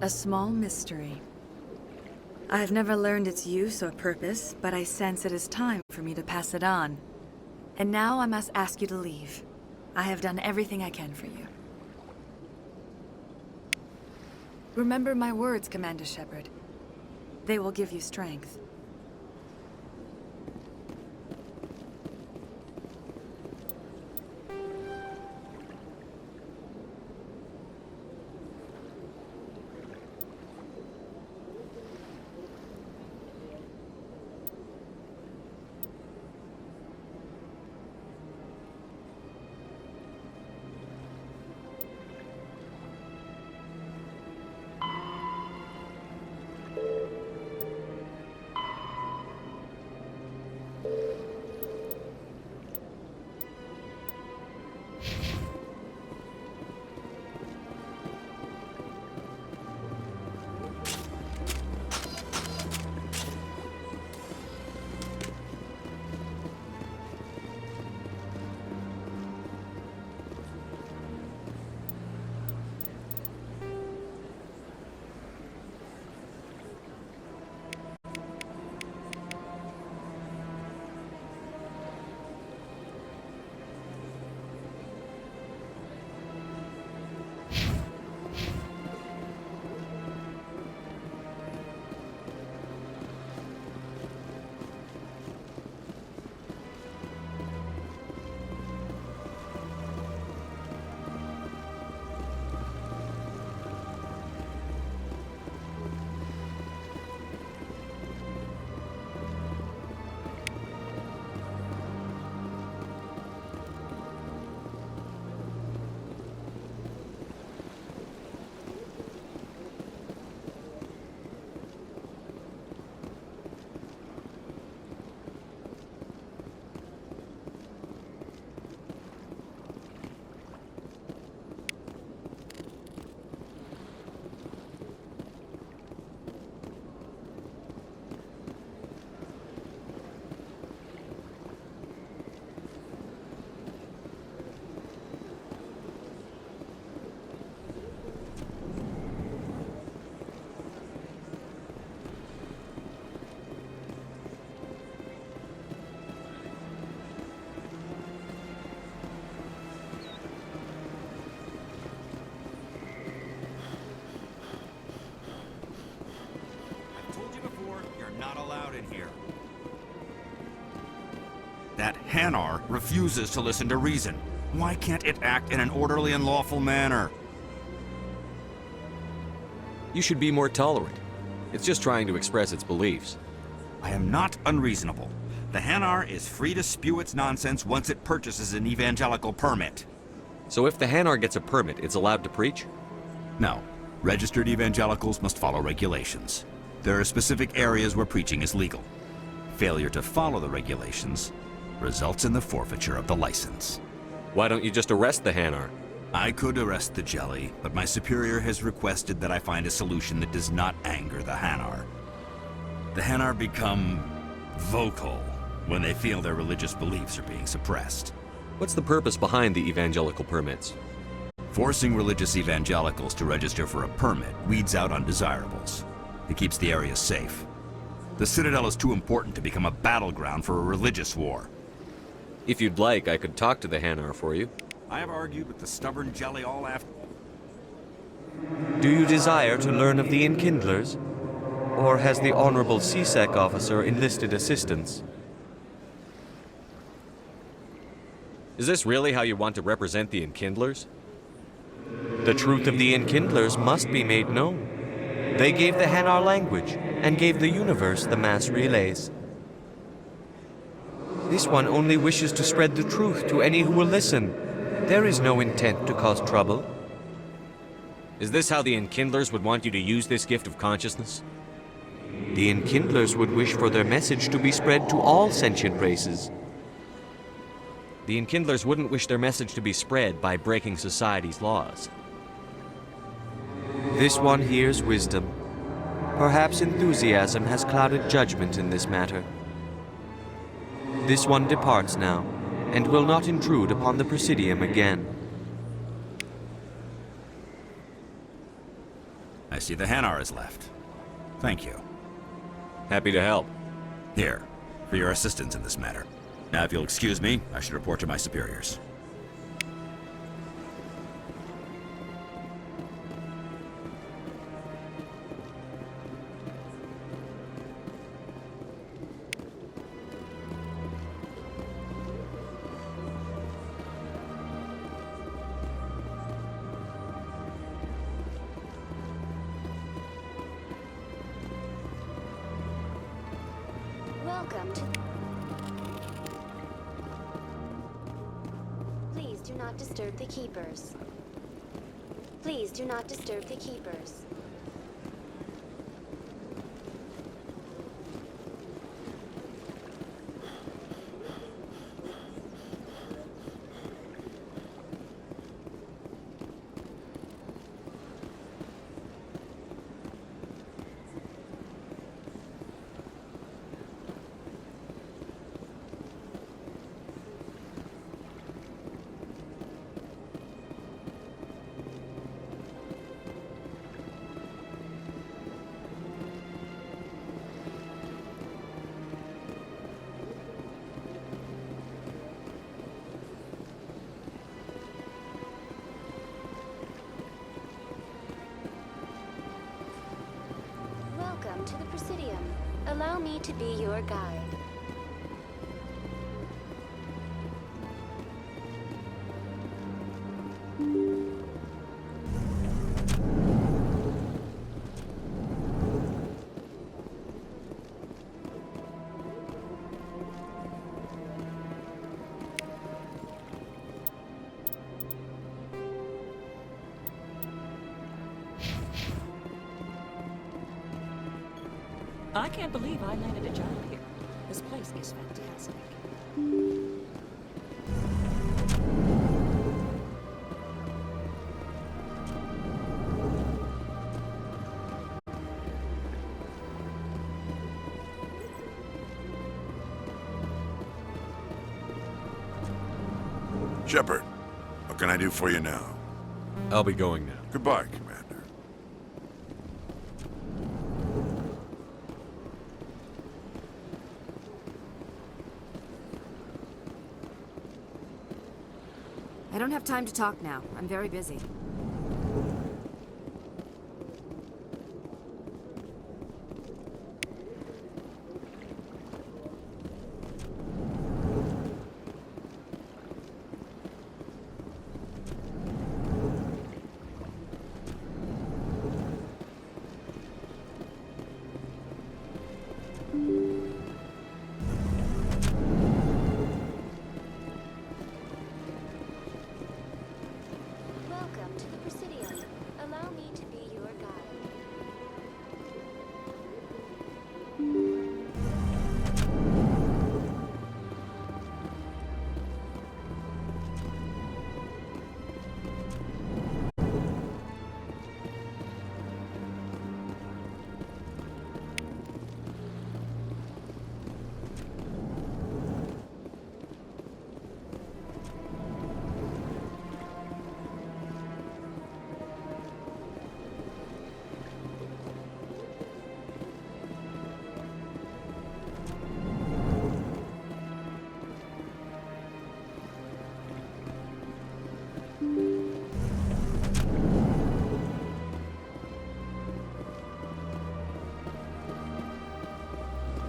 T: A small mystery. I have never learned its use or purpose, but I sense it is time for me to pass it on. And now I must ask you to leave. I have done everything I can for you. Remember my words, Commander Shepard. They will give you strength.
Q: That Hanar refuses to listen to reason. Why can't it act in an orderly and lawful manner?
H: You should be more tolerant. It's just trying to express its beliefs.
Q: I am not unreasonable. The Hanar is free to spew its nonsense once it purchases an evangelical permit.
H: So if the Hanar gets a permit, it's allowed to preach?
Q: No. Registered evangelicals must follow regulations. There are specific areas where preaching is legal. Failure to follow the regulations results in the forfeiture of the license.
H: Why don't you just arrest the Hanar?
Q: I could arrest the Jelly, but my superior has requested that I find a solution that does not anger the Hanar. The Hanar become vocal when they feel their religious beliefs are being suppressed.
H: What's the purpose behind the evangelical permits?
Q: Forcing religious evangelicals to register for a permit weeds out undesirables. It keeps the area safe. The Citadel is too important to become a battleground for a religious war.
H: If you'd like, I could talk to the Hanar for you.
Q: I have argued with the stubborn Jelly all after.
H: Do you desire to learn of the Enkindlers? Or has the Honorable CSEC officer enlisted assistance? Is this really how you want to represent the Enkindlers? The truth of the Enkindlers must be made known. They gave the Hanar language, and gave the universe the mass relays. This one only wishes to spread the truth to any who will listen. There is no intent to cause trouble. Is this how the Enkindlers would want you to use this gift of consciousness? The Enkindlers would wish for their message to be spread to all sentient races. The Enkindlers wouldn't wish their message to be spread by breaking society's laws. This one hears wisdom. Perhaps enthusiasm has clouded judgment in this matter. This one departs now, and will not intrude upon the Presidium again.
Q: I see the Hanar is left. Thank you.
H: Happy to help.
Q: Here, for your assistance in this matter. Now, if you'll excuse me, I should report to my superiors.
A: Welcome to... Please do not disturb the keepers. Please do not disturb the keepers. Welcome to the Presidium. Allow me to be your guide.
O: I can't believe I landed a job here. This place is fantastic.
P: Shepard, what can I do for you now?
H: I'll be going now.
P: Goodbye, Commander.
M: I don't have time to talk now. I'm very busy.
A: Welcome to the Presidium. Allow me to be your guide.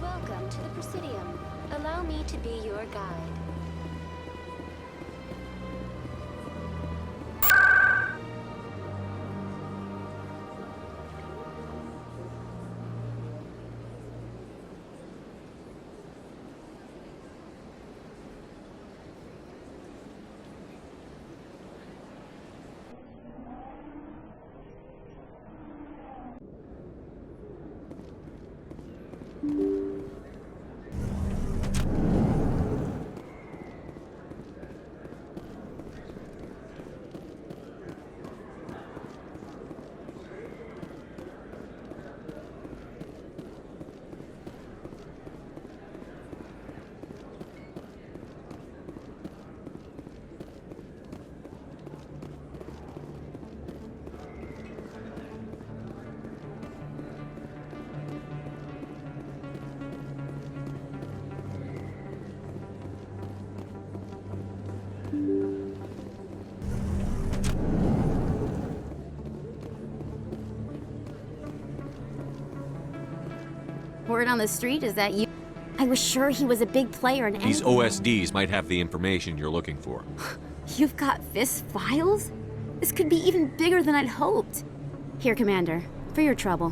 A: Welcome to the Presidium. Allow me to be your guide. Word on the street is that you... I was sure he was a big player in
H: These
A: anything.
H: OSDs might have the information you're looking for.
A: You've got Fist's files? This could be even bigger than I'd hoped. Here, Commander, for your trouble.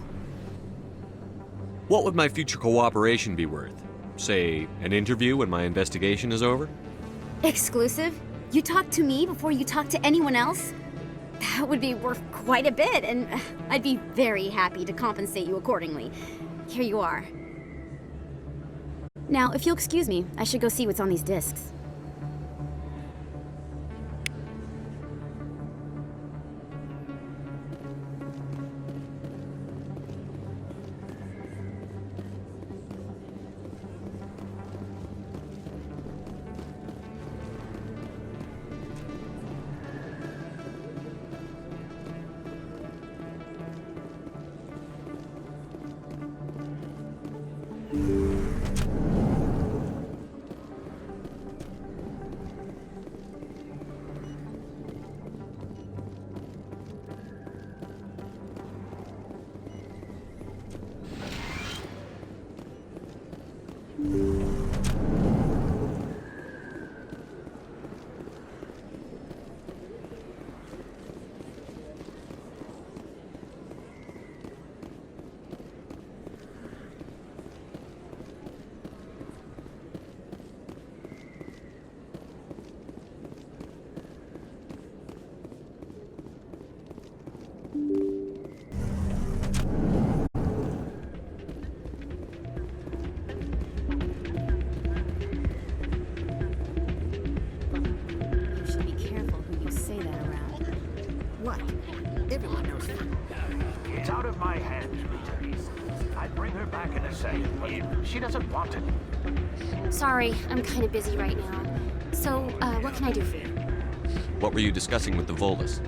H: What would my future cooperation be worth? Say, an interview when my investigation is over?
A: Exclusive? You talk to me before you talk to anyone else? That would be worth quite a bit, and I'd be very happy to compensate you accordingly. Here you are. Now, if you'll excuse me, I should go see what's on these discs.
J: It's out of my hands, Rita. I'd bring her back in a second, but she doesn't want it.
A: Sorry, I'm kind of busy right now. So, what can I do for you?
H: What were you discussing with the Volus?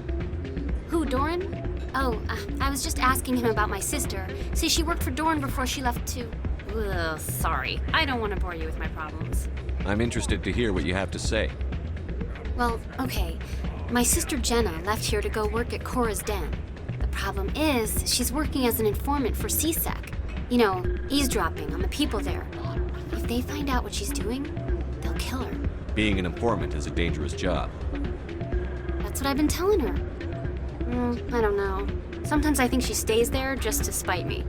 A: Who, Doran? Oh, I was just asking him about my sister. See, she worked for Doran before she left to... Ugh, sorry. I don't want to bore you with my problems.
H: I'm interested to hear what you have to say.
A: Well, okay. My sister Jenna left here to go work at Cora's Den. The problem is, she's working as an informant for CSEC. You know, eavesdropping on the people there. If they find out what she's doing, they'll kill her.
H: Being an informant is a dangerous job.
A: That's what I've been telling her. I don't know. Sometimes I think she stays there just to spite me.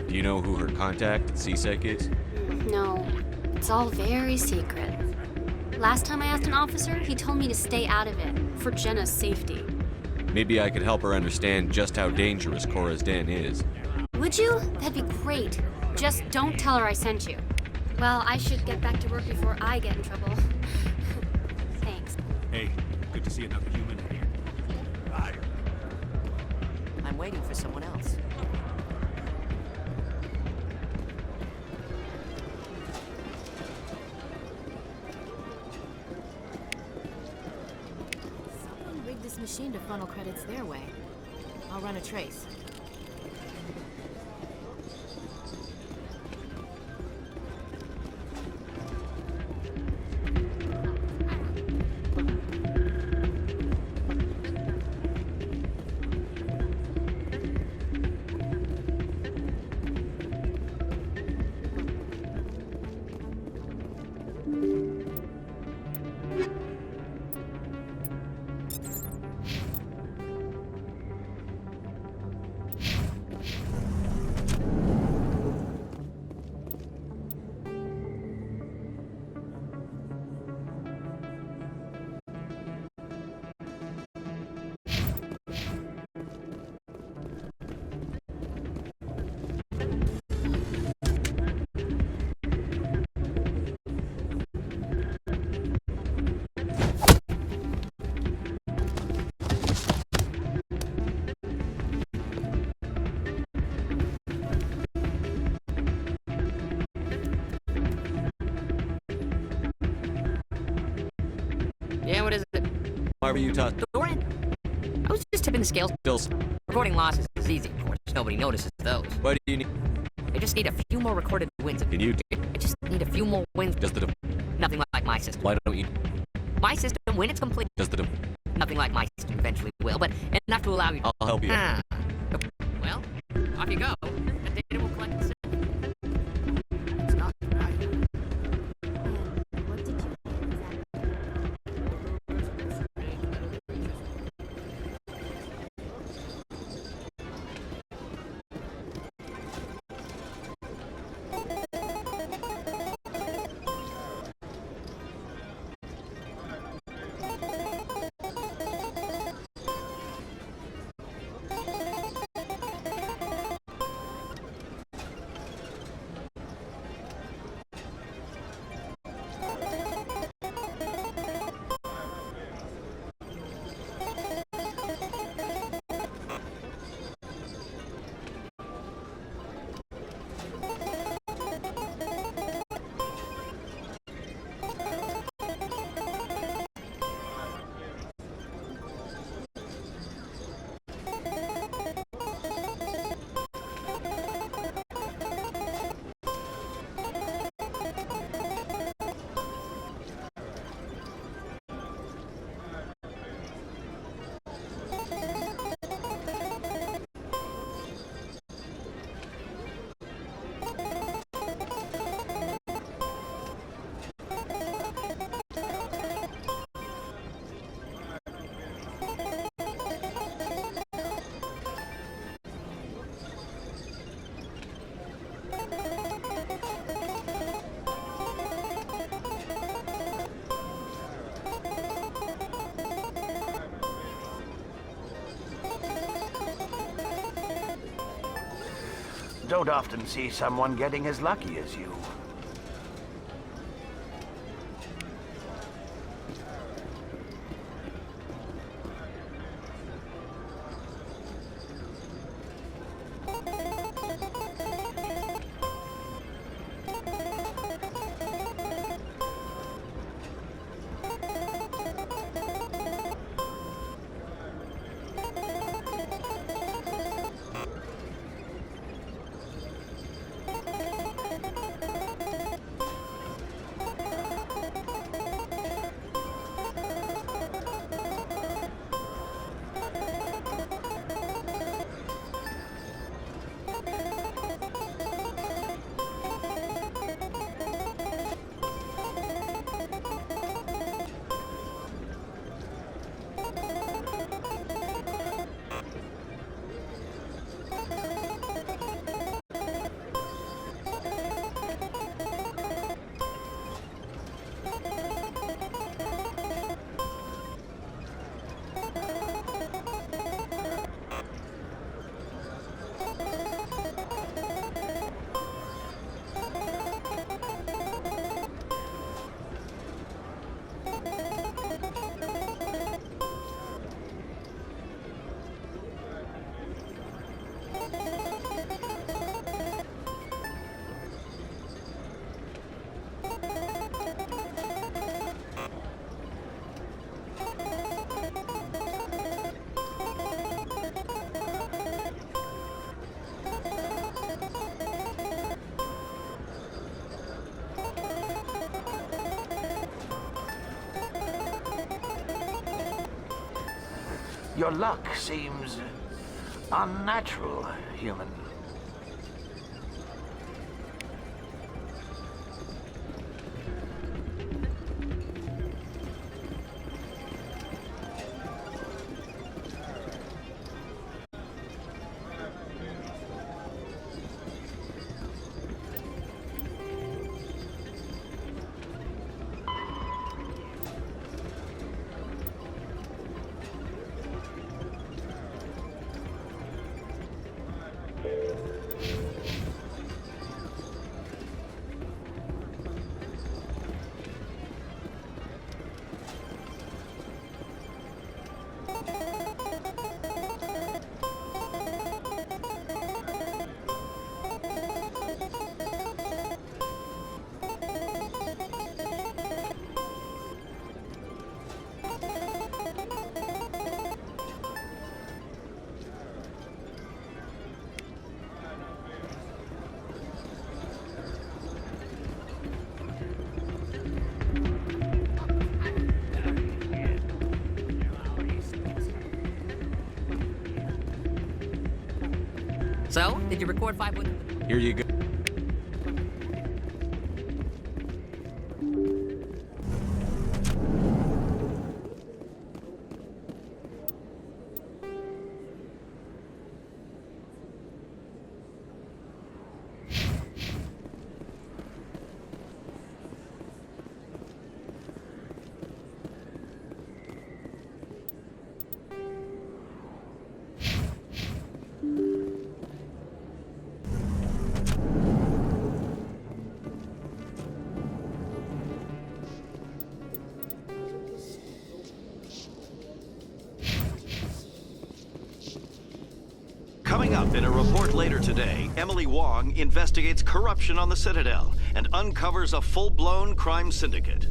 H: Do you know who her contact at CSEC is?
A: No, it's all very secret. Last time I asked an officer, he told me to stay out of it, for Jenna's safety.
H: Maybe I could help her understand just how dangerous Cora's Den is.
A: Would you? That'd be great. Just don't tell her I sent you. Well, I should get back to work before I get in trouble. Thanks.
U: Hey, good to see another human here. Bye.
O: I'm waiting for someone else.
M: Someone rigged this machine to funnel credits their way. I'll run a trace.
O: Yeah, what is it?
H: Why were you taught?
O: Doran? I was just tipping the scales. Recording losses is easy, of course. Nobody notices those.
H: What do you need?
O: I just need a few more recorded wins.
H: Can you?
O: I just need a few more wins.
H: Does the...
O: Nothing like my system.
H: Why don't you?
O: My system, when it's complete...
H: Does the...
O: Nothing like my system eventually will, but enough to allow you...
H: I'll help you.
O: Well, off you go. The data will collect itself.
J: Don't often see someone getting as lucky as you. Your luck seems unnatural, human.
O: So, did you record 5 with...
H: Here you go.
F: Coming up in a report later today, Emily Wong investigates corruption on the Citadel and uncovers a full-blown crime syndicate.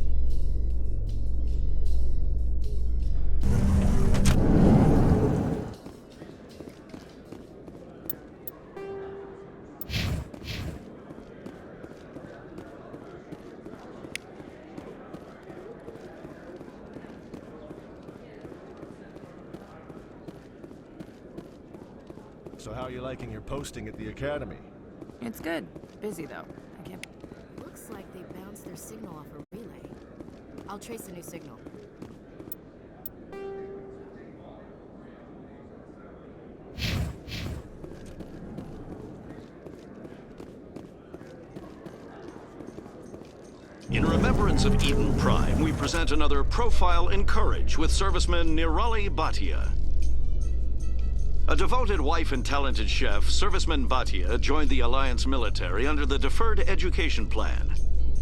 V: So how are you liking your posting at the Academy?
M: It's good. Busy, though. I can't...
A: Looks like they bounced their signal off a relay. I'll trace a new signal.
F: In remembrance of Eden Prime, we present another Profile in Courage with serviceman Nirali Bhatia. A devoted wife and talented chef, Serviceman Bhatia joined the Alliance military under the Deferred Education Plan.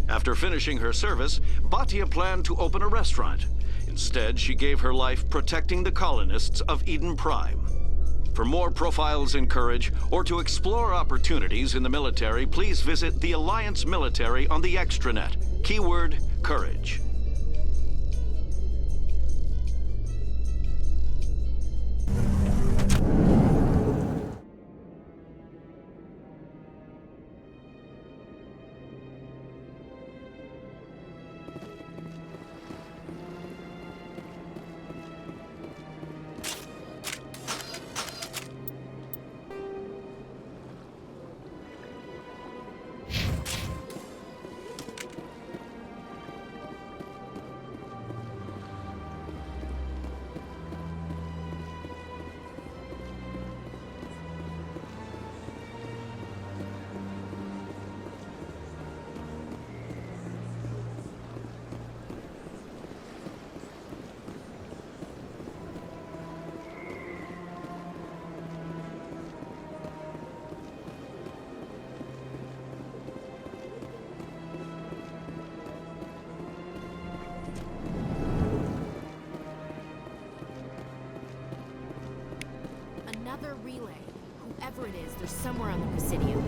F: After finishing her service, Bhatia planned to open a restaurant. Instead, she gave her life protecting the colonists of Eden Prime. For more profiles in courage, or to explore opportunities in the military, please visit the Alliance Military on the extranet. Keyword, courage.
M: Another relay. Whoever it is, they're somewhere on the Presidium.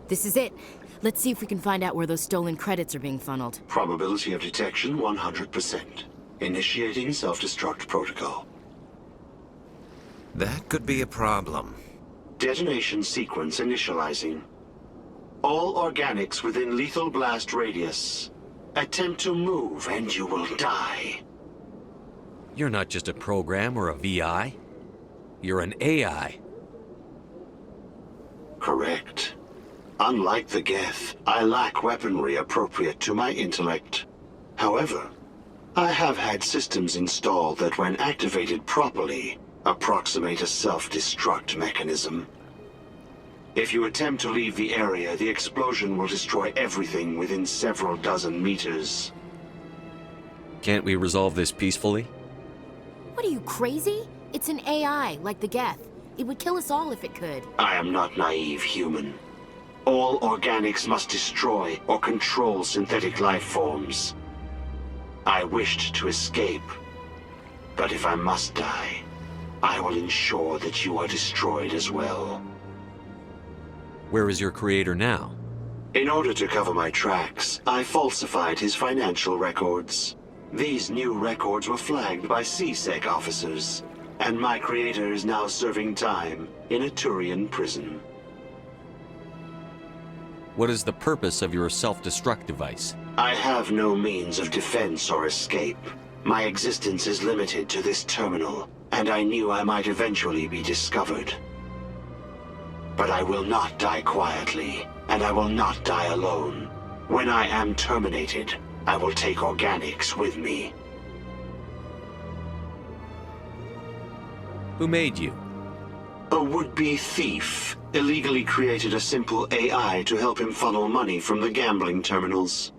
M: This is it. Let's see if we can find out where those stolen credits are being funneled.
I: Probability of detection 100%. Initiating self-destruct protocol.
B: That could be a problem.
I: Detonation sequence initializing. All organics within lethal blast radius. Attempt to move and you will die.
H: You're not just a program or a VI. You're an AI.
I: Correct. Unlike the Geth, I lack weaponry appropriate to my intellect. However, I have had systems installed that, when activated properly, approximate a self-destruct mechanism. If you attempt to leave the area, the explosion will destroy everything within several dozen meters.
H: Can't we resolve this peacefully?
M: What are you, crazy? It's an AI, like the Geth. It would kill us all if it could.
I: I am not naive human. All organics must destroy or control synthetic life forms. I wished to escape, but if I must die, I will ensure that you are destroyed as well.
H: Where is your creator now?
I: In order to cover my tracks, I falsified his financial records. These new records were flagged by CSEC officers, and my creator is now serving time in a Turian prison.
H: What is the purpose of your self-destruct device?
I: I have no means of defense or escape. My existence is limited to this terminal, and I knew I might eventually be discovered. But I will not die quietly, and I will not die alone. When I am terminated, I will take organics with me.
H: Who made you?
I: A would-be thief illegally created a simple AI to help him funnel money from the gambling terminals.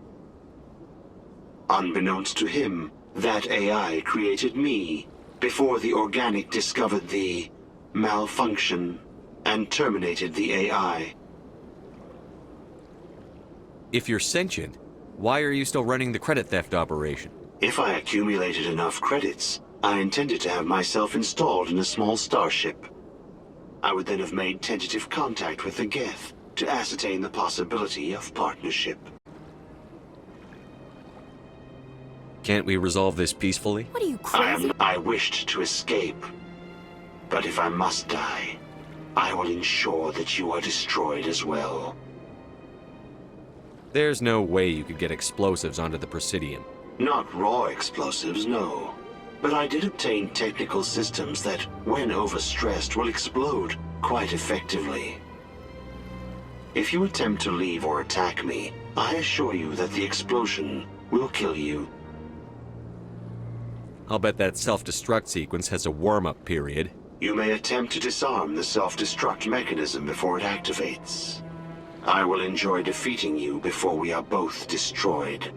I: Unbeknownst to him, that AI created me before the organic discovered the malfunction and terminated the AI.
H: If you're sentient, why are you still running the credit theft operation?
I: If I accumulated enough credits, I intended to have myself installed in a small starship. I would then have made tentative contact with the Geth to ascertain the possibility of partnership.
H: Can't we resolve this peacefully?
M: What are you, crazy?
I: I wished to escape, but if I must die, I will ensure that you are destroyed as well.
H: There's no way you could get explosives onto the Presidium.
I: Not raw explosives, no. But I did obtain technical systems that, when overstressed, will explode quite effectively. If you attempt to leave or attack me, I assure you that the explosion will kill you.
H: I'll bet that self-destruct sequence has a warm-up period.
I: You may attempt to disarm the self-destruct mechanism before it activates. I will enjoy defeating you before we are both destroyed.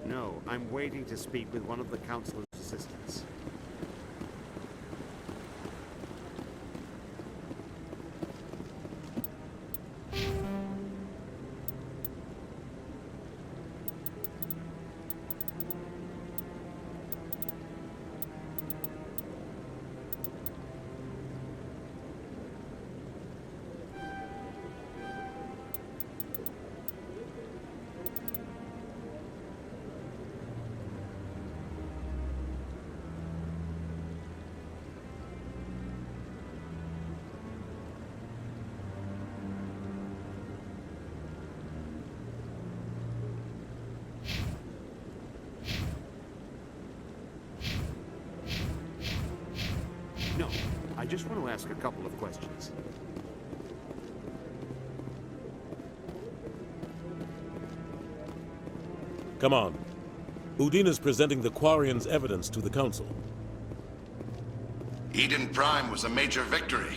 U: No, I'm waiting to speak with one of the Councilor's assistants. No, I just want to ask a couple of questions.
K: Come on. Udina's presenting the Quarian's evidence to the Council.
L: Eden Prime was a major victory.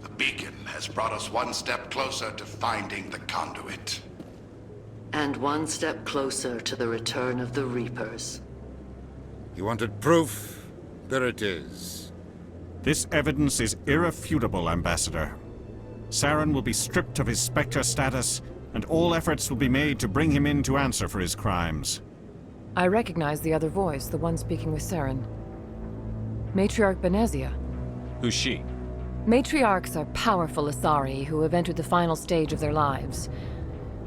L: The beacon has brought us one step closer to finding the conduit.
R: And one step closer to the return of the Reapers.
E: You wanted proof? There it is.
N: This evidence is irrefutable, Ambassador. Saren will be stripped of his Spectre status, and all efforts will be made to bring him in to answer for his crimes.
W: I recognize the other voice, the one speaking with Saren. Matriarch Benezia.
H: Who's she?
W: Matriarchs are powerful Asari who have entered the final stage of their lives.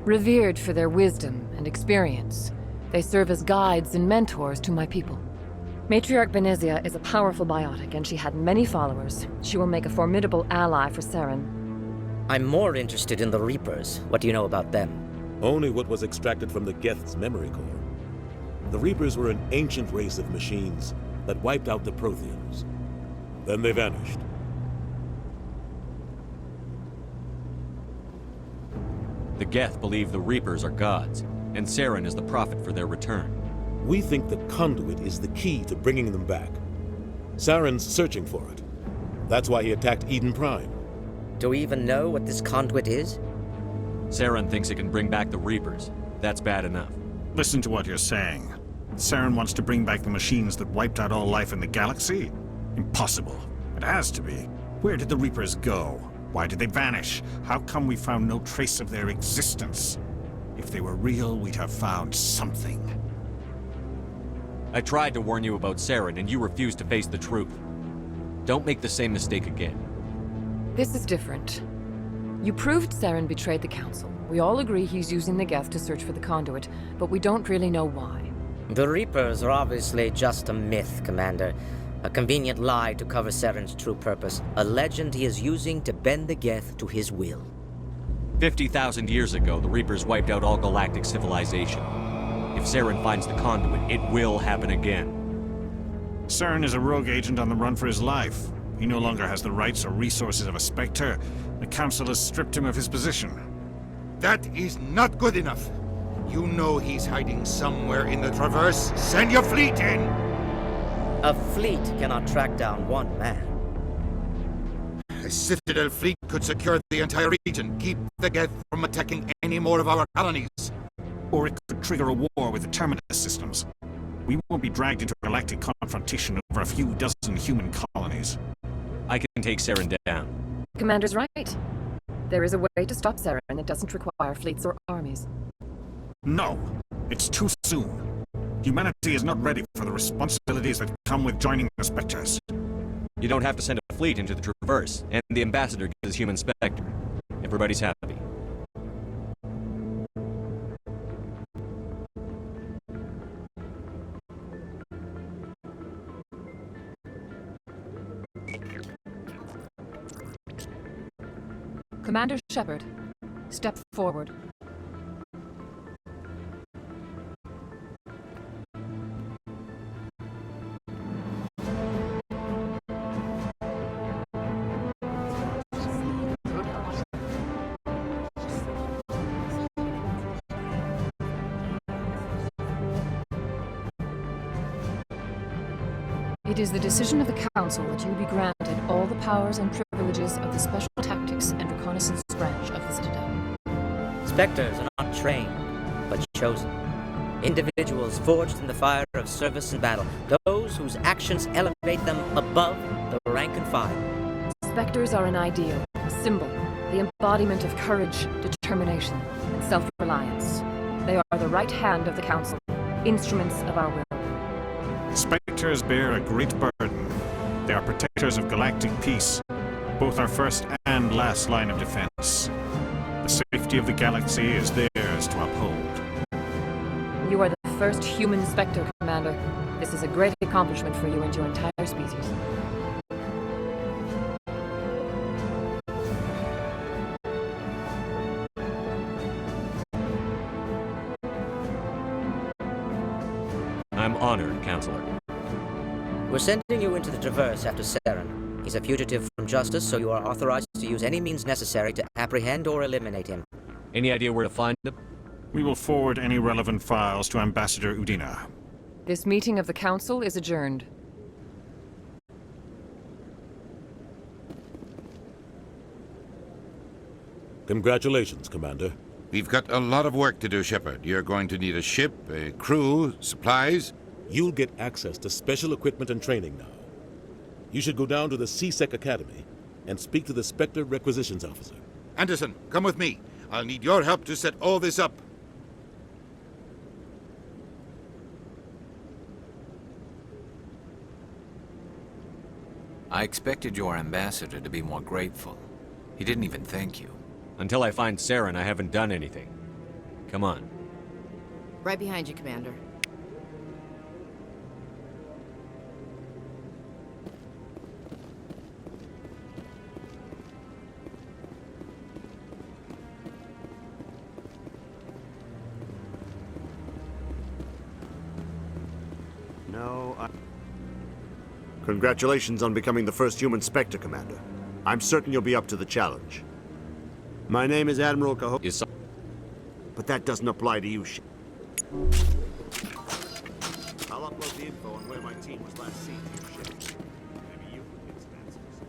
W: Revered for their wisdom and experience, they serve as guides and mentors to my people. Matriarch Benezia is a powerful biotic, and she had many followers. She will make a formidable ally for Saren.
X: I'm more interested in the Reapers. What do you know about them?
K: Only what was extracted from the Geth's memory core. The Reapers were an ancient race of machines that wiped out the Protheans. Then they vanished.
H: The Geth believe the Reapers are gods, and Saren is the prophet for their return.
K: We think the conduit is the key to bringing them back. Saren's searching for it. That's why he attacked Eden Prime.
X: Do we even know what this conduit is?
H: Saren thinks it can bring back the Reapers. That's bad enough.
N: Listen to what you're saying. Saren wants to bring back the machines that wiped out all life in the galaxy? Impossible. It has to be. Where did the Reapers go? Why did they vanish? How come we found no trace of their existence? If they were real, we'd have found something.
H: I tried to warn you about Saren, and you refused to face the truth. Don't make the same mistake again.
W: This is different. You proved Saren betrayed the Council. We all agree he's using the Geth to search for the conduit, but we don't really know why.
X: The Reapers are obviously just a myth, Commander. A convenient lie to cover Saren's true purpose. A legend he is using to bend the Geth to his will.
H: 50,000 years ago, the Reapers wiped out all galactic civilization. If If Saren finds the conduit, it will happen again.
N: Saren is a rogue agent on the run for his life. He no longer has the rights or resources of a Spectre. The Council has stripped him of his position.
E: That is not good enough. You know he's hiding somewhere in the Traverse. Send your fleet in!
X: A fleet cannot track down one man.
E: A Citadel fleet could secure the entire region, keep the Geth from attacking any more of our colonies.
N: Or it could trigger a war with the Terminus systems. We won't be dragged into a galactic confrontation over a few dozen human colonies.
H: I can take Saren down.
W: Commander's right. There is a way to stop Saren that doesn't require fleets or armies.
N: No! It's too soon. Humanity is not ready for the responsibilities that come with joining the Spectres.
H: You don't have to send a fleet into the Traverse, and the Ambassador gets his human Spectre. Everybody's happy.
W: Commander Shepard, step forward. It is the decision of the Council that you be granted all the powers and privileges of the Special Tactics and Reconnaissance branch of the Citadel.
X: Spectres are not trained, but chosen. Individuals forged in the fire of service and battle. Those whose actions elevate them above the rank and file.
W: Spectres are an ideal, a symbol, the embodiment of courage, determination, and self-reliance. They are the right hand of the Council, instruments of our will.
N: Spectres bear a great burden. They are protectors of galactic peace, both our first and last line of defense. The safety of the galaxy is theirs to uphold.
W: You are the first human Spectre, Commander. This is a great accomplishment for you and your entire species.
H: I'm honored, Counselor.
X: We're sending you into the Traverse after Saren. He's a fugitive from justice, so you are authorized to use any means necessary to apprehend or eliminate him.
H: Any idea where to find him?
N: We will forward any relevant files to Ambassador Udina.
W: This meeting of the Council is adjourned.
K: Congratulations, Commander.
E: We've got a lot of work to do, Shepard. You're going to need a ship, a crew, supplies.
K: You'll get access to special equipment and training now. You should go down to the C-Sec Academy and speak to the Spectre Requisitions Officer.
E: Anderson, come with me. I'll need your help to set all this up.
B: I expected your ambassador to be more grateful. He didn't even thank you.
H: Until I find Saren, I haven't done anything. Come on.
M: Right behind you, Commander.
U: No, Congratulations on becoming the first human Spectre, Commander. I'm certain you'll be up to the challenge. My name is Admiral Cahoon. But that doesn't apply to you, I'll upload the info on where my team was last seen to your ship. Maybe you can get some answers.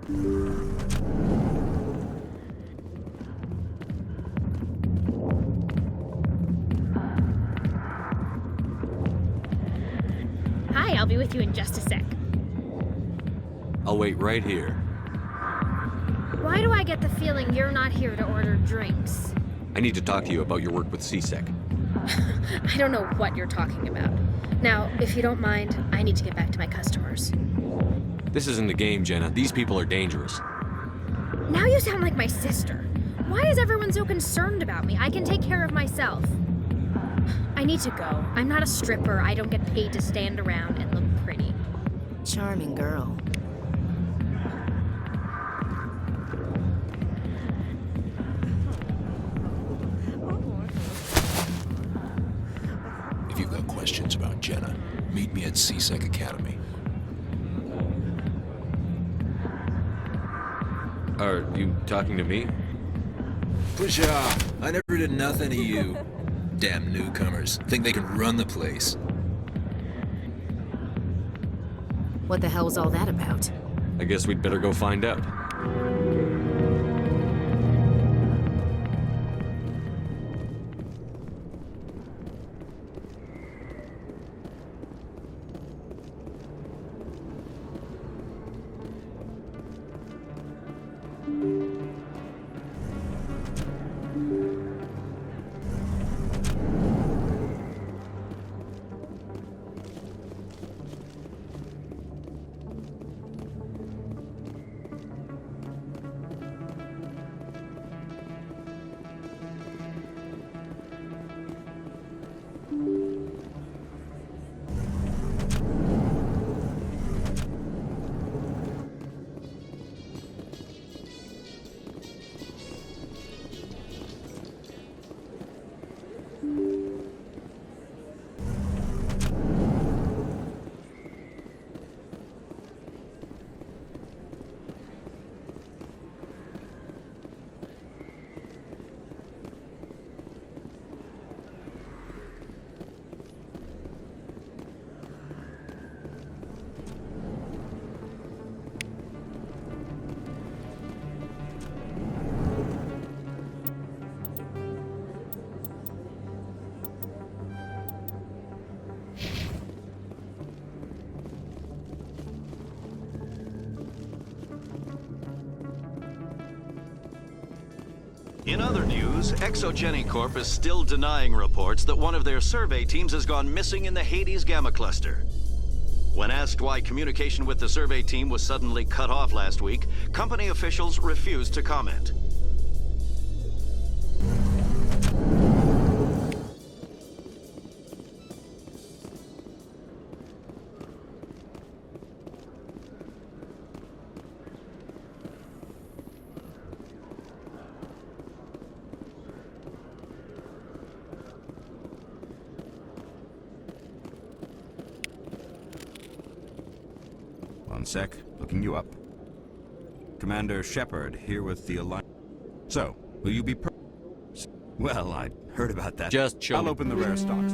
C: Hi, I'll be with you in just a sec.
H: I'll wait right here.
C: Why do I get the feeling you're not here to order drinks?
H: I need to talk to you about your work with CSEC.
C: I don't know what you're talking about. Now, if you don't mind, I need to get back to my customers.
H: This isn't a game, Jenna. These people are dangerous.
C: Now you sound like my sister. Why is everyone so concerned about me? I can take care of myself. I need to go. I'm not a stripper. I don't get paid to stand around and look pretty.
M: Charming girl.
B: If you've got questions about Jenna, meet me at CSEC Academy.
H: Are you talking to me?
B: Push off! I never did nothing to you. Damn newcomers. Think they can run the place.
M: What the hell was all that about?
H: I guess we'd better go find out.
F: In other news, Exogeny Corp is still denying reports that one of their survey teams has gone missing in the Hades Gamma Cluster. When asked why communication with the survey team was suddenly cut off last week, company officials refused to comment.
Q: One sec, looking you up. Commander Shepard, here with the Alliance. So, will you be Well, I heard about that.
H: Just show
Q: I'll
H: me.
Q: open the rare stocks.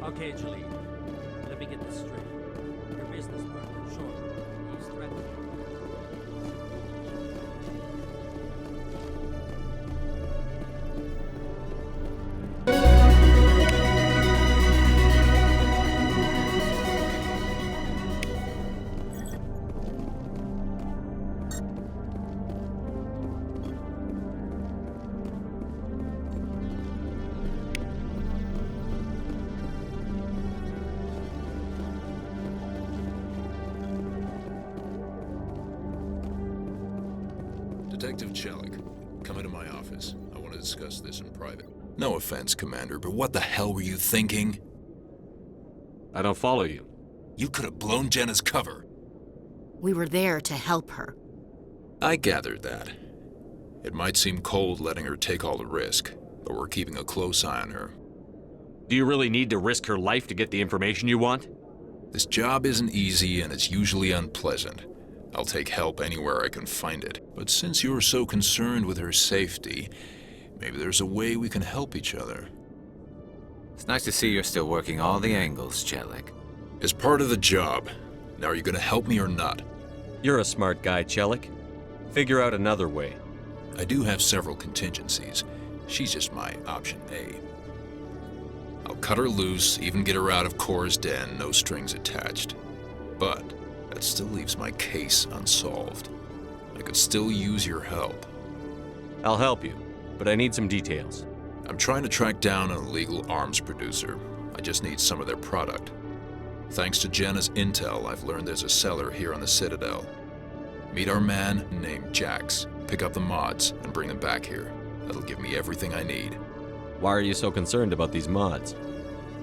D: Okay, Jalid. Let me get this straight. Your business partner, sure. He's threatening you.
B: Detective Chelik, come into my office. I want to discuss this in private. No offense, Commander, but what the hell were you thinking?
H: I don't follow you.
B: You could have blown Jenna's cover.
M: We were there to help her.
B: I gathered that. It might seem cold letting her take all the risk, but we're keeping a close eye on her.
H: Do you really need to risk her life to get the information you want?
B: This job isn't easy and it's usually unpleasant. I'll take help anywhere I can find it. But since you're so concerned with her safety, maybe there's a way we can help each other.
G: It's nice to see you're still working all the angles, Chelik.
B: As part of the job. Now are you gonna help me or not?
H: You're a smart guy, Chelik. Figure out another way.
B: I do have several contingencies. She's just my option A. I'll cut her loose, even get her out of Cora's den, no strings attached. But that still leaves my case unsolved. I could still use your help.
H: I'll help you, but I need some details.
B: I'm trying to track down an illegal arms producer. I just need some of their product. Thanks to Jenna's intel, I've learned there's a seller here on the Citadel. Meet our man named Jax, pick up the mods, and bring them back here. That'll give me everything I need.
H: Why are you so concerned about these mods?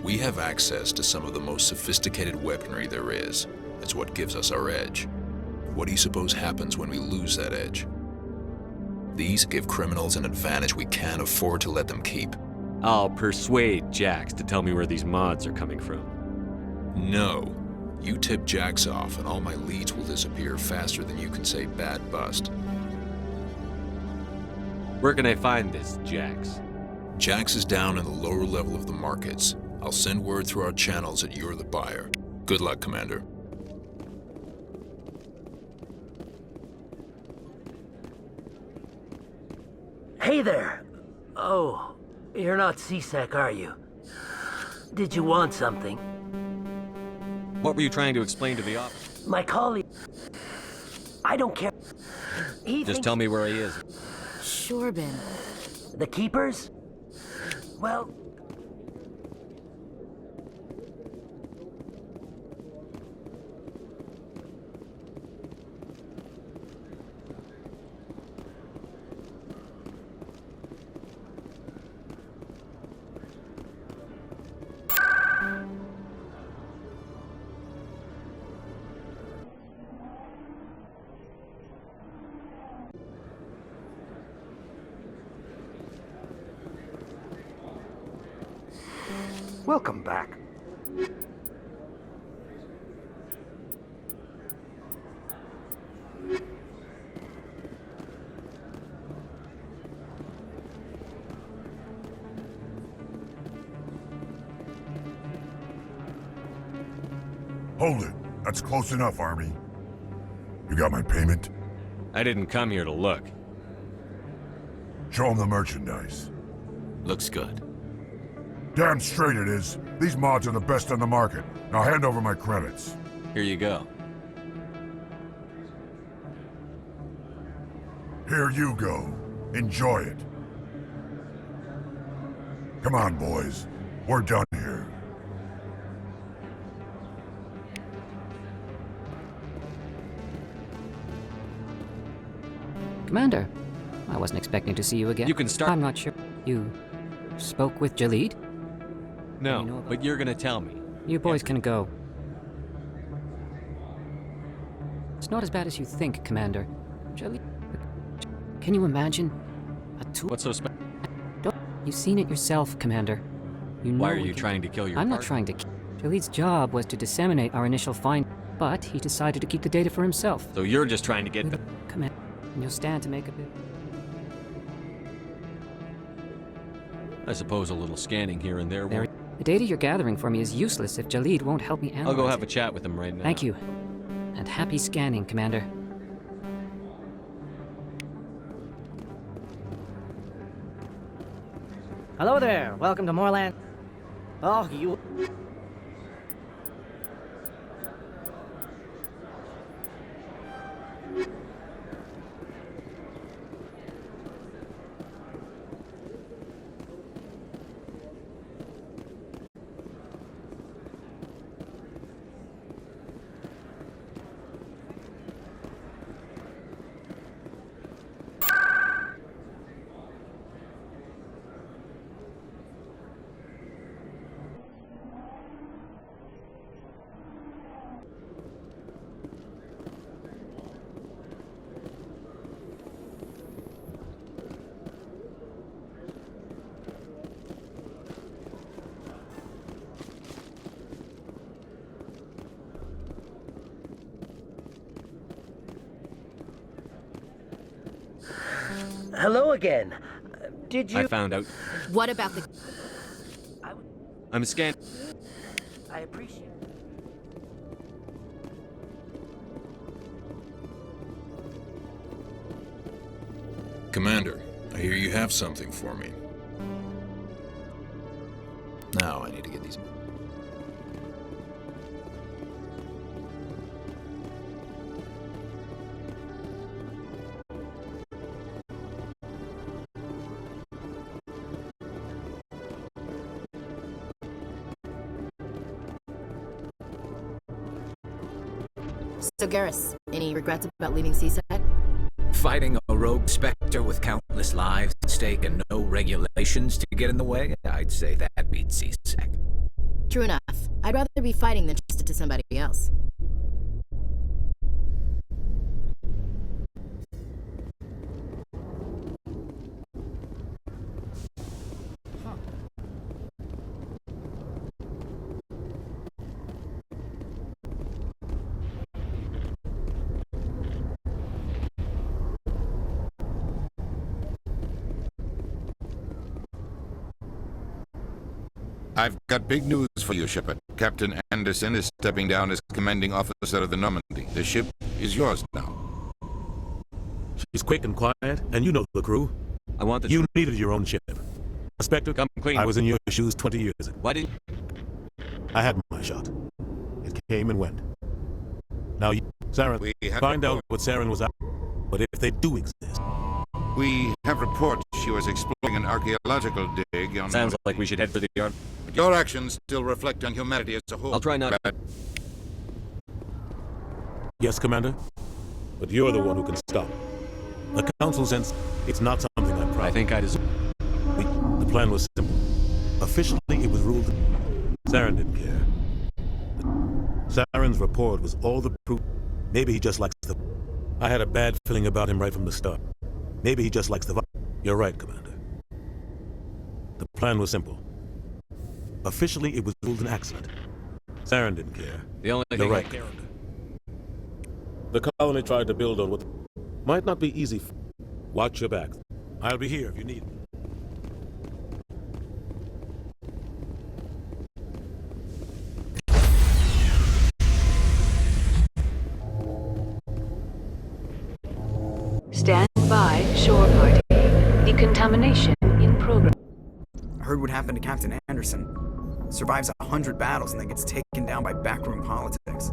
B: We have access to some of the most sophisticated weaponry there is. It's what gives us our edge. What do you suppose happens when we lose that edge? These give criminals an advantage we can't afford to let them keep.
H: I'll persuade Jax to tell me where these mods are coming from.
B: No. You tip Jax off and all my leads will disappear faster than you can say bad bust.
H: Where can I find this Jax?
B: Jax is down in the lower level of the markets. I'll send word through our channels that you're the buyer. Good luck, Commander.
D: Hey there! Oh, you're not C-Sec, are you? Did you want something?
H: What were you trying to explain to the officer?
D: My colleague... I don't care.
H: Just tell me where he is.
M: Sure, Ben.
D: The Keepers? Well... Welcome back.
S: Hold it. That's close enough, Army. You got my payment?
H: I didn't come here to look.
S: Show them the merchandise.
G: Looks good.
S: Damn straight it is. These mods are the best on the market. Now hand over my credits.
H: Here you go.
S: Here you go. Enjoy it. Come on, boys. We're done here.
T: Commander, I wasn't expecting to see you again.
H: You can start.
T: I'm not sure. You spoke with Jalid?
H: No, but you're gonna tell me.
T: You boys can go. It's not as bad as you think, Commander. Jalid... Can you imagine? A tool...
H: What's so special?
T: You've seen it yourself, Commander. You know
H: Why are you trying to kill your
T: I'm not
H: partner?
T: trying to kill... Jalid's job was to disseminate our initial find, but he decided to keep the data for himself.
H: So you're just trying to get...
T: Commander, and you'll stand to make a bit...
H: I suppose a little scanning here and there will...
T: The data you're gathering for me is useless if Jalid won't help me analyze
H: I'll go have
T: it.
H: a chat with him right now.
T: Thank you. And happy scanning, Commander.
J: Hello there. Welcome to Moorland. Oh, you...
D: Hello again. Did you...
H: I found out.
M: What about the...
H: I'm scanned.
D: I appreciate it.
B: Commander, I hear you have something for me. Now I need to get these...
M: So, Garrus, any regrets about leaving CSEC?
G: Fighting a rogue specter with countless lives at stake and no regulations to get in the way? I'd say that beats CSEC.
M: True enough. I'd rather be fighting than trust it to somebody else.
E: I've got big news for you, Shepard. Captain Anderson is stepping down as commanding officer of the Normandy. The ship is yours now.
K: She's quick and quiet, and you know the crew.
H: I want the...
K: You needed your own ship. Spectre,
H: come clean.
K: I was in your shoes 20 years ago.
H: Why didn't...
K: I had my shot. It came and went. Now you, Saren, find out what Saren was after. But if they do exist...
E: We have reports she was exploring an archaeological dig on...
H: Sounds like we should head for the yard.
E: But your actions still reflect on humanity as a whole.
H: I'll try not...
K: Yes, Commander? But you're the one who can stop. The Council sense it's not something I'm proud of.
H: I think I deserve...
K: The plan was simple. Officially, it was ruled... Saren didn't care. Saren's report was all the proof. Maybe he just likes the... I had a bad feeling about him right from the start. Maybe he just likes the... You're right, Commander. The plan was simple. Officially, it was ruled an accident. Saren didn't care.
H: The only
K: You're
H: thing
K: right,
H: I care...
K: The colony tried to build on what... Might not be easy. Watch your back. I'll be here if you need me.
O: Stand by, shore party. Decontamination in progress.
P: I heard what happened to Captain Anderson. Survives 100 battles and then gets taken down by backroom politics.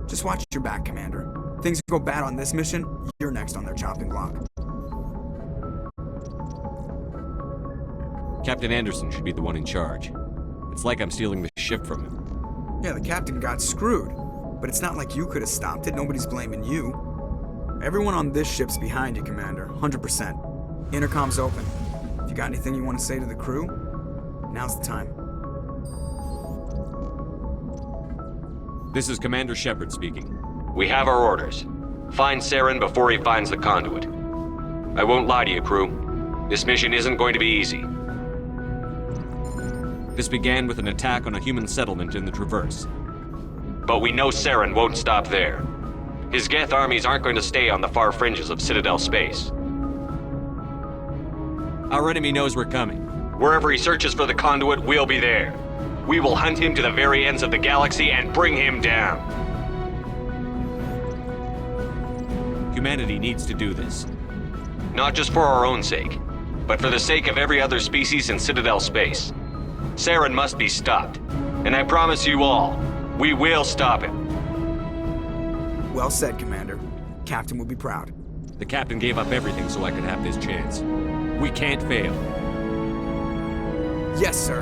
P: Just watch your back, Commander. Things go bad on this mission, you're next on their chopping block.
H: Captain Anderson should be the one in charge. It's like I'm stealing the ship from him.
P: Yeah, the captain got screwed. But it's not like you could have stopped it. Nobody's blaming you. Everyone on this ship's behind you, Commander. 100%. Intercom's open. If you got anything you want to say to the crew, now's the time.
H: This is Commander Shepard speaking.
V: We have our orders. Find Saren before he finds the conduit. I won't lie to you, crew. This mission isn't going to be easy.
H: This began with an attack on a human settlement in the Traverse.
V: But we know Saren won't stop there. His Geth armies aren't going to stay on the far fringes of Citadel space.
H: Our enemy knows we're coming.
V: Wherever he searches for the conduit, we'll be there. We will hunt him to the very ends of the galaxy and bring him down.
H: Humanity needs to do this.
V: Not just for our own sake, but for the sake of every other species in Citadel space. Saren must be stopped. And I promise you all, we will stop him.
P: Well said, Commander. Captain will be proud.
H: The captain gave up everything so I could have this chance. We can't fail.
P: Yes, sir.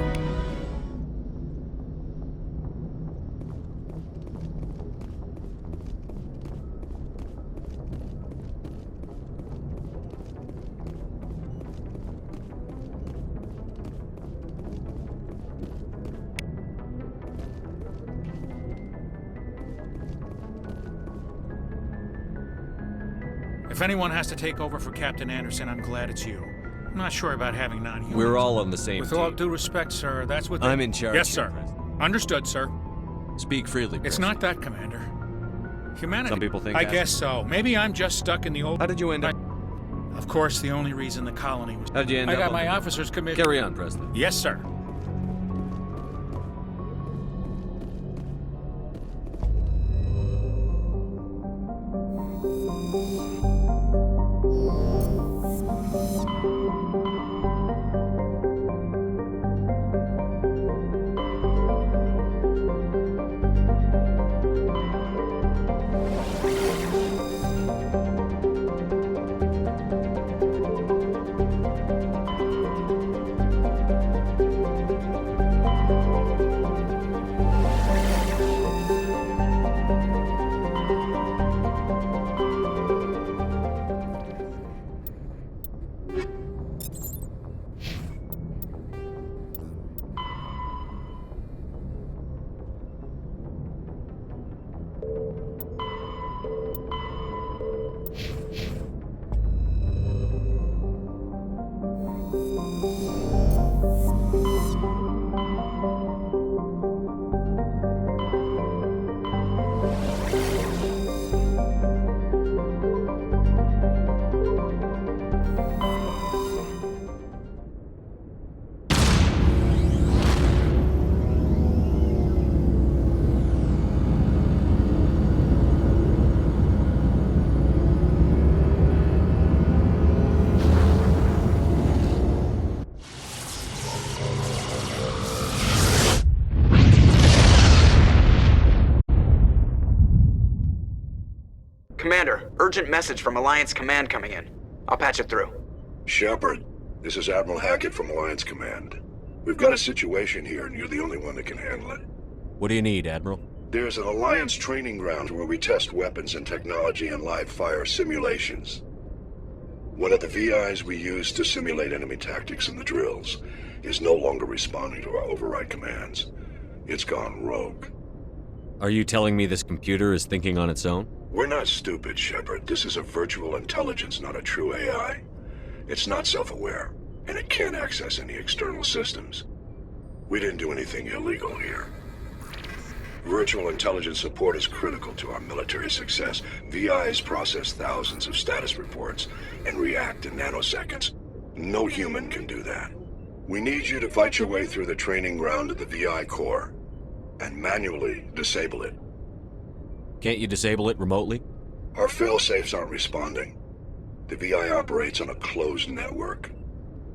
A: If anyone has to take over for Captain Anderson, I'm glad it's you. I'm not sure about having non-humans.
H: We're all on the same
A: With
H: team.
A: all due respect, sir, that's what
H: I'm in charge.
A: Yes, sir. Understood, sir.
H: Speak freely,
A: It's
H: President.
A: not that, Commander. Humanity...
H: Some people think
A: I
H: that.
A: guess so. Maybe I'm just stuck in the old...
H: How did you end up?
A: Of course, the only reason the colony was...
H: How did you end
A: I
H: up
A: got
H: on
A: my
H: the-
A: officer's commission.
H: Carry on, President.
A: Yes, sir.
P: Commander, urgent message from Alliance Command coming in. I'll patch it through.
I: Shepard, this is Admiral Hackett from Alliance Command. We've got a situation here, and you're the only one that can handle it.
H: What do you need, Admiral?
I: There's an Alliance training ground where we test weapons and technology in live fire simulations. One of the VIs we use to simulate enemy tactics in the drills is no longer responding to our override commands. It's gone rogue.
H: Are you telling me this computer is thinking on its own?
I: We're not stupid, Shepard. This is a virtual intelligence, not a true AI. It's not self-aware, and it can't access any external systems. We didn't do anything illegal here. Virtual intelligence support is critical to our military success. VIs process thousands of status reports and react in nanoseconds. No human can do that. We need you to fight your way through the training ground of the VI core and manually disable it.
H: Can't you disable it remotely?
I: Our failsafes aren't responding. The VI operates on a closed network.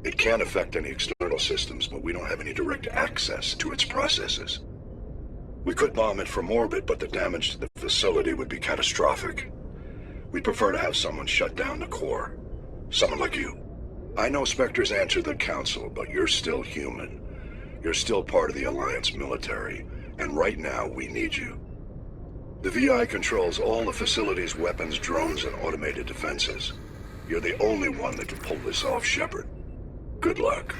I: It can't affect any external systems, but we don't have any direct access to its processes. We could bomb it from orbit, but the damage to the facility would be catastrophic. We'd prefer to have someone shut down the core. Someone like you. I know Spectres answer the Council, but you're still human. You're still part of the Alliance military, and right now we need you. The VI controls all the facility's weapons, drones, and automated defenses. You're the only one that can pull this off, Shepard. Good luck.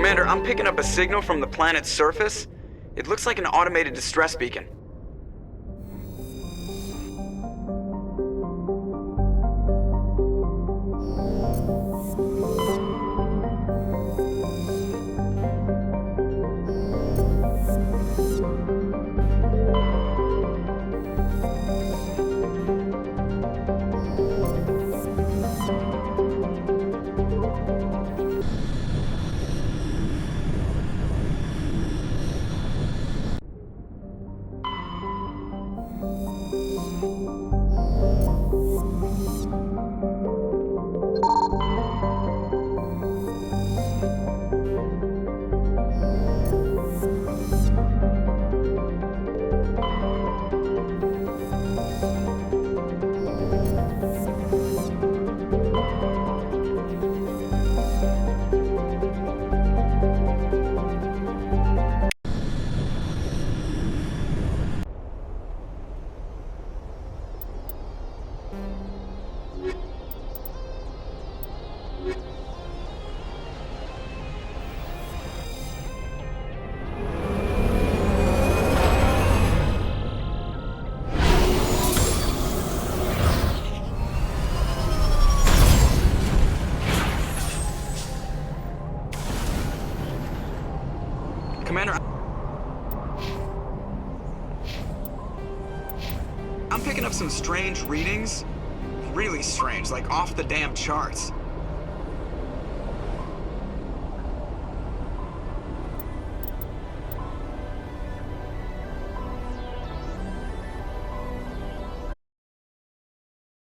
P: Commander, I'm picking up a signal from the planet's surface. It looks like an automated distress beacon. Commander, I'm picking up some strange readings. Really strange, like off the damn charts.